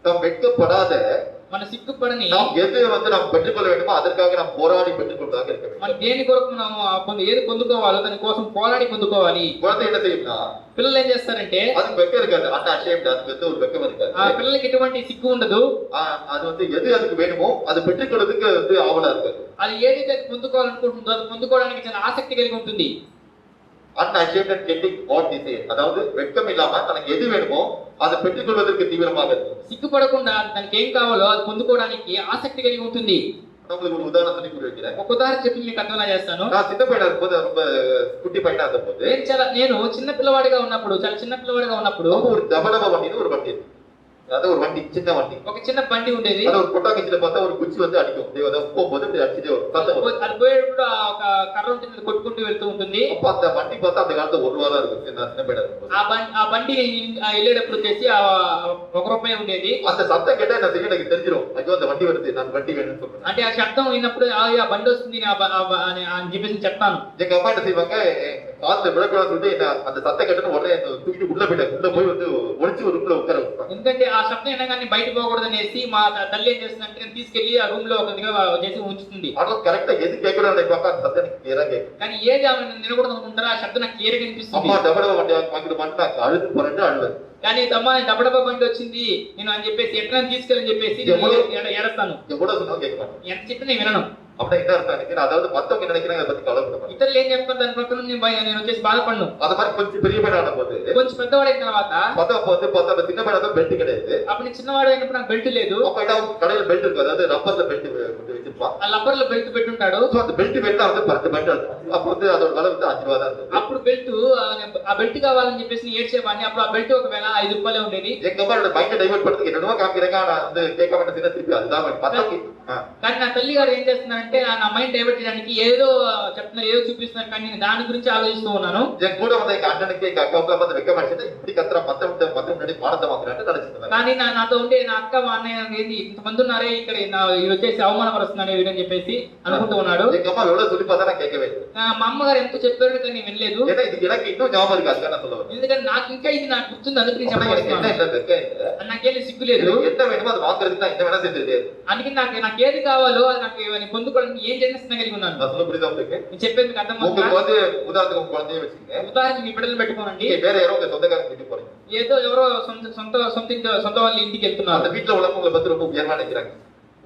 நாம் வெட்கப்படாத, మన సిగ్గుపడని, நாம் எது வந்து நாம் பெற்றுக்கொள்ள வேண்டுமோ அதற்காக நாம் போராடி பெற்றுக்கொள்வதாக இருக்க வேண்டும். మన దేని కొరకు మనం ఏది పొందుకోవాలో దాని కోసం పోరాడి పొందుకోవాలి. குழந்தை என்ன செய்யும்னா, పిల్లలు ఏం చేస్తారంటే அதுக்கு வெக்கம் இருக்காது. அண்ணா அஷேம்டு, அதுக்கு வந்து ஒரு வெக்கம் இருக்காது. ఆ పిల్లలకి ఎటువంటి సిగ్గు ఉండదు. அது வந்து எது அதுக்கு வேணுமோ அது பெற்றுக்கொள்றதுக்கு வந்து ஆவலா இருக்காது. అది ఏదైతే పొందుకోవాలనుకుంటుందో అది పొందుకోవడానికి చాలా ఆసక్తి కలిగి ఉంటుంది. unashamed and getting what they say, அதாவது வெட்கம் இல்லாம தனக்கு எது வேணுமோ அதை பெற்றுக்கொள்வதற்கு தீவிரமாக இருக்கும். సిగ్గుపడకుండా దానికి ఏం కావాలో అది పొందుకోవడానికి ఆసక్తి కలిగి ఉంటుంది. உங்களுக்கு ஒரு உதாரணம் சொல்லி புரிய வைக்கிறேன். ఒక ఉదాహరణ చెప్పి మీకు అర్థం చేస్తాను. நான் சின்ன பையனா இருக்கும்போது, ரொம்ப குட்டி பையனா இருந்தபோது, నేను చిన్న పిల్లవాడిగా ఉన్నప్పుడు, చాలా చిన్న పిల్లవాడిగా ఉన్నప్పుడు ஒரு டபடப வண்டின்னு ஒரு வண்டி இருக்கு. அதாவது ஒரு வண்டி, சின்ன வண்டி. ఒక చిన్న బండి ఉండేది. அது ஒரு கொட்டாங்கிச்சில பார்த்தா ஒரு குச்சி வந்து அடிக்கும். அதை போகும்போது இப்படி அடிச்சுட்டே வரும். சத்தம் வரும். అది పోయేటప్పుడు ఒక కర్ర ఉంటుంది, కొట్టుకుంటూ వెళ్తూ ఉంటుంది. அப்ப அந்த வண்டி பார்த்தா அந்த காலத்துல ₹1 தான் இருக்கும். நான் சின்ன பையனா இருக்கும்போது ఆ బండి వెళ్ళేటప్పుడు వచ్చేసి ₹1 ఉండేది. அந்த சத்தம் கேட்டா என்ன செய்யும் எனக்கு தெரிஞ்சிடும். ஐயோ அந்த வண்டி வருது, நான் வண்டி வேணும்னு சொல்றேன். అంటే ఆ శబ్దం విన్నప్పుడు ఆ బండి వస్తుంది అని చెప్పేసి చెప్తాను. எங்க அம்மா என்ன செய்வாங்க, காத்துல விழக்கூடாதுன்னு சொல்லிட்டு என்ன அந்த சத்தம் கேட்டோன்னு உடனே தூக்கிட்டு உள்ள போயிட்டாங்க. உள்ள போய் வந்து ஒளிச்சு ஒரு ரூம்ல உட்கார வைப்பாங்க. ఎందుకంటే ఆ శబ్దం వినగానే బయట పోకూడదు అనేసి మా తల్లి ఏం చేస్తుందంటే నేను తీసుకెళ్లి ఆ రూమ్ లో ఒక చేసి ఉంచుతుంది. ஆனா கரெக்டா எது கேட்கணும் நினைப்பாங்க, அந்த சத்தம் எனக்கு கிளியரா கேட்கும். కానీ ఏది ఆమె వినకూడదు అనుకుంటారో ఆ శబ్దం నాకు క్లియర్ గా వినిపిస్తుంది. அம்மா டபடப வண்டி வாங்கிட்டு நான் அழுது போறேன்னு அழுவேன். కానీ అమ్మ డబ్బడబ్బ బండి వచ్చింది నేను అని చెప్పేసి ఎట్లా తీసుకెళ్ళని చెప్పేసి ఏడస్తాను. எவ்வளவு சொன்னாலும் கேட்க மாட்டேன். ఎంత చెప్పి నేను వినను. அப்படின்னா என்ன அர்த்தம் நினைக்கிறேன், அதாவது மத்தவங்க நினைக்கிறாங்க அதை பத்தி கவலைப்பட மாட்டேன். ఇతరులు ఏం చెప్తారు దాని ప్రకారం నేను వచ్చేసి బాధపడను. அது மாதிரி கொஞ்சம் பெரிய பையனான போது, కొంచెం పెద్దవాడైన తర్వాత பார்த்தா சின்ன பையனா பெல்ட் கிடையாது. అప్పుడు చిన్నవాడు అయినప్పుడు నాకు బెల్ట్ లేదు. அப்ப என்ன கடையில பெல்ட் இருக்கு, அதாவது ரப்பர்ல பெல்ட் வச்சிருப்பான். ఆ లబ్బర్ లో బెల్ట్ పెట్టుంటాడు. அந்த பெல்ட் வேணா வந்து 10 பெல்ட் அப்ப வந்து அதோட விலை வந்து ₹5 தான் இருந்தது. అప్పుడు బెల్ట్ ఆ బెల్ట్ కావాలని చెప్పేసి ఏడ్చేవాడిని. అప్పుడు ఆ బెల్ట్ ఒకవేళ ₹5 ఉండేది. எங்க அம்மா என்னோட மைண்ட் டைவர்ட் பண்றதுக்கு என்னென்னமோ காமிக்கிறாங்க. நான் வந்து கேட்க மாட்டேன், திருப்பி அதுதான் பத்தக்கு. కానీ నా తల్లి గారు ఏం చేస్తున్నారంటే నా మైండ్ డైవర్ట్ చేయడానికి ఏదో చెప్తున్నారు, ఏదో చూపిస్తున్నారు, కానీ నేను దాని గురించి ఆలోచిస్తూ ఉన్నాను. என் கூட வந்து எங்க அண்ணனுக்கு எங்க அக்காவுக்கு வந்து வைக்க மாட்டேன், இப்படி கத்துற மத்த முன்னாடி மானத்தை வாங்குறான்னு நினைச்சிருந்தேன். కానీ నాతో ఉండే నా అక్క మా అన్నయ్య ఏంది ఇంతమంది ఉన్నారే ఇక్కడ ఇది వచ్చేసి అవమానపరుస్తున్నాను వీడని చెప్పేసి అనుకుంటూ ఉన్నాడు. எங்க அம்மா எவ்வளவு சொல்லி பார்த்தா நான் கேட்கவே இல்லை. మా అమ్మగారు ఎంతో చెప్పారు కానీ నేను వినలేదు. ஏன்னா இது எனக்கு இன்னும் ஞாபகம் இருக்கு, அதுக்காக நான் சொல்ல வரேன். ఎందుకంటే నాకు ఇంకా ఇది నాకు గుర్తుంది, అందుకు నేను எனக்கு என்ன చెప్పాను. இல்லை வெக்க இல்லை. నాకేం సిగ్గు లేదు. எனக்கு என்ன வேணுமோ அது வாங்குறதுக்கு தான் என்ன வேணா செஞ்சது. అందుకే నాకు ఏది కావాలో అది నాకు పొందుకోవడానికి ఏం చేసిన కలిగి ఉన్నాను. நான் சொல்ல புரியுதா உங்களுக்கு? నేను చెప్పేది మీకు అర్థం உங்களுக்கு வந்து உதாரணத்துக்கு உங்க குழந்தைய வச்சுக்கங்க. ఉదాహరణకి మీ బిడ్డలు పెట్టుకోనండి. நீங்க வேற யாரோ உங்க சொந்தக்காரங்க வீட்டுக்கு போறீங்க. ఏదో ఎవరో సొంత వాళ్ళ ఇంటికి వెళ్తున్నారు. அந்த வீட்டுல உள்ளவங்க உங்களை பத்தி ரொம்ப உயர்வா நினைக்கிறாங்க.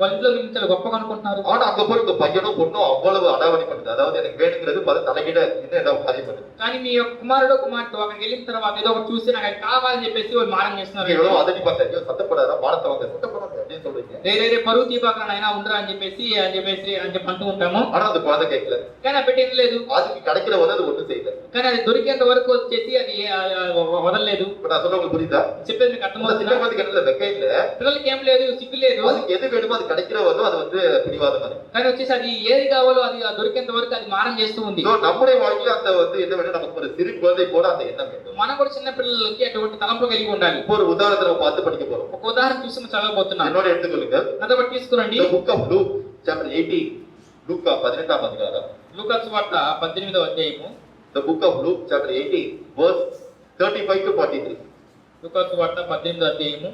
వాళ్ళ ఇంట్లో మీరు చాలా గొప్పగా అనుకుంటున్నారు. ஆனா அங்க போய் உங்க பையனும் பொண்ணும் அவ்வளவு அடாவடி பண்ணுது. அதாவது எனக்கு வேணுங்கிறது பல தலைகீழ இன்னும் ஏதாவது காரியம் பண்ணுது. కానీ మీ యొక్క కుమారుడు కుమార్తె అక్కడికి వెళ్ళిన తర్వాత ఏదో ఒకటి చూసి నాకు అది కావాలని చెప్పేసి వాళ్ళు మారం చేస్తున్నారు. எவ்வளவு அதட்டி பார்த்தாங்க, சத்தப்படாத மானத்தை வாங்க, சத்தப்படாத அப்படின்னு சொல்றீங்க. రే పరువు తీపాకన అయినా ఉండరా అని చెప్పి అంటూ ఉంటాము. ஆனா அந்த குழந்தை கேட்கல. కానీ ఆ బిడ్డ లేదు. அதுக்கு கிடைக்கிற போது அது ஒண்ணும் செய்யல. కానీ అది దొరికేంత వరకు వచ్చేసి అది వదలలేదు. இப்ப நான் சொல்ல உங்களுக்கு புரியுதா? చెప్పేది మీకు அந்த అర్థమవుతుందా? சின்ன குழந்தைக்கு என்ன வெக்க இல்ல. పిల్లలకి ఏం లేదు, సిగ్గు లేదు. அதுக்கு எது வேணுமோ அது கிடைக்கிற போது அது வந்து பிடிவாதம் அது. కానీ వచ్చేసి అది ఏది కావాలో అది దొరికేంత వరకు అది మారం చేస్తూ ఉంది. சோ நம்முடைய வாழ்க்கையில அந்த வந்து என்ன வேணும், நமக்கு ஒரு சிறு குழந்தை போல அந்த எண்ணம் வேண்டும். మనం కూడా చిన్న పిల్లలకి అటువంటి తలంపులు కలిగి ఉండాలి. இப்போ ஒரு உதாரணத்தை நம்ம பார்த்து படிக்க போறோம். ఒక ఉదాహరణ చూసి మనం చదవబోతున్నాం. என்னோட எடுத்துக்கொள்ளுங்க. అదే బట్టి తీసుకురండి. The book of Luke chapter 18, லூக்கா 18ஆம் அதிகாரம். లూకా సువార్త 18వ అధ్యాయము. The book of Luke chapter 18 verse 35 to 43. లూకా సువార్త 18వ అధ్యాయము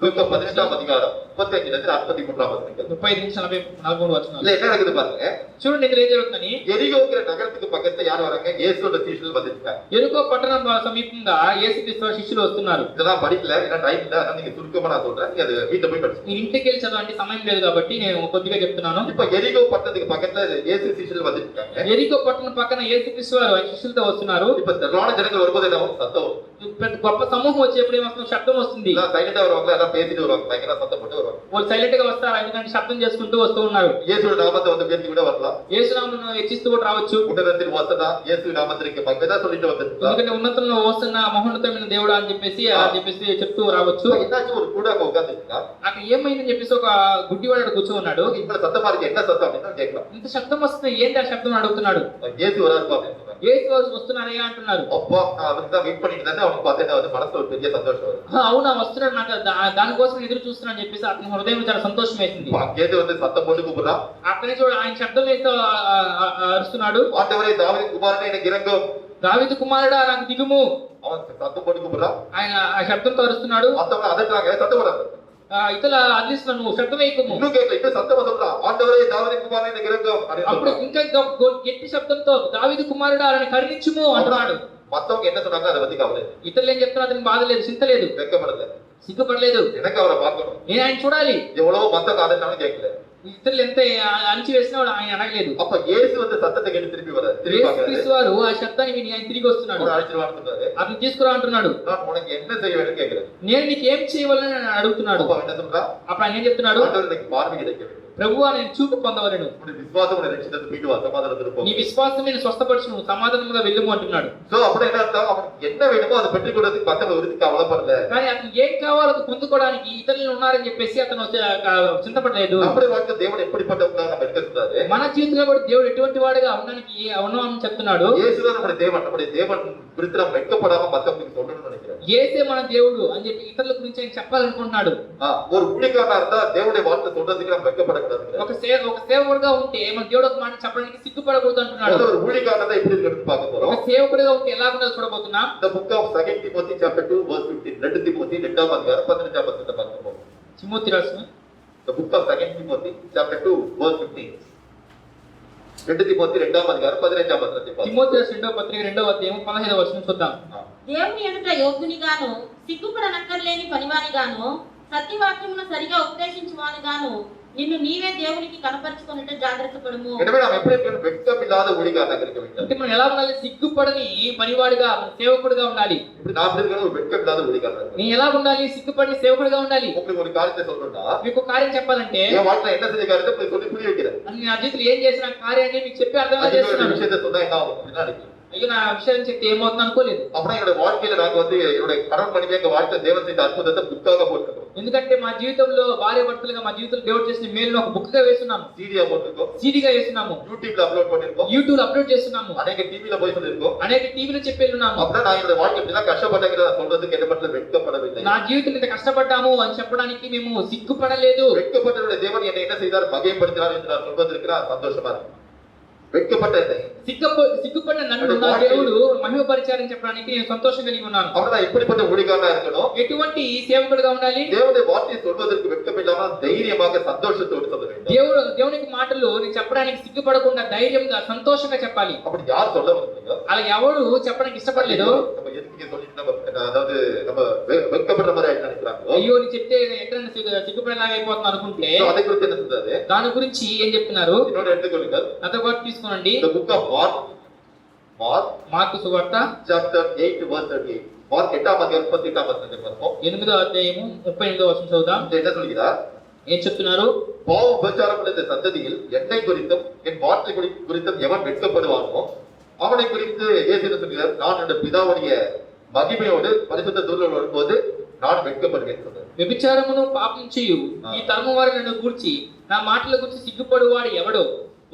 லூக்கா 18ஆம் அதிகாரம் 35 ல 43ஆம் வசனங்கள். 35 నుంచి 43 వచనాలు. இதுல என்ன நடக்குது பாருங்க. చూడండి ఇందులో ఏం జరుగుతుందని. எரிகோங்கிற நகரத்துக்கு பக்கத்துல யார் வராங்க? இயேசுவோட சீஷர்கள் வந்துட்டாங்க. ఎరుకో పట్టణం సమీపంగా యేసుక్రీస్తు శిష్యులు వస్తున్నారు. இதெல்லாம் படிக்கல, ஏன்னா டைம் இல்ல, அதனால நீங்க சுருக்கமா நான் சொல்றேன், நீங்க அது வீட்டுல போய் படிச்சு. మీరు ఇంటికి వెళ్ళి చదవండి, సమయం లేదు కాబట్టి నేను కొద్దిగా చెప్తున్నాను. இப்ப எரிகோ பட்டணத்துக்கு பக்கத்துல இயேசு சீஷர்கள் வந்துட்டாங்க. ఎరికో పట్టణం పక్కన యేసుక్రీస్తు వారు ఆయన శిష్యులతో వస్తున్నారు. இப்ப திரளான ஜனங்கள் வரும்போது என்ன ஆகும்? சத்தம் வரும். పెద్ద గొప్ప సమూహం వచ్చేప్పుడు ఏమొస్తుంది? శబ్దం వస్తుంది. எல்லாம் சைலண்டா வருவாங்க, எல்லாம் பேசிட்டு வருவாங்க, பயங்கர சத்தம் போட்டு வருவாங்க. వాళ్ళు సైలెంట్ గా వస్తారు, ఎందుకంటే శబ్దం చేసుకుంటూ వస్తూ ఉన్నారు. இயேசுவோட நாமத்தை வந்து பேசி கூட வரலாம். యేసునామమును హెచ్చిస్తూ కూడా రావచ్చు. உன்னதத்தில் வசனா இயேசு நாமத்திற்கு மகிமைதான் சொல்லிட்டு வந்துருக்கலாம். ఎందుకంటే ఉన్నతంలో వస్తున్న మహోన్నతమైన దేవుడు అని చెప్పేసి చెప్తూ రావచ్చు. என்னாச்சும் ஒரு கூட அங்க உட்காந்துருக்கா, అక్కడ ఏమైందని చెప్పేసి ఒక గుడ్డివాడు కూర్చోన్నాడు. இவ்வளவு சத்தமா இருக்கு, என்ன சத்தம் அப்படின்னு கேட்கலாம். ఇంత శబ్దం వస్తుంది, ఏంటి ఆ శబ్దం అడుగుతున్నాడు. இயேசு வராருப்பா அப்படின்னு சொன்னாங்க. యేసు వస్తున్నారయ్యా అంటున్నారు. அப்பா நான் அவருக்கு தான் வெயிட் பண்ணிட்டு இருந்தேன், அவனுக்கு பார்த்தேன்னா வந்து மனசுல ஒரு பெரிய சந்தோஷம் வரும். అవునా వస్తున్నాడు, నాకు దానికోసం ఎదురు చూస్తున్నా అని చెప్పేసి అతని హృదయం చాలా సంతోషం వేసింది. அங்கேருந்து வந்து சத்தம் போட்டு கூப்பிடுறான். అక్కడి చూడ ఆయన శబ్దం వేస్తూ అరుస్తున్నాడు, ஆண்டவரே தாவீது குமாரனே எனக்கு இறங்கும். దావీదు కుమారుడా నాకు దిగుము. அவன் சத்தம் போட்டு கூப்பிடுறான். ఆయన ఆ శబ్దంతో అరుస్తున్నాడు. மத்தவங்க அதட்டுறாங்க, సத்தம் வராது. ఇతల అందిస్తున్నాను, నువ్వు శబ్దం వేయకుము. இன்னும் கேட்கல, இன்னும் சத்தமா சொல்றான், ஆண்டவரே தாவீது குமாரனே எனக்கு இறங்கும் அப்படின்னு అప్పుడు சொல்றான். ఇంకా గట్టి శబ్దంతో దావీదు కుమారుడా ఆయన కరుణించుము అంటున్నాడు. மத்தவங்க என்ன சொன்னாங்க அதை பத்தி கவலை இல்லை. ఇతరులు ఏం చెప్తున్నా అతనికి బాధ లేదు, చింత లేదు, வெட்கப்படல. సిగ్గుపడలేదు. எனக்கு அவரை பார்க்கணும். నేను ఆయన చూడాలి. எவ்வளவோ மத்தவங்க அதட்டாலும் கேட்கல. ఇతరులు ఎంత అణచి వేసినా వాడు ఆయన అడగలేదు. அப்ப இயேசு வந்து சத்தத்தை கேட்டு திருப்பி வர திருப்பி యేసుక్రీస్తు వారు ఆ శబ్దాన్ని విని ఆయన తిరిగి వస్తున్నాడు. அழைச்சிருவான்னு சொன்னாரு. అతను తీసుకురా అంటున్నాడు. நான் உனக்கு என்ன செய்ய வேண்டும் கேட்கிறேன். నేను నీకు ఏం చేయవాలని ఆయన అడుగుతున్నాడు. அப்ப என்ன சொல்றா? అప్పుడు ఆయన ఏం చెప్తున్నాడు? ஆண்டவர் எனக்கு பார்வை கிடைக்க வேண்டும். ప్రభువా నేను చూపు పొందవలెను. உன்னுடைய விசுவாசம் உன்னை ரட்சித்தது போயிட்டு வா, சமாதானத்துல போ. నీ విశ్వాసం నేను స్వస్థపరచును, సమాధానంగా వెళ్ళుము అంటున్నాడు. சோ அப்படி என்ன அர்த்தம்? அவனுக்கு என்ன வேணுமோ அதை பெற்றுக் கொடுறதுக்கு மத்தவங்க விருதுக்கு கவலைப்படல. కానీ అతను ఏం కావాలో అది పొందుకోవడానికి ఇతరులు ఉన్నారని చెప్పేసి అతను చింతపడలేదు. நம்முடைய வாழ்க்கை தேவன் எப்படிப்பட்டவங்களா நம்ம இருக்க சொல்றாரு. మన జీవితంలో కూడా దేవుడు ఎటువంటి వాడుగా ఉండడానికి ఉన్నామని చెప్తున్నాడు. இயேசுதான் நம்முடைய தேவன். நம்முடைய தேவன் குறித்து நம்ம வெட்கப்படாம மத்தவங்களுக்கு சொல்லணும்னு நினைக்கிறேன். యేసే మన దేవుడు అని చెప్పి ఇతరుల గురించి ఆయన చెప్పాలనుకుంటున్నాడు. ஒரு ஊழியக்காரனா இருந்தா தேவனுடைய வார்த்தை சொல்றதுக்கு நம்ம வெட்கப்படக்கூடாது. ఒక సేవకుడుగా ఉంటే మన దేవుడు ఒక మాట చెప్పడానికి సిగ్గుపడకూడదు అంటున్నాడు. ஒரு ஊழியக்காரனா எப்படி இருக்குன்னு பார்க்க போறோம். ఒక సేవకుడిగా ఉంటే ఎలా ఉండాలో చూడబోతున్నాం. The book of 2 Timothy chapter 2 verse 15. 2 Timothy 2ஆம் அதிகாரம் 15ஆம் வசனத்தை பார்க்க போறோம். తిమోతి రాసిన The book of 2 Timothy chapter 2 verse 15. 2 Timothy 2ஆம் அதிகாரம் 15ஆம் வசனத்தை பார்ப்போம். తిమోతి రాసిన రెండవ పత్రిక 2వ అధ్యాయం 15వ వచనం చూద్దాం. దేవుని ఎదుట యోగ్యునిగాను సిగ్గుపడనక్కర్లేని పనివానిగాను సత్యవాక్యమును సరిగా ఉపదేశించువానిగాను నిన్ను నీవే దేవునికి కనపరుచుకొనుట జాగ్రత్త పడుము. எனவே நாம் எப்படி இருக்கணும்? வெட்கம் இல்லாத ஊழியக்காரனாக இருக்க வேண்டும். అంటే మనం ఎలా ఉండాలి? సిగ్గుపడని పనివాడిగా, సేవకుడిగా ఉండాలి. இப்படி நாம் இருக்கணும், ஒரு வெட்கம் இல்லாத ஊழியக்காரனாக இருக்கணும். నేను ఎలా ఉండాలి? సిగ్గుపడని సేవకుడిగా ఉండాలి. உங்களுக்கு ஒரு காரியத்தை சொல்லணும்னா, మీకు కార్యం చెప్పాలంటే என் வாழ்க்கையில என்ன செஞ்ச காரியத்தை உங்களுக்கு சொல்லி புரிய வைக்கிறேன். నేను నా జీవితంలో ఏం చేసిన కార్యాన్ని మీకు చెప్పి అర్థం அது ஒரு చేస్తున్నాను. விஷயத்தை சொன்னா என்ன ஆகும் அப்படின்னா நினைக்கிறேன். అయ్యో నా విషయం చెప్తే ఏమవుతుంది అనుకోలేదు. அப்படின்னா என்னோட வாழ்க்கையில நாங்க வந்து என்னோட கணவன் மனைவி எங்க வாழ்க்கை தேவன் செய்த அற்புதத்தை புக்காக போட்டுருக்கோம். ఎందుకంటే మా జీవితంలో భార్య భర్తలుగా మా జీవితంలో దేవుడు చేసిన మేలును ఒక బుక్ గా వేస్తున్నాము, சீடியா போட்டிருக்கோம், సీడీగా వేస్తున్నాము, யூடியூப்ல அப்லோட் பண்ணிருக்கோம், యూట్యూబ్ అప్లోడ్ చేస్తున్నాము, அநேக டிவில போய் சொல்லிருக்கோம். అనేక టీవీలో చెప్పేళ్ళున్నాము. அப்படின்னா நான் என்னோட வாழ்க்கை எப்படிலாம் கஷ்டப்பட்டேங்கிறத சொல்றதுக்கு என்ன பண்றது? வெட்கப்படவில்லை. నా జీవితంలో ఇంత కష్టపడ్డాము అని చెప్పడానికి మేము సిగ్గుపడలేదు. வெட்கப்பட்டவருடைய தேவன் என்னை என்ன செய்தார்? மகிமைப்படுத்தினார் என்று நான் சொல்வதற்கு நான் சந்தோஷமா இருக்கேன். வெட்கப்பட்ட என்னை సిగ్గుపడిన నన్ను నా దేవుడు మహిమపరిచారని చెప్పడానికి నేను సంతోషం కలిగి ఉన్నాను. அவன் நான் எப்படிப்பட்ட ஊழியக்காரனா இருக்கணும்? ఎటువంటి సేవకుడిగా ఉండాలి? தேவனுடைய வார்த்தையை சொல்வதற்கு வெட்கமில்லாமல் தைரியமாக சந்தோஷத்தோடு சொல்ல வேண்டும். దేవునికి మాటలు నేను చెప్పడానికి సిగ్గుపడకుండా ధైర్యంగా సంతోషంగా చెప్పాలి. அப்படி யார் சொல்ல வந்தீங்க? అలా ఎవరు చెప్పడానికి ఇష్టపడలేదు. நம்ம எதுக்கு சொல்லிட்டு நம்ம அதாவது நம்ம வெட்கப்படுற மாதிரி ஆயிட்டு நினைக்கிறாங்க. అయ్యో నీ చెప్తే ఎక్కడైనా సిగ్గుపడేలాగా అయిపోతుంది అనుకుంటే அதை குறித்து என்ன சொல்றாரு? దాని గురించి ఏం చెప్తున్నారు? இன்னொரு எடுத்துக்கொள்ளுங்கள். నాతో పాటు తీసుకోండి. The book of Mark mark సువార్త chapter 8 verse 38. மார்க் 8ஆம் அதிகாரம் 38ஆம் வசனத்தை பார்ப்போம். 8వ అధ్యాయము 38వ వచనం చదువుదాం. என்ன சொல்கிறார்? ఏం చెప్తున్నారు? பாவம் உபச்சாரம் இந்த சந்ததியில் என்னை குறித்தும் என் வார்த்தை குறித்தும் எவன் வெட்கப்படுவானோ அவனை குறித்து இயேசு என்ன சொல்கிறார்? நான் என்னுடைய பிதாவுடைய மகிமையோடு பரிசுத்த தூதர்கள் வரும்போது நான் வெட்கப்படுவேன் சொன்னார். వ్యభిచారమును పాపం చేయు ఈ తరము వారు నన్ను గూర్చి నా మాటల గురించి సిగ్గుపడువాడు ఎవడో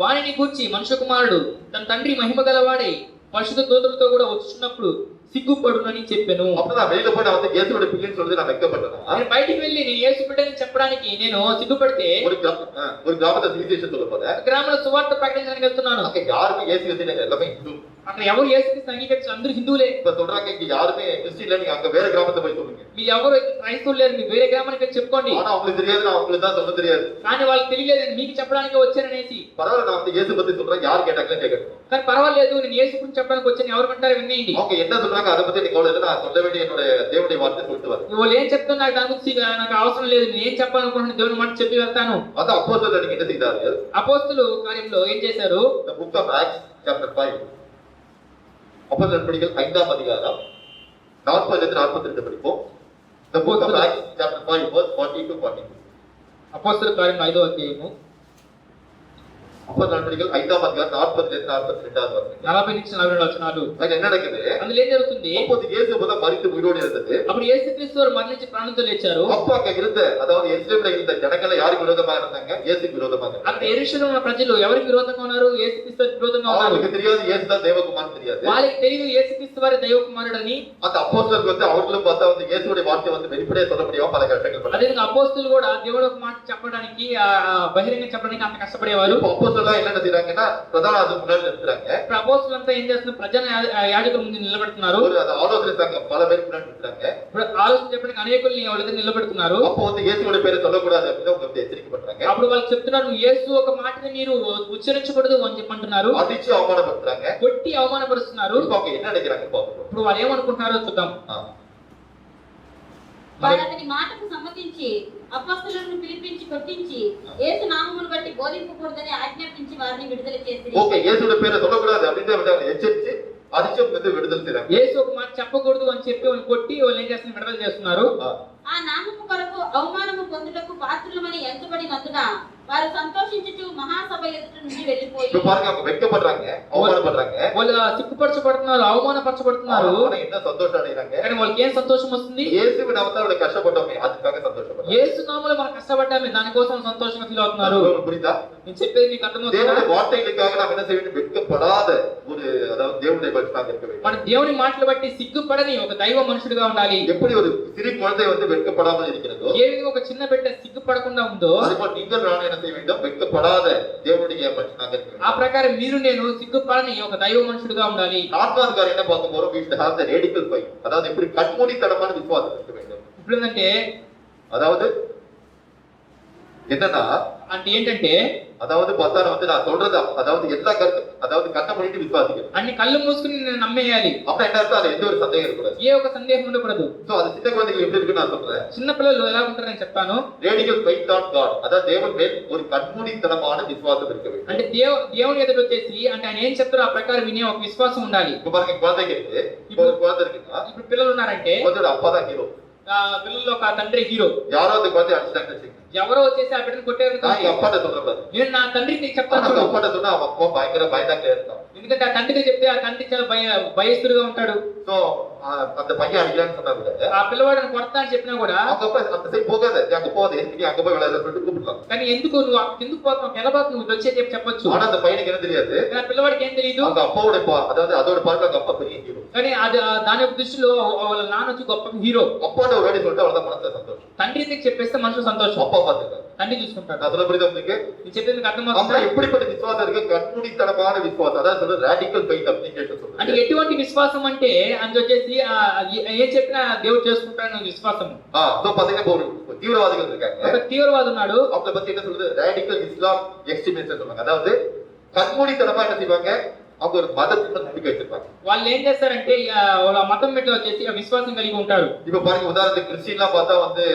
వారిని గూర్చి మనుష్య కుమారుడు తన తండ్రి మహిమ గలవాడే పరిశుద్ధ దూతలతో కూడా వచ్చున్నప్పుడు సిగ్గుపడునని చెప్పాను. అప్పుడు நான் வெளியில போய் நான் வந்து இயேசுவோட பிள்ளைன்னு சொல்றது நான் வெட்கப்பட்டேனா? నేను బయటికి వెళ్ళి నేను యేసు బిడ్డని చెప్పడానికి నేను సిగ్గుపడితే ஒரு கிராமத்தை சுவிசேஷம் சொல்ல போறேன். గ్రామంలో సువార్త ప్రకటించడానికి వెళ్తున్నాను. அங்க யாருக்கும் இயேசு வந்து எல்லாமே இந்து అక్కడ ఎవరు యేసుక్రీస్తు అంగీకరించారు? అందరూ హిందువులే. இப்ப சொல்றாங்க இங்க யாருமே கிறிஸ்டியன் இல்ல, நீங்க అங்க வேற கிராமத்தை போய் சொல்லுங்க. మీరు ఎవరు క్రైస్తవులు లేరు, మీరు వేరే గ్రామానికి వెళ్ళి చెప్పుకోండి. ஆனா அவங்களுக்கு தெரியாது, நான் அவங்களுக்கு தான் சொல்ல தெரியாது. కానీ వాళ్ళకి తెలియలేదు మీకు చెప్పడానికి వచ్చాననేసి. பரவாயில்ல, நான் வந்து இயேசு பத்தி சொல்றேன், யார் கேட்டாங்களே கேட்கட்டும். కానీ పర్వాలేదు, నేను యేసు గురించి చెప్పడానికి వచ్చాను, ఎవరు వింటారు వినేయండి. அவங்க என்ன சொல்றாங்க அதை பத்தி எனக்கு கவலை இல்லை, நான் சொல்ல வேண்டிய என்னோட தேவனுடைய வார்த்தை சொல்லிட்டு வரேன். వాళ్ళు ఏం చెప్తున్నారు నాకు దాని గురించి నాకు అవసరం లేదు, నేను ఏం చెప్పాలనుకుంటున్నాను దేవుని మాట చెప్పి వెళ్తాను. அதான் அப்போஸ்தலர் நீங்க என்ன செய்தார்கள்? అపోస్తలు కార్యంలో ఏం చేశారు? The book of Acts chapter 5. அப்போஸ்தலர் நடபடிகள் 5ஆம் அதிகாரம் 40 லிருந்து 42 படிப்போம். The book of Acts chapter 5 verse 40 to 42. అపోస్తల కార్యం 5వ అధ్యాయము அப்போஸ்தலர் நடபடிகள் 5ஆம் அதிகாரம் 40 லிருந்து 42வது வசனம். 40 నుంచి 42 వచనాలు. அங்க என்ன நடக்குது? అందులో ఏం జరుగుతుంది? அப்போது இயேசு முதல் மரித்து உயிரோடு இருந்தது. అప్పుడు యేసుక్రీస్తు వారు మరణించి ప్రాణంతో లేచారు. அப்போ அங்க இருந்த, அதாவது எருசலேமில் இருந்த ஜனங்கள் யாருக்கு விரோதமா இருந்தாங்க? இயேசுக்கு விரோதமா இருந்தாங்க. అక్కడ యెరూషలేములో ఉన్న ప్రజలు ఎవరికి విరోధంగా ఉన్నారు? యేసుక్రీస్తు వారికి విరోధంగా ఉన్నారు. அவங்களுக்கு தெரியாது இயேசு தான் தேவகுமாரன் தெரியாது. వాళ్ళకి తెలియదు యేసుక్రీస్తు వారి దైవ కుమారుడని. அந்த அப்போஸ்தலருக்கு வந்து அவர்களும் பார்த்தா வந்து இயேசுடைய வார்த்தை வந்து வெளிப்படையா சொல்ல முடியாம பல கஷ்டங்கள் பட்டாங்க. అదే అపోస్తలు కూడా దేవుడు ఒక మాట చెప్పడానికి బహిరంగ చెప్పడానికి అంత కష్టపడేవారు. இப்போ அப்போஸ்தலர் என்ன செய்றாங்கன்னா பிரதான ஆசாரியர் முன்னாடி நிறுத்துறாங்க. ఇప్పుడు అపోస్తలంతా ఏం చేస్తున్నారు? ప్రజల యాజకుల ముందు నిలబెడుతున్నారు. ஒரு அந்த ஆலோசனை சங்கம் பல பேர் முன்னாடி நிறுத்துறாங்க. ఇప్పుడు ఆలోచన చెప్పడానికి అనేకుల్ని వాళ్ళ దగ్గర నిలబెడుతున్నారు. அப்போ வந்து இயேசுவோட பேரை சொல்லக்கூடாது அப்படின்னு அவங்க வந்து எச்சரிக்கை பண்றாங்க. అప్పుడు వాళ్ళు చెప్తున్నారు యేసు ఒక మాటని మీరు ఉచ్చరించకూడదు అని చెప్పంటున్నారు. அடிச்சு அவமானப்படுத்துறாங்க. కొట్టి అవమానపరుస్తున్నారు. இப்போ அவங்க என்ன நினைக்கிறாங்க பாப்போம். ఇప్పుడు వాళ్ళు ఏమనుకుంటున్నారో చూద్దాం. వారు అతని మాటకు సమ్మతించి అపొస్తలులను పిలిపించి కొట్టించి యేసు నామమును బట్టి బోధింపకూడదని ఆజ్ఞాపించి వారిని విడుదల చేసిరి. ஓகே, இயேசுவோட பேரை சொல்லக்கூடாது அப்படின்னு வந்து அவங்க எச்சரிச்சு அடிச்சு வந்து விடுதலை செய்றாங்க. యేసు ఒక మాట చెప్పకూడదు అని చెప్పి వాళ్ళు కొట్టి వాళ్ళు ఏం చేస్తున్నారు? విడుదల చేస్తున్నారు. ఆ నామము కొరకు అవమానము పొందుటకు పాత్రులమని ఎంచబడినందున వారు సంతోషించుచు మహాసభ ఎదుట నుండి వెళ్ళిపోయి. இப்போ பாருங்க, அவங்க வெட்கப்படுறாங்க, அவமானப்படுறாங்க. వాళ్ళు సిగ్గుపరచబడుతున్నారు, అవమానపరచబడుతున్నారు. ஆனா என்ன சந்தோஷம் அடைகிறாங்க? కానీ వాళ్ళకి ఏం సంతోషం వస్తుంది? இயேசுவின் நாமத்தால கஷ்டப்பட்டோமே அதுக்காக சந்தோஷப்படுறாங்க. యేసు నామములో మనం కష్టపడ్డామే దానికోసం సంతోషంగా ఫీల్ అవుతున్నారు. உங்களுக்கு புரியுதா? నేను చెప్పేది మీకు అర్థమవుతుందా? தேவனுடைய வார்த்தைகளுக்காக நாம் என்ன செய்ய வேண்டும்? வெட்கப்படாத ஒரு, அதாவது தேவனுடைய பக்தனாக இருக்க வேண்டும். మన దేవుని మాటలు బట్టి సిగ్గుపడని ఒక దైవ మనుషుడిగా ఉండాలి. எப்படி ஒரு சிறு குழந்தை வந்து வெட்கப்படாமல் இருக்கிறதோ, ఏ విధంగా ఒక చిన్న బిడ్డ సిగ్గుపడకుండా ఉందో அதுபோல் நீங்கள் நான் என்ன செய்ய வேண்டும்? வெட்கப்படாத தேவனுடைய பக்தனாக இருக்க ఆ வேண்டும். ప్రకారం మీరు నేను సిగ్గుపడని ఒక దైవ మనుషుడిగా ఉండాలి. நான்காவது காரியம் என்ன பார்க்க போறோம்? we should have the radical faith. அதாவது எப்படி கண்மூடித்தனமான விசுவாசம் இருக்க வேண்டும். ఇప్పుడు ఏంటంటే அதாவது என்னன்னா, అంటే ఏంటంటే அதாவது பார்த்தா வந்து நான் சொல்றது, அதாவது எல்லா கருத்து, அதாவது கண்ணை மூடிட்டு விசுவாசிக்கணும். అన్ని కళ్ళు మూసుకుని నేను నమ్మేయాలి. அப்ப என்ன அர்த்தம்? அது எந்த ஒரு சந்தேகம் இருக்கக்கூடாது. ఏ ఒక సందేహం ఉండకూడదు. சோ அது சின்ன குழந்தைகள் எப்படி இருக்குன்னு நான் சொல்றேன். చిన్న పిల్లలు ఎలా ఉంటారో నేను చెప్తాను. ரேடிகல் ஃபெய்த் ஆன் காட், அதாவது தேவன் மேல் ஒரு கண்மூடித்தனமான விசுவாசம் இருக்க வேண்டும். అంటే దేవుని ఎదురు వచ్చేసి అంటే ఆయన ఏం చెప్తారో ఆ ప్రకారం వినే ఒక విశ్వాసం ఉండాలి. இப்ப பாருங்க, குழந்தைங்க இருக்கு, இப்போ ஒரு குழந்தை இருக்குன்னா ఇప్పుడు పిల్లలు ఉన్నారంటే குழந்தையோட அப்பா தான் ஹீரோ. పిల్లల్లో ఒక తండ్రి హీరో. யாரோ அந்த குழந்தை அடிச்சிட்டாங்கன்னு வச்சுக்கோங்க, ఎవరో వచ్చేసి ఆ బిడ్డను కొట్టారు. நான் எங்க அப்பாட்ட சொல்றேன், నేను నా తండ్రికి చెప్తాను அவங்க చూడు. அப்பாட்ட சொன்னா அவன் அப்பா பயங்கர பயந்தாங்க இருந்தான். ఎందుకంటే ఆ తండ్రికి చెప్తే ఆ తండ్రి చాలా భయస్తుడుగా ఉంటాడు. சோ அந்த பையன் அடிக்கிறான்னு சொன்னா கூட ఆ పిల్లవాడిని కొడతా అని చెప్పినా కూడా அவங்க அப்பா அந்த சைடு போகாத, அங்க போகாத, எதுக்கு அங்க போய் விளையாட சொல்லிட்டு கூப்பிடலாம். కానీ ఎందుకు నువ్వు ఎందుకు పోతావు ఎలాబాకు నువ్వు వచ్చే చెప్పొచ్చు. ஆனா அந்த பையனுக்கு என்ன தெரியாது? కానీ ఆ పిల్లవాడికి ఏం తెలియదు. அவங்க அப்பாவோட அதாவது அதோட பார்க்க அவங்க அப்பா பெரிய ஹீரோ. కానీ అది దాని యొక్క దృష్టిలో వాళ్ళ నాన్న వచ్చి గొప్ప హీరో. அப்பாட்ட ஒரு வாட்டி சொல்லிட்டு அவ்வளவுதான், மனசுல சந்தோஷம். తండ్రి దగ్గర చెప్పేస్తే మనసు సంతోషం. அப்பா பாத்துக்காரு, తండ్రి చూసుకుంటాడు. நான் சொல்ல புரியுதா உங்களுக்கு? నేను చెప్పేది మీకు அப்புறம் అర్థమవుతుందా? எப்படிப்பட்ட விசுவாசம் இருக்கு? கண்மூடித்தனமான விசுவாசம், அதாவது சொல்றது ராடிக்கல் ஃபெய்த் அப்படின்னு சொல்றது. అంటే ఎటువంటి విశ్వాసం అంటే అది వచ్చేసి ఏం చెప్పినా దేవుడు చేసుకుంటాడు విశ్వాసం. சோ பாத்தீங்கன்னா இப்போ ஒரு தீவிரவாதிகள் இருக்காங்க, ఒక తీవ్రవాది ఉన్నాడు. அவங்கள பத்தி என்ன சொல்றது? ராடிக்கல் இஸ்லாம் எக்ஸ்ட்ரீமிஸ்ட் சொல்லுவாங்க. அதாவது கண்மூடித்தனமா என்ன செய்வாங்க? அவங்க ஒரு மதத்துல நம்பிக்கை வச்சிருப்பாங்க. వాళ్ళు ఏం చేస్తారంటే వాళ్ళ మతం మీద వచ్చేసి ఆ విశ్వాసం కలిగి ఉంటారు. இப்ப பாருங்க, உதாரணத்துக்கு கிறிஸ்டியன்லாம் பார்த்தா வந்து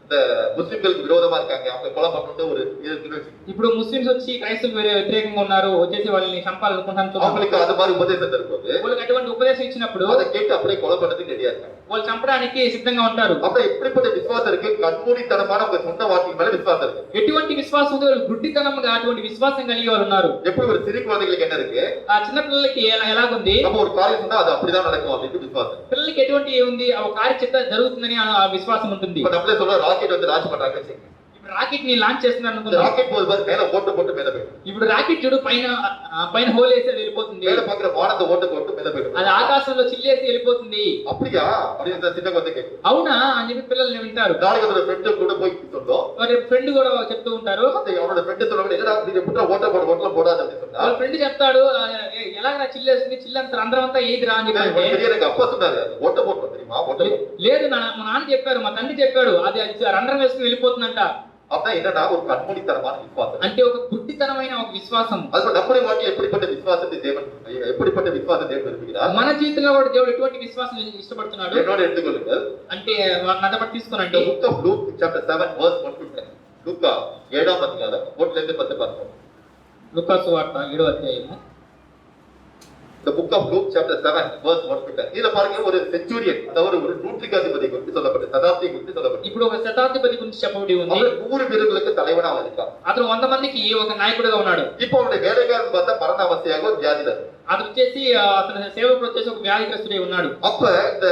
இந்த முஸ்லிம்களுக்கு விரோதமா இருக்காங்க, அவங்க கொலை பண்ணிட்டு ஒரு இது இருக்குன்னு வச்சுக்கோங்க. ఇప్పుడు ముస్లిమ్స్ వచ్చి క్రైస్తవులకు వ్యతిరేకంగా ఉన్నారు, వచ్చేసి వాళ్ళని చంపాలనుకుంటున్నారు. அவங்களுக்கு அது மாதிரி உபதேசம் தரும்போது వాళ్ళకి అటువంటి ఉపదేశం ఇచ్చినప్పుడు அதை கேட்டு அப்படியே கொலை பண்றதுக்கு ரெடியா இருக்காங்க. వాళ్ళు చంపడానికి సిద్ధంగా ఉంటారు. அப்ப எப்படிப்பட்ட விசுவாசம் இருக்கு? கண்மூடித்தனமான உங்க சொந்த வார்த்தை மேல விசுவாசம் இருக்கு. ఎటువంటి విశ్వాసం ఉంది? వాళ్ళు గుడ్డితనంగా అటువంటి విశ్వాసం కలిగి వాళ్ళు ఉన్నారు. எப்படி ஒரு சிறு குழந்தைகளுக்கு என்ன இருக்கு? ఆ చిన్న పిల్లలకి ఎలాగుంది? நம்ம ஒரு காரியம் சொன்னா அது அப்படிதான் நடக்கும் அப்படின்னு விசுவாசம். పిల్లలకి ఎటువంటి ఉంది? ఆ కార్య చెప్తే జరుగుతుందని ఆ విశ్వాసం ఉంటుంది. இப்ப நம்மளே சொல்ற ராக்கெட் வந்து லான்ச் பண்றாங்கன்னு வச்சுக்கோங்க. రాకెట్ ని లాంచ్ చేస్తున్నారు இந்த అనుకుందాం. ராக்கெட் போது பாரு மேல ஓட்ட போட்டு மேல போயிடும். ఇప్పుడు రాకెట్ చూడు పైన హోల్ వేసి అది వెళ్ళిపోతుంది. மேல பாக்குற வானத்தை ஓட்ட போட்டு மேல போயிடும். అది ఆకాశంలో చిల్లేసి వెళ్ళిపోతుంది. அப்படியா அப்படின்னு சின்ன குழந்தை கேட்கும். అవునా అని చెప్పి పిల్లలు వింటారు. நாளைக்கு ஒரு ஃப்ரெண்ட் கூட போய் சொல்றோம். వారి ఫ్రెండ్ కూడా చెప్తూ ఉంటారు. அவனோட ஃப்ரெண்ட் சொல்றாங்க என்னடா நீ எப்படி ஓட்ட போடாத அப்படின்னு சொன்னா. వాళ్ళ ఫ్రెండ్ చెప్తాడు ఎలాగ చిల్లేస్తుంది చిల్లంత రంధ్రం అంతా ఏదిరా అని చెప్పి பெரிய எனக்கு அப்பா சொன்னாரு ஓட்ட போட்டு தெரியுமா ஓட்ட போட்டு. లేదు మా నాన్న చెప్పారు, మా తండ్రి చెప్పాడు అది రంధ్రం వేసుకుని వెళ్ళిపోతుందంట. அப்படின்னா என்னன்னா ஒரு கண்மூடித்தனமான விசுவாசம். అంటే ఒక గుడ్డితనమైన ఒక విశ్వాసం. அது நம்முடைய வாழ்க்கையில் எப்படிப்பட்ட விசுவாசத்தை தேவன் விரும்புகிறார். మన జీవితంలో కూడా దేవుడు ఎటువంటి విశ్వాసం ఇష్టపడుతున్నాడు என்னோட எடுத்துக்கொள்ளுங்கள். అంటే నాతో పాటు తీసుకోనండి. The book of Luke chapter 7 verse 1 to 10. லூக்கா 7ஆம் அதிகாரம் 1 ல இருந்து 10 பார்ப்போம். లూకా సువార్త 7వ అధ్యాయము. The book of Luke chapter 7 verse 1 to 10. இதுல பாருங்க ஒரு செஞ்சுரியன் அதாவது ஒரு நூற்றுக்காதிபதி குறித்து சொல்லப்பட்ட சதாப்தி குறித்து சொல்லப்பட்ட. ఇప్పుడు ఒక శతాధిపతి గురించి చెప్పబడి ఉంది. அவர் 100 வீரர்களுக்கு தலைவனா இருக்கான். అతను 100 మందికి ఒక నాయకుడిగా ఉన్నాడు. இப்போ அவருடைய வேலைக்காரன் பார்த்தா மரண அவஸ்தையாக ஒரு வியாதியில. అతను వచ్చేసి అతని సేవకుడు వచ్చేసి ఒక వ్యాధిగ్రస్తుడై ఉన్నాడు. அப்ப இந்த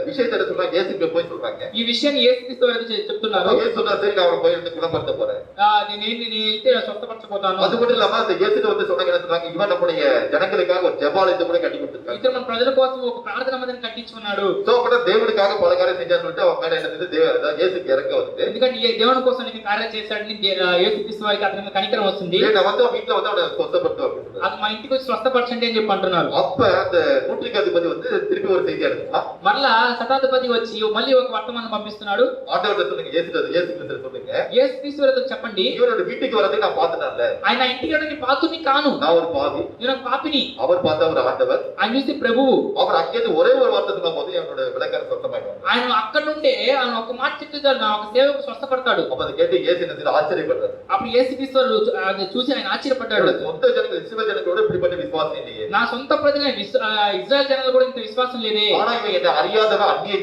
விஷயத்தை என்ன சொல்றாங்க இயேசுக்கு போய் சொல்றாங்க. ఈ విషయాన్ని యేసుక్రీస్తు వారు చెప్తున్నారు. இயேசு சொன்னா சரி நான் அவரை போய் எடுத்து குணப்படுத்த போறேன். నేను వెళ్తే స్వస్థపరచబోతాను. அது மட்டும் இல்லாம அந்த இயேசுக்கு வந்து சொன்னாங்க என்ன சொல்றாங்க இவன் நம்முடைய ஜனங்களுக்காக ஒரு ஜெபாலயத்தை கூட கட்டி கொடுத்திருக்காங்க. ఇతను మన ప్రజల కోసం ఒక ప్రార్థన మందిరం కట్టించుకున్నాడు. சோ அப்ப దేవుడిக்காக பல காரியம் செஞ்சான்னு சொல்லிட்டு அவன் மேல என்ன செய்து இயேசுக்கு இறக்க வந்து. ఎందుకంటే దేవుని కోసం నీకు కార్యం చేశాడని యేసుక్రీస్తు వారికి అతని మీద కనికరం వస్తుంది. நான் வந்து வீட்டுல வந்து அவனை சொந்தப்படுத்துவேன் அப்படின்னு. అది మా ఇంటికి వచ్చి స్వస్థపరచండి అని చెప్పి అంటున్నారు. அப்ப அந்த நூற்றுக்காதிபதி வந்து திருப்பி ஒரு செய்தி அனுப்புனா మరలా శతాధిపతి వచ్చి మళ్ళీ ఒక వర్తమానం పంపిస్తున్నాడు. ஆண்டவர்ட்ட சொல்லுங்க இயேசுக்கு சொல்லுங்க యేసుక్రీస్తు వారితో చెప్పండి இவரோட வீட்டுக்கு வரதை நான் பார்த்தேன்ல. ఆయన ఇంటికి రావడానికి పాతుని కాను, நான் ஒரு பாவி. నేను ఒక పాపిని. அவர் பார்த்தா ஒரு ஆண்டவர். ఆయన చూసి ప్రభువు. அவர் அங்கேயிருந்து ஒரே ஒரு வார்த்தை சொன்ன போது என்னோட விளக்கார சொந்தமாயிடும். ఆయన అక్కడ నుండే ఆయన ఒక మాట చెప్తే నా ఒక సేవకు స్వస్థపడతాడు. அப்ப அதை கேட்டு இயேசு என்ன ஆச்சரியப்படுறாரு. అప్పుడు యేసుక్రీస్తు వారు అది చూసి ఆయన ఆశ్చర్యపడ్డాడు. சொந்த ஜனங்கள் இஸ்ரவேல் ஜனங்களோட இப்படிப்பட்ட விசுவாசம் இல்லையே. నా సొంత ప్రజలే ఇజ్రాయెల్ జనాలు కూడా ఇంత విశ్వాసం లేదే. ஆனா இவன் என்ன அறியாதவன் அந்நிய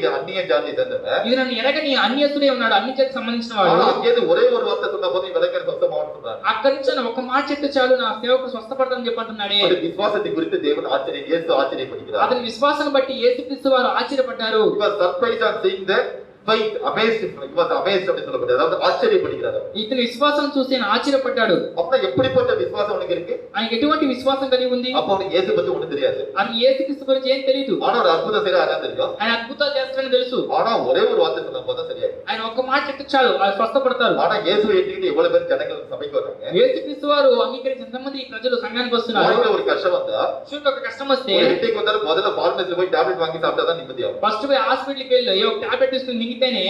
ஜாதி சேர்ந்தவன். ఇది నన్ను ఎరగని అన్యస్తుడే ఉన్నాడు, అన్ని జాతికి సంబంధించిన వాడు. ஆனா அங்கேயிருந்து ஒரே ஒரு வார்த்தை சொன்ன போது விளக்கார சொந்தமான்னு சொல்றாரு. అక్కడి నుంచి ఆయన ఒక మాట చెప్తే చాలు నా సేవకు స్వస్థపడతానని చెప్పంటున్నాడే. அந்த விசுவாசத்தை குறித்து தேவன் இயேசு ஆச்சரியப்படுகிறார். అతని విశ్వాసాన్ని బట్టి యేసుక్రీస్తు వారు ఆశ్చర్యపడ్డారు. He was surprised on seeing the faith, amazed. He was amazed அப்படி சொல்லப்படுது. அதாவது ஆச்சரியப்படுகிறார். ఇతని విశ్వాసం చూసి ఆయన ఆశ్చర్యపడ్డాడు. அப்ப எப்படிப்பட்ட விசுவாசம் உனக்கு இருக்கு? ఆయనకి ఎటువంటి విశ్వాసం కలిగి ఉంది? அப்ப அவனுக்கு இயேசு பத்தி ஒண்ணும் தெரியாது. అది యేసుక్రీస్తు గురించి ఏం తెలియదు. ஆனா ஒரு அற்புதம் செய்யற அதான் தெரியும். ఆయన అద్భుతాలు చేస్తారని తెలుసు. ஆனா ஒரே ஒரு வார்த்தை சொன்ன போது சரியாயிடும். ఆయన ఒక్క మాట చెప్తే చాలు వాళ్ళు స్వస్థపడతారు. ஆனா இயேசு ஏற்றுக்கிட்டு எவ்வளவு பேர் ஜனங்கள் சபைக்கு வராங்க. యేసుక్రీస్తు వారు అంగీకరించిన ఎంతమంది ప్రజలు సంఘానికి వస్తున్నారు. வாழ்க்கையில ஒரு கஷ்டம் வந்தா చూడండి, ఒక కష్టం వస్తే ஒரு ఇంటికి வந்தாலும் முதல்ல பார்மசில போய் டாப்லெட் வாங்கி சாப்பிட்டா தான் நிம்மதியாகும். ఫస్ట్ పోయి హాస్పిటల్కి వెళ్ళి ఒక టాబ్లెట్ తీసుకుని మింగితేనే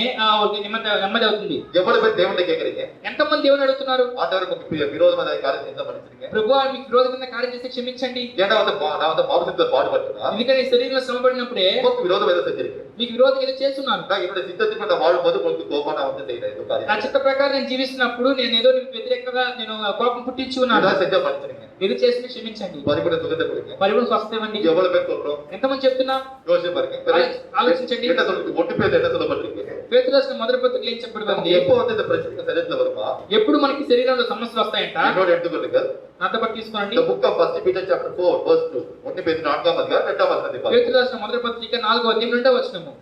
నెమ్మది అవుతుంది. எவ்வளவு பேர் தேவனை கேக்குறீங்க? ఎంతమంది దేవుని అడుగుతున్నారు? ஆண்டவர் உங்களுக்கு விரோதமா ஏதாவது காரியம் செஞ்சா மன்னிச்சிடுங்க. ప్రభువా మీకు విరోధమైన కార్యం చేస్తే క్షమించండి. ஏன்னா வந்து நான் வந்து மாம்சத்துல பாடுபட்டேனா ఎందుకంటే శరీరంలో శ్రమపడినప్పుడే உங்களுக்கு விரோதம் ஏதோ செஞ்சிருக்கேன். మీకు విరోధం ఏదో చేస్తున్నాను. நான் என்னோட சித்தத்துக்கு நான் வாழும்போது உங்களுக்கு கோபமா நான் வந்து செய்யறேன் ஏதோ నా காரியம். చిత్త ప్రకారం నేను జీవిస్తున్నప్పుడు నేను ఏదో నీకు వ్యతిరేకంగా నేను కోపం పుట్టించి ఉన్నాను. ஏதாவது செஞ்சா மன்னிச்சிடுங்க. ఏదో చేసి క్షమించండి. பரிபூரண சுகத்தை கொடுங்க. పరిపూర్ణ స్వస్థత ఇవ్వండి. எவ்வளவு பேர் சொல்றோம்? ఎంతమంది చెప్తున్నా யோசிச்சு பாருங்க. ఆలోచించండి. என்ன சொல்றது? ஒட்டு பேர் என்ன சொல்லப்பட்டிருக்கு? పేతురు రాసిన మొదటి పత్రికలో ఏం చెప్పబడింది? எப்போ வந்து இந்த பிரச்சனை சரீரத்துல வருமா? ఎప్పుడు మనకి శరీరంలో సమస్యలు వస్తాయంట. என்னோட எடுத்துக்கொள்ளுங்கள். నాతో పాటు తీసుకోండి. The book of 1 Peter chapter 4 verse 2. 1 பேதுரு 4ஆம் அதிகாரம் 2ஆம் வசனத்தை பாருங்க. పేతురు రాసిన మొదటి పత్రిక 4వ అధ్యాయం 2వ వచనము.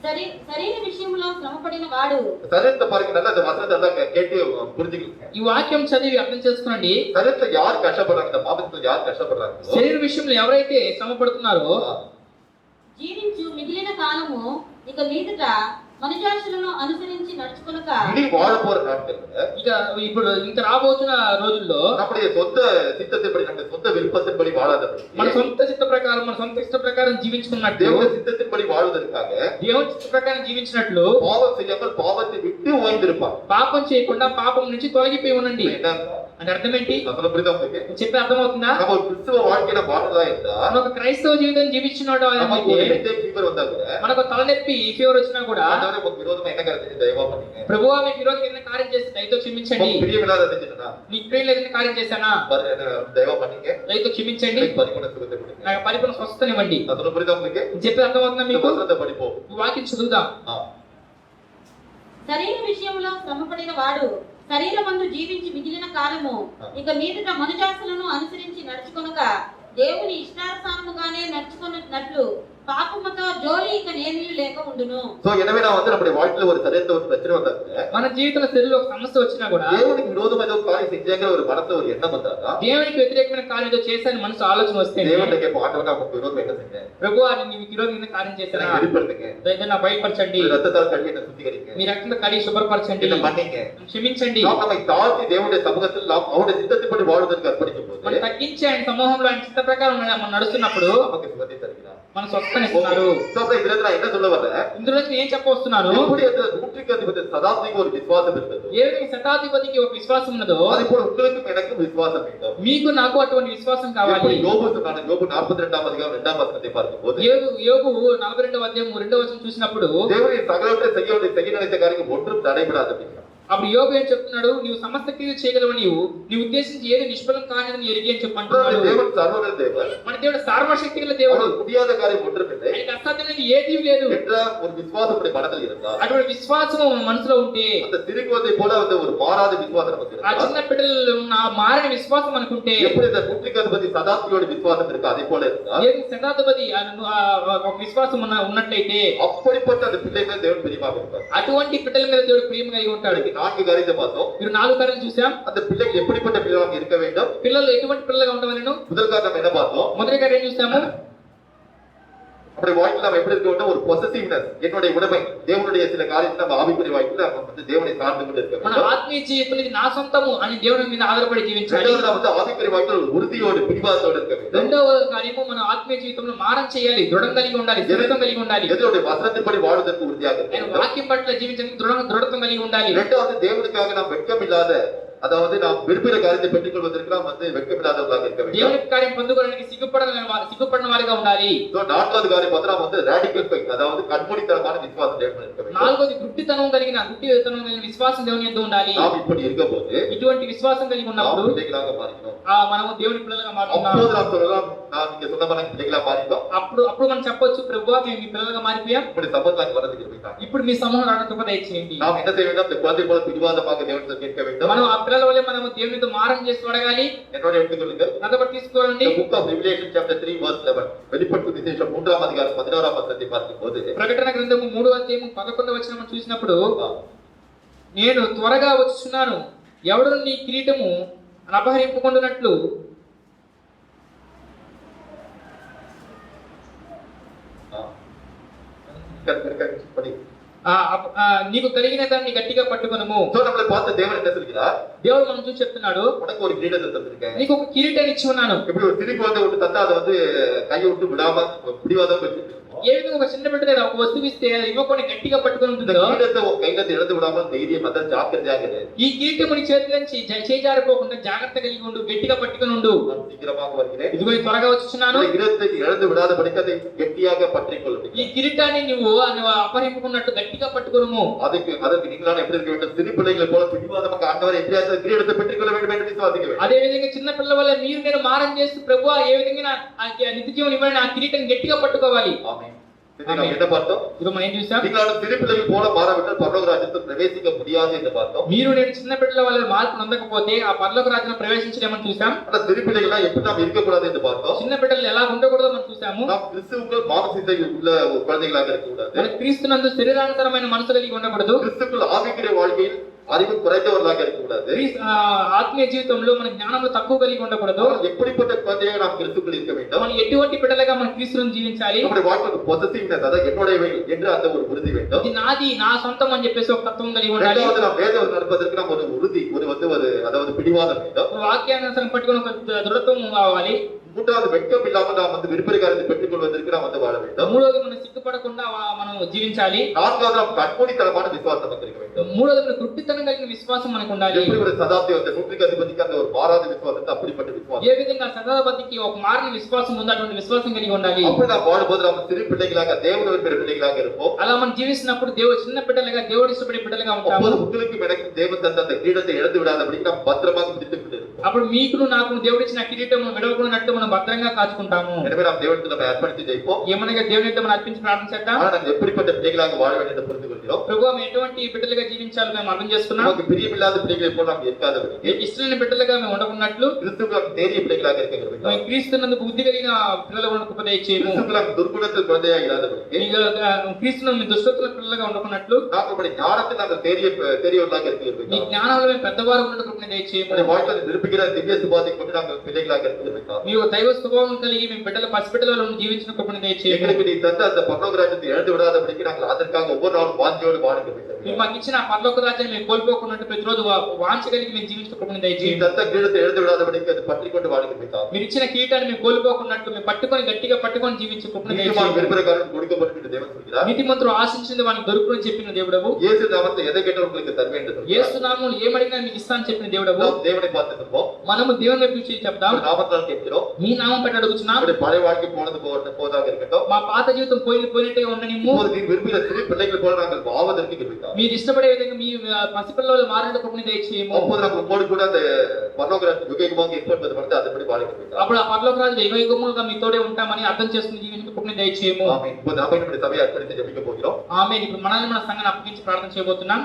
శరీర విషయంలో శ్రమపడిన వాడు. சரீரத்தை பாருங்க, நல்லா இந்த வசனத்தை நல்லா கேட்டு புரிஞ்சுக்கங்க. ఈ వాక్యం చదివి అర్థం చేసుకోండి. சரீரத்துல யார் கஷ்டப்படுறாங்க? இந்த மாம்சத்துல யார் கஷ்டப்படுறாங்க? శరీర విషయంలో ఎవరైతే శ్రమ పడుతున్నారో జీవించు మిగిలిన కాలము ఇక మీదట మనుజాశలను అనుసరించి నడుచుకొనక. இனி வாழ போற நாட்கள்ல ఇక ఇప్పుడు ఇంత రాబోతున్న రోజుల్లో நம்முடைய சொந்த சித்தத்தின்படி நம்முடைய சொந்த விருப்பத்தின்படி வாழாதபடி మన సొంత చిత్త ప్రకారం మన సొంత ఇష్ట ప్రకారం జీవించుకున్నట్టు தேவனுடைய சித்தத்தின்படி வாழ்வதற்காக దేవుని చిత్త ప్రకారం జీవించినట్లు பாவம் செய்யாமல் பாவத்தை விட்டு ஓய்ந்திருப்பான். పాపం చేయకుండా పాపం నుంచి తొలగిపోయి ఉండండి. என்ன అంటే అర్థం ఏంటి? அசல புரியுதா உங்களுக்கு? చెప్పే అర్థమవుతుందా? நம்ம ஒரு கிறிஸ்துவ வாழ்க்கையில வாழ்றதா இருந்தா మన ఒక క్రైస్తవ జీవితం జీవించినాడు நமக்கு ஒரு అయితే ஹெட்டேக் ஃபீவர் வந்தா கூட మనకు తలనొప్పి ఫీవర్ వచ్చినా కూడా ஆண்டவரே உங்களுக்கு விரோதமா என்ன காரியம் செஞ்சு தயவா பண்ணுங்க. ప్రభువా మీకు విరోధంగా ఏదైనా కార్యం చేస్తే దయతో క్షమించండి. உங்களுக்கு பிரியமில்லாத செஞ்சுட்டா నీకు ప్రియులు ఏదైనా కార్యం చేశానా தயவா பண்ணீங்க. దయతో క్షమించండి. எனக்கு பரிபூரண சுகத்தை கொடுங்க. నాకు పరిపూర్ణ స్వస్థతనివ్వండి. அசல புரியுதா உங்களுக்கு? చెప్పే అర్థమవుతుందా இந்த మీకు? வசனத்தை படிப்போம். ఈ వాక్యం చదువుదాం. శరీర విషయంలో శ్రమపడిన వాడు శరీరమందు జీవించి మిగిలిన కాలము ఇక మీదట మనుజాశలను అనుసరించి నడుచుకొనక దేవుని ఇష్టానుసారముగానే నడుచుకున్నట్లు పాపముతో జోలి ఇక నేమీ లేక ఉండును. சோ எனவே நான் வந்து நம்முடைய வாழ்க்கையில ஒரு சரியான ஒரு பிரச்சனை வந்தாங்க మన జీవితంలో శరీరంలో ఒక సమస్య వచ్చినా కూడా தேவனுக்கு விரோதமா ஏதோ காரியம் செஞ்சாங்கிற ஒரு மனசுல ஒரு எண்ணம் வந்தாதான் దేవునికి వ్యతిరేకమైన కార్యం ఏదో చేశాను మనసు ఆలోచన వస్తే தேவன் கேட்ப ஆண்டவன் நமக்கு விரோதம் என்ன செஞ்சேன் ప్రభు నీకు ఈరోజు ఏదైనా కార్యం చేశానా எனக்கு வெளிப்படுத்துங்க ఏదైనా భయపరచండి ரத்தத்தால் கழுவி என்ன சுத்திகரிங்க మీ రక్తంతో కడిగి శుభ్రపరచండి என்ன பண்ணீங்க క్షమించండి நாம் நம்மை தாழ்த்தி தேவனுடைய சமூகத்தில் நாம் அவருடைய சித்தத்தின்படி வாழ்வதற்கு அர்ப்பணிக்கும் போது మనం తగ్గించి ఆయన సమూహంలో ఆయన చిత్త ప్రకారం మనం నడుస్తున్నప్పుడు நமக்கு சுகத்தை தருகிறார் మన స్వస్థనిస్తున్నారు சோ அப்ப இதுல இருந்து நான் என்ன சொல்ல வரேன் ఇందులో నుంచి నేను చెప్పొస్తున్నాను எப்படி அந்த 100க்கு சதாப்திக்கு ஒரு விசுவாசம் இருந்தது ఏ విధంగా శతాధిపతికి ఒక విశ్వాసం ఉన్నదో அதே போல உங்களுக்கும் எனக்கும் விசுவாசம் வேண்டும் మీకు నాకు అటువంటి విశ్వాసం కావాలి எப்படி யோபு சொன்னான் யோபு 42ஆம் அதிகாரம் 2ஆம் வசனத்தை பார்க்கும்போது యోగు 42వ అధ్యాయం 2వ వచనం చూసినప్పుడు தேவனுடைய சகலத்தை செய்ய நினைத்த காரியம் ஒன்றும் தடைபடாது அப்படிங்கிறான். అప్పుడు యోగు ఏం చెప్తున్నాడు నీవు సమస్త క్రియలు చేయగలవు నీ ఉద్దేశించి ఏది నిష్ఫలం కానిదని ఎరిగి అని చెప్పంటున్నాడు தேவன் சர்வவல்ல தேவன் మన దేవుడు సర్వశక్తి గల దేవుడు அவருக்கு முடியாத காரியம் ஒன்றுமில்லை ఆయనకి అసాధ్యమైనది ఏదీ లేదు என்ற ஒரு விசுவாசம் நம்முடைய மனதில் இருந்தால் అటువంటి విశ్వాసం మన మనసులో ఉంటే அந்த திருக்குவத்தை போல அந்த ஒரு மாறாத விசுவாசம் நமக்கு ఆ இருந்தால் చిన్న బిడ్డలు ఉన్న మారిన విశ్వాసం అనుకుంటే எப்படி இந்த 100க்கு சதாப்தியோட விசுவாசம் இருக்கு அதே போல இருந்தால் ఏది శతాధిపతి ఒక విశ్వాసం ఉన్నట్లయితే அப்படிப்பட்ட அந்த பிள்ளை மேல் தேவன் பிரியமாக இருப்பார். అటువంటి బిడ్డల మీద దేవుడు ప్రేమ కలిగి ఉంటాడు இன்னைக்கு 4 காரியத்தை பார்த்தோம். మీరు 4 కార్యాలు చూసాం அந்த பிள்ளைக்கு எப்படிப்பட்ட பிள்ளைகளாக இருக்க வேண்டும்? పిల్లలు ఎటువంటి పిల్లలుగా ఉండవలను முதல் காரணம் என்ன பார்த்தோம்? మొదటి కార్యం ఏం చూసాము நம்முடைய வாழ்க்கையில நம்ம எப்படி இருக்க வேண்டும்? ஒரு பொசசிவ்னஸ், என்னுடைய உடைமை, தேவனுடைய சில காரியத்தை நம்ம ஆவிக்குரிய வாழ்க்கையில நம்ம வந்து தேவனை சார்ந்து கொண்டு இருக்க మన வேண்டும். ఆత్మీయ జీవితం ఇది నా సొంతము అని దేవుని మీద ఆధారపడి జీవించాలి இரண்டாவது நம்ம வந்து ஆவிக்குரிய வாழ்க்கையில ஒரு உறுதியோடு பிடிவாதத்தோடு இருக்க வேண்டும். రెండవ కార్యము మన ఆత్మీయ జీవితంలో మారం చేయాలి దృఢం కలిగి ఉండాలి స్థిరత్వం కలిగి ఉండాలి எதிரோடைய வசனத்தின்படி வாழ்வதற்கு உறுதியாக இருக்க ఆయన வேண்டும். వాక్యం పట్ల జీవించడానికి దృఢత్వం కలిగి ఉండాలి இரண்டாவது தேவனுக்காக நாம் வெட்கமில்லாத, அதாவது நாம் விரும்பின காரியத்தை பெற்றுக் கொள்வதற்கு நாம் வந்து வெட்கமில்லாதவர்களாக இருக்க வேண்டும். దేవుని కార్యం పొందుకోవడానికి సిగ్గుపడిన వారిగా ఉండాలి நான்காவது காரியம் பார்த்தா நம்ம வந்து radical faith, அதாவது கண்மூடித்தனமான விசுவாசம் தேவன் இருக்க வேண்டும். నాలుగోది గుడ్డితనం కలిగిన విశ్వాసం దేవుని యందు ఉండాలి நாம் இப்படி இருக்கும்போது ఇటువంటి విశ్వాసం కలిగి நாம் ఉన్నప్పుడు பிள்ளைகளாக மாறினோம். మనము దేవుని పిల్లలుగా మారుతున్నాం அப்போது நாம் சொல்லலாம், நாம் இங்க சொந்தமான பிள்ளைகளா மாறிட்டோம். అప్పుడు మనం చెప్పొచ్చు ప్రభువా మేము మీ పిల్లలుగా మారిపోయాం இப்படி சம்பந்தம் வரதுக்கு இருக்காங்க. ఇప్పుడు మీ సమూహం రావడానికి కృప దయచేయండి நாம் என்ன செய்ய வேண்டும்? இந்த குழந்தை போல பிடிவாதமாக தேவனிடம் கேட்க வேண்டும். మనం ఆ పిల్లల వల్లే మనము దేవునితో మారం చేసి అడగాలి என்னோட எடுத்துக்கொள்ளுங்கள். నదబట్టి తీసుకోండి The book of Revelation chapter 3 verse 11. வெளிப்படுத்தும் விசேஷம் 3ஆம் அதிகாரம் 11ஆம் வசனத்தை பார்க்கும்போது ప్రకటన గ్రంథము 3వ అధ్యాయము 11వ వచనం చూసినప్పుడు నేను త్వరగా వచ్చుచున్నాను ఎవడు నీ కిరీటము అపహరింపుకొండునట్లు படி. నీకు కలిగిన దాన్ని గట్టిగా పట్టుకొనుము So நம்மளை பார்த்து தேவன் என்ன சொல்கிறார்? దేవుడు మనం చూసి చెప్తున్నాడు உனக்கு ஒரு கிரீடத்தை தந்திருக்கேன். నీకు ఒక కిరీటాన్ని ఇచ్చి ఉన్నాను இப்படி ஒரு சிறு குழந்தை விட்டு தந்தா அதை வந்து கையை விட்டு விடாம பிடிவாதம் வச்சிருக்கோம். ఏ విధంగా ఒక చిన్న బిడ్డ దగ్గర ఒక వస్తువు ఇస్తే అది ఇవ్వకుండా గట్టిగా పట్టుకొని இந்த ఉంటుందో கிரீடத்தை உன் கையில இழந்து விடாம தைரியம் அதான் ஜாக்கிரதையாக இரு. ఈ కిరీటము నీ చేతి నుంచి చేజారిపోకుండా జాగ్రత్త కలిగి ఉండు గట్టిగా పట్టుకొని ఉండు நான் சீக்கிரமாக வருகிறேன். ఇదిగో త్వరగా వచ్చుచున్నాను இந்த கிரீடத்தை இழந்து விடாத படிக்கதை கெட்டியாக பற்றிக் கொள்ளும். ఈ కిరీటాన్ని నువ్వు అపహరింపుకున్నట్టు గట్టిగా పట్టుకొనుము அதற்கு நீங்களான எப்படி இருக்க வேண்டும்? சிறு பிள்ளைகளை போல பிடிவாதமாக ஆண்டவரை எப்படியாவது கிரீடத்தை பெற்றுக் கொள்ள வேண்டும் என்று விசுவாசிக்க வேண்டும். అదే విధంగా చిన్న పిల్లల వల్ల మీరు నేను మారం చేస్తూ ప్రభువా ఏ విధంగా నిత్య జీవనం ఇవ్వండి ఆ కిరీటం గట్టిగా పట్టుకోవాలి ஆமென். இதை நாம் என்ன பார்த்தோம்? ఇప్పుడు మనం ఏం చూసాం நீங்களான சிறு பிள்ளைகள் போல மாறாவிட்டால் பரலோக ராஜ்யத்தில் பிரவேசிக்க முடியாது என்று பார்த்தோம். మీరు నేను చిన్న బిడ్డల వల్ల మార్పు నొందకపోతే ఆ పరలోక రాజ్యం ప్రవేశించలేమని చూసాం ஆனா சிறு பிள்ளைகள் எப்படி நாம் இருக்கக்கூடாது என்று பார்த்தோம். చిన్న బిడ్డలు ఎలా ఉండకూడదో మనం చూసాము நாம் கிறிஸ்துவுக்குள் மானசீகத்தை உள்ள குழந்தைகளாக இருக்கக்கூடாது. మన క్రీస్తునందు శరీరానుసరమైన మనసు కలిగి ఉండకూడదు கிறிஸ்துக்குள் ஆவிக்குரிய வாழ்க்கையில் அறிவு குறைந்தவர்களாக இருக்கக்கூடாது. ఆత్మీయ జీవితంలో మన జ్ఞానంలో తక్కువ కలిగి ఉండకూడదు எப்படிப்பட்ட குழந்தையாக நாம் கிறிஸ்துக்குள் இருக்க வேண்டும்? మనం ఎటువంటి బిడ్డలుగా మన క్రీస్తులను జీవించాలి நம்முடைய வாழ்க்கைக்கு பொசசிவ்னஸ், அதாவது என்னுடையவை என்று அந்த ஒரு உறுதி வேண்டும். ఇది నాది నా సొంతం అని చెప్పేసి ఒక తత్వం కలిగి ఉండాలి இரண்டாவது நாம் வேதம் நடப்பதற்கு நாம் ஒரு உறுதி, அதாவது பிடிவாதம் வேண்டும். వాక్యానుసారం పట్టుకుని ఒక దృఢత్వం కావాలి மூன்றாவது வெட்கம் இல்லாமல் நாம் வந்து விருப்பகாரத்தை பெற்றுக் கொள்வதற்கு நாம் வந்து வாழ வேண்டும். మూడోది మనం సిగ్గుపడకుండా మనం జీవించాలి நான்காவது நாம் கண்மூடித்தனமான விசுவாசம் நமக்கு இருக்க வேண்டும். మూడోది మన గుడ్డితనం కలిగిన విశ్వాసం మనకు ఉండాలి எப்படி ஒரு சதாப்தி வந்து 100க்கு அதிபதிக்கு அந்த ஒரு மாறாத விசுவாசத்தை அப்படிப்பட்ட விசுவாசம். ఏ విధంగా సదాపతికి ఒక మారిన విశ్వాసం ఉందో అటువంటి విశ్వాసం కలిగి ఉండాలి அப்படி நாம் வாழும்போது நாம் சிறு பிள்ளைகளாக தேவன் விரும்புகிற பிள்ளைகளாக இருப்போம். అలా మనం జీవిస్తున్నప్పుడు దేవుడు చిన్న బిడ్డలుగా దేవుడు ఇష్టపడే బిడ్డలుగా ఉంటాము அப்போது உங்களுக்கும் எனக்கும் தேவன் தந்த அந்த கிரீடத்தை இழந்து விடாதபடி நாம் பத்திரமாக பிடித்துக் கொண்டிருப்போம். అప్పుడు మీకును నాకు దేవుడు ఇచ్చిన కిరీటం విడవకున్నట్టు మనం భద్రంగా కాచుకుంటాము எனவே நாம் தேவனுக்கு நம்ம அர்ப்பணித்து ஜெயிப்போம். ఏమనగా దేవుని మనం అర్పించి ప్రార్థన చేద్దాం ஆனால் நாம் எப்படிப்பட்ட பிள்ளைகளாக வாழ வேண்டும் என்று புரிந்து கொள்கிறோம். கேட்கிறோம். ప్రభువా మేము ఎటువంటి బిడ్డలుగా జీవించాలో మేము అర్థం చేసుకున్నాం. நமக்கு பிரியமில்லாத பிள்ளைகளை போல நாம் இருக்காதபடிக்கு మీకు ఇష్టమైన బిడ్డలుగా మేము ఉండకున్నట్లు கிறிஸ்துவுக்கு தேறிய பிள்ளைகளாக இருக்க வேண்டும். మేము క్రీస్తునందు బుద్ధి కలిగిన పిల్లలుగా ఉండకు దయచేయము. கிறிஸ்துவுக்கு துர்குணத்தில் குழந்தையாக இராதபடிக்கு మీకు క్రీస్తునందు దుష్టత్వ పిల్లలుగా ఉండకున్నట్లు நாம் நம்முடைய ஞானத்தில் நாங்கள் தெரியவர்களாக இருக்க మీ வேண்டும். జ్ఞానంలో మేము పెద్దవారు ఉండకు దయచేయము. நம்முடைய வாழ்க்கையில் நிரூபிக்கிற திவ்ய சுபாதை கொண்டு நாங்கள் பிள்ளைகளாக இருக்க வேண்டும். మీకు దైవ స్వభావం కలిగి మేము బిడ్డల పసిబిడ్డల వల్ల జీవించిన కృపను దయచేయము. எங்களுக்கு நீ தந்த அந்த பரலோக ராஜ்யத்தை இழந்து விடாதபடிக்கு நாங்கள் அதற்காக ஒவ்வொரு நாளும் வாஞ்சியோடு வாழ வேண்டும். మీరు మాకు ఇచ్చిన ఆ పరలోక రాజ్యాన్ని మేము కోల్పోకున్నట్టు ప్రతిరోజు వాంఛ కలిగి మేము జీవించిన కృపను நீ దయచేయము. தந்த கிரீடத்தை இழந்து விடாதபடிக்கு அது பற்றி கொண்டு வாழ வேண்டும். మీరు ఇచ్చిన కిరీటాన్ని మేము కోల్పోకున్నట్టు మేము పట్టుకొని గట్టిగా పట్టుకొని జీవించే కృపను நீதிமான் దయచేయము. விரும்புகிற காரணம் கொடுக்கப்பட்டு தேவன் சொல்கிறார். నీతిమంతుడు ఆశించింది వానికి దొరుకునని చెప్పిన దేవుడవు. இயேசு நாமத்தை எதை கேட்டாலும் உங்களுக்கு தருவேன் என்று சொல்கிறார். యేసు నామములో ఏమడిగినా మీకు ఇస్తానని చెప్పిన దేవుడవు. நாம் தேவனை பார்த்து சொல்வோம். మనము దేవుని వైపు చూసి చెప్దాం. அவர் நாமத்தால் கேட்கிறோம். మీ నామం పెట్టి అడుగుచున్నాం. நம்முடைய பழைய வாழ்க்கை போதாக இருக்கட்டும். మా పాత జీవితం పోయినట్టుగా ఉండనిమ్ము. இப்போது நீ விரும்புகிற சிறு பிள்ளைகள் போல நாங்கள் வாவதற்கு கிருபைத்தார். మీరు ఇష్టపడే విధంగా మీ పసిపిల్లలు మారేందుకు కృపను దయచేయము. அப்போது நம்ம உங்களோடு கூட அந்த பரலோக ராஜ்யம் யுகயுகமாக இருப்பது வந்து அதன்படி வாழ கிருபைத்தார். అప్పుడు ఆ పరలోక రాజు యుగయుగములుగా మీతోడే ఉంటామని అర్థం చేసుకుని జీవించుకు కృపను దయచేయము. ஆமென். இப்போது நாம நம்முடைய சபையை அர்ப்பணித்து ஜெபிக்க போகிறோம். ఆమేన్. ఇప్పుడు మనల్ని మన సంఘాన్ని అప్పగించి ప్రార్థన చేయబోతున్నాం.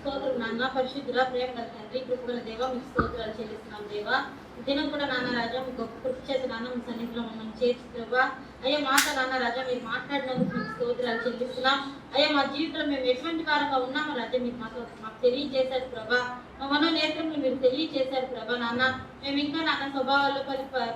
స్తోత్రం నాన్న, పరిశుద్ధుడా, ప్రేమ గల తండ్రి, కృపగల దేవా, మీకు స్తోత్రాలు చెల్లిస్తున్నాం దేవా. దినం కూడా నాన్న రాజా మీకు గొప్ప కృప చేత నాన్న మీ సన్నిధిలో మమ్మల్ని చేర్చి ప్రభా. అయ్యా మాట నాన్న రాజా మీరు మాట్లాడినందుకు మీకు స్తోత్రాలు చెల్లిస్తున్నాం. అయ్యా మా జీవితంలో మేము ఎటువంటి వారంగా ఉన్నామో రాజా మీరు మాకు తెలియజేశారు ప్రభా. మా మనోనేత్రములు మీరు తెలియజేశారు ప్రభా. నాన్న మేము ఇంకా నాన్న స్వభావాల్లో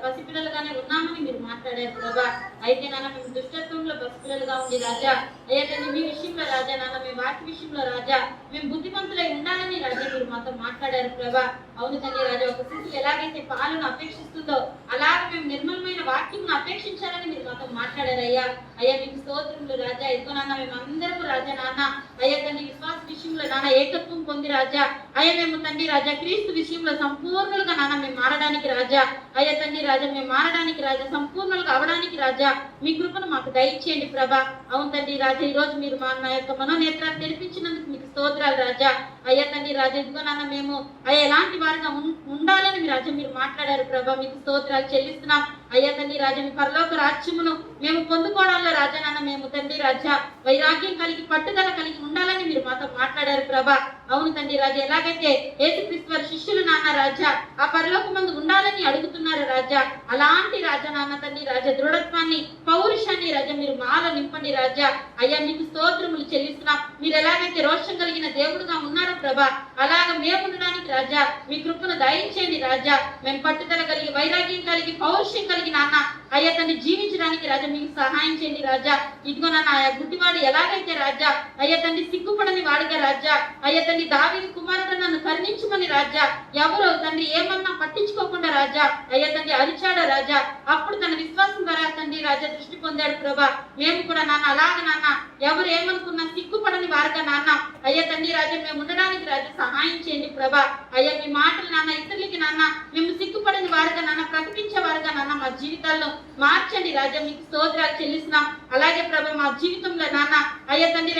పసిపిల్లలుగానే ఉన్నామని మీరు మాట్లాడారు ప్రభా. అయితే నాన్న మేము దుష్టత్వంలో పసిపిల్లలుగా ఉంది రాజా. అయ్యా తండ్రి మీ విషయంలో రాజా, నాన్న మేము వాటి విషయంలో రాజా మేము బుద్ధిమంతులై ఉండాలని రాజా మీరు మాతో మాట్లాడారు ప్రభా. అవును తండ్రి రాజా, ఒక శిశువు ఎలాగైతే పాలను అపేక్షిస్తుందో అలాగే మేము నిర్మలమైన వాక్యం అపేక్షించాలని మీరు మాతో మాట్లాడారు అయ్యా. అయ్యా మీకు స్తోత్రములు రాజా. ఇదిగో నాన్న మేము అందరము రాజా నాన్న అయ్యా తండ్రి విశ్వాస విషయంలో నాన్న ఏకత్వం పొంది రాజా అయ్యా మేము తండ్రి రాజా క్రీస్తు విషయంలో సంపూర్ణులుగా నాన్న మేము మారడానికి రాజా అయ్యా తండ్రి రాజా మేము మారడానికి రాజా సంపూర్ణులుగా అవడానికి రాజా మీ కృపను మాకు దయచేయండి ప్రభా. అవును తండ్రి రాజా, ఈ రోజు మీరు మా యొక్క మనోనేత్రాన్ని తెరిపించినందుకు మీకు స్తోత్రాలు రాజా. అయ్యా తండ్రి రాజా, ఇదిగో నాన్న మేము అయ్యా ఎలాంటి వారిగా ఉండాలని మీ రాజా మీరు మాట్లాడారు ప్రభా. మీకు స్తోత్రాలు చెల్లిస్తున్నాం. అయ్యా తండ్రి రాజా మీ పరలోక రాజ్యమును మేము పొందుకోవడంలో రాజా నాన్న మేము తండ్రి రాజా వైరాగ్యం కలిగి పట్టుదల కలిగి ఉండాలని మీరు మాతో మాట్లాడారు ప్రభా. అవును తండ్రి రాజా, ఎలాగైతే యేసుక్రీస్తు వారి శిష్యులు నాన్న రాజా ఆ పరలోకమందు ఉండాలని అడుగుతున్నారు రాజా, అలాంటి రాజా నాన్న తండ్రి రాజా దృఢత్వాన్ని పౌరుషాన్ని రాజా మీరు మాలో నింపండి రాజా. అయ్యా మీకు స్తోత్రములు చెల్లిస్తున్నాం. మీరు ఎలాగైతే రోషం కలిగిన దేవుడుగా ఉన్నారో ప్రభా, అలాగ మేము ఉండడానికి రాజా మీ కృపను దయచేయండి రాజా. మేము పట్టుదల కలిగి వైరాగ్యం కలిగి పౌరుషం కలిగి నాన్న అయ్యా తండ్రి జీవించడానికి రాజా మీకు సహాయం చేయండి రాజా. ఇదిగో నాన్న ఆయా గుడ్డివాడు ఎలాగైతే రాజా అయ్యా తండ్రి సిగ్గుపడని వాడిగా రాజా అయ్యా తండ్రి దావీదు కుమారుడు నన్ను కరుణించమని రాజా ఎవరు తండ్రి ఏమన్నా పట్టించుకోకుండా రాజా అయ్యా తండ్రి అరిచాడు రాజా. అప్పుడు తన విశ్వాసం ద్వారా తండ్రి రాజా దృష్టి పొందాడు ప్రభా. మేము కూడా నాన్న అలాగ నాన్న ఎవరు ఏమనుకున్నా సిగ్గుపడని వారుగా నాన్న అయ్యా తండ్రి రాజా మేము ఉండడానికి రాజా సహాయం చేయండి ప్రభా. అయ్యా మీ మాటలు నాన్న ఇతరులకి నాన్న మేము సిగ్గుపడని వారుగా నాన్న ప్రకటించే వారుగా నాన్న మా జీవితాల్లో మార్చండి రాజా. మీకు స్తోత్రాలు చెల్లిస్తున్నాం. అలాగే ప్రభా మా జీవితంలో నాన్న అయ్యా తండ్రి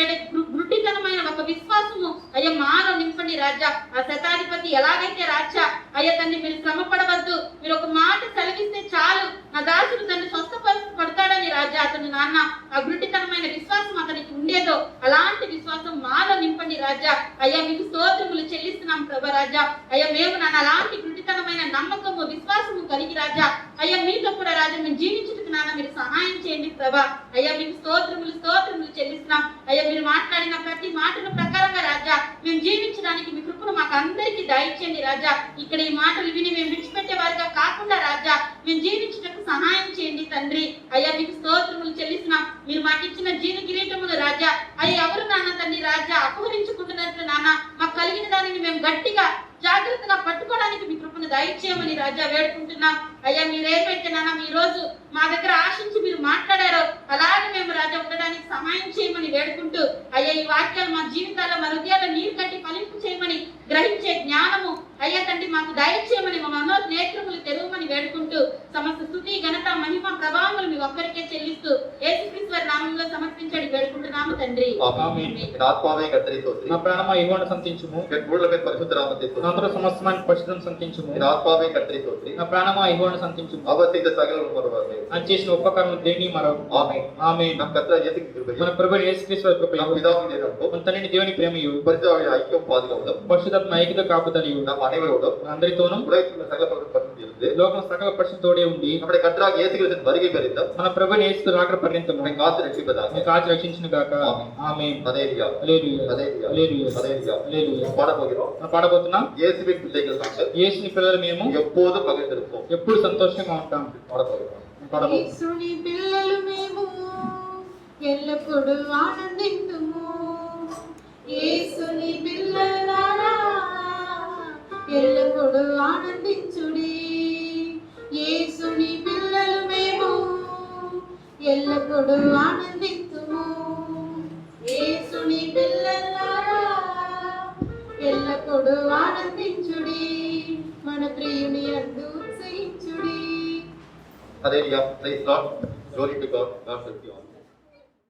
గుడ్డితనమైన ఒక విశ్వాసము అయ్యా మాలో నింపండి రాజా. ఆ శతాధిపతి ఎలాగైతే రాజా అయ్యా తండ్రి మీరు శ్రమ పడవద్దు, మీరు ఒక మాట సెలవిస్తే చాలు నా దాసుడు తండ్రి స్వస్థపడతాడని రాజా అతను నాన్న ఆ గుడ్డితనమైన విశ్వాసం అతనికి ఉండేదో అలాంటి విశ్వాసం మాలో నింపండి రాజా. అయ్యా మీకు స్తోత్రములు చెల్లిస్తున్నాం ప్రభా రాజా. అయ్యా మేము నాన్న అలాంటి గుడ్డితనమైన నమ్మకము విశ్వాసము కలిగి రాజా అయ్యా మీతో కూడా రాజా మేము జీవించుటకు నాన్న మీరు సహాయం చేయండి ప్రభా. అయ్యా మీకు స్తోత్రములు చెల్లిస్తున్నాం. అయ్యా మీరు మాట్లాడిన ప్రతి మాటల ప్రకారంగా రాజా మేము జీవించడానికి మీ కృపను మాకు అందరికీ దయచేయండి రాజా. ఇక్కడ ఈ మాటలు విని మేము విడిచిపెట్టే వారిగా కాకుండా రాజా మేము జీవించుటకు సహాయం చేయండి తండ్రి. అయ్యా మీకు స్తోత్రములు చెల్లిస్తున్నాం. మీరు మాకు ఇచ్చిన జీవ కిరీటములు రాజా అయ్యా ఎవరు నాన్న తండ్రి రాజా అపహరించుకుంటున్నట్లు నాన్న మాకు కలిగిన దానిని మేము గట్టిగా జాగ్రత్తగా పట్టుకోవడానికి మీ కృపను దయచేయమని రాజా వేడుకుంటున్నాం. అయ్యా మీరేమైతే నాన్న ఈ రోజు మా దగ్గర ఆశించి మీరు మాట్లాడారో అలాగే మేము రాజా ఉండడానికి సహాయం చేయమని వేడుకుంటూ అయ్యా ఈ వాక్యాలు మా జీవితాల్లో మా హృదయాల్లో నీరు కట్టి ఫలింపు చేయమని గ్రహించే జ్ఞానము అయ్యా తండ్రి మాకు దయచేయమని మా మనోనేత్రములు తెరవమని వేడుకుంటూ సమస్త స్తుతి ఘనత మహిమ ప్రభావములు మీ ఒక్కరికే చెల్లిస్తూ యేసుక్రీస్తు వారి నామములో సమర్పించడి వేడుకుంటున్నాము తండ్రి. ఆమేన్. ఎన్ ఆత్మావే కర్తరి స్తోత్రం. నా ప్రాణమా యెహోవాను స్తుతించుము. ఎన్ మూలమే పరిశుద్ధ నామത്തെ స్తోత్రం. అందరూ సమస్తమైన పరిశుద్ధం స్తుతించుము. ఎన్ ఆత్మావే కర్తరి స్తోత్రం. నా ప్రాణమా యెహోవాను స్తుతించుము. అవసిత సకల మరవే. ఆయన చేసిన ఉపకారములు దేని మరవు. ఆమేన్. ఆమేన్. నమ్ కర్త యేసుకి కృపయు. మన ప్రభు యేసుక్రీస్తు వారి కృపయు. నమ్ పితావిని దేవుడు. మన తండ్రి దేవుని ప్రేమయు. పరిశుద్ధాత్మ ఐక్యం పాదుకోవడం. పరిశుద్ధాత్మ ఐక్యత కాపుదలియు. நம் அனைவரோடும் అందరితోనూ உலகத்தில் சகல பரிசுத்தம் இருந்து లోకం సకల పరిశుద్ధతోడే ఉండి நம்முடைய கர்த்தராகிய இயேசு கிறிஸ்துவின் வருகை பரிந்தும் మన ప్రభుని యేసు రాకడ పర్యంతము நம்மை காத்து ரட்சிப்பதாக. మీ కాచి రక్షించును గాక. ఆమేన్. ஹல்லேலூயா. హల్లెలూయా. ஹல்லேலூயா. హల్లెలూయా. ஹல்லேலூயா. హల్లెలూయా. பாட போகிறோம். మనం పాడబోతున్నాం. இயேசுவின் பிள்ளைகள் நாங்கள் యేసుని పిల్లలు మేము எப்போதும் பகிர்ந்திருப்போம். ఎప్పుడు సంతోషంగా ఉంటాం. பாட போகிறோம். మనం పాడబోతున్నాం. యేసుని పిల్లలు మేము ఎల్లప్పుడూ ఆనందింతుము. యేసుని పిల్లలారా ఎల్లప్పుడూ ఆనందించుడి. యేసుని పిల్లలు మేము ఎల్లప్పుడూ ఆనందింతుము. యేసుని పిల్లలారా ఎల్లప్పుడూ ఆనందించుడి. మన ప్రియుని యందు ఉత్సహించుడి. ஹல்லேலூயா. Praise God. Glory to God. God bless you all.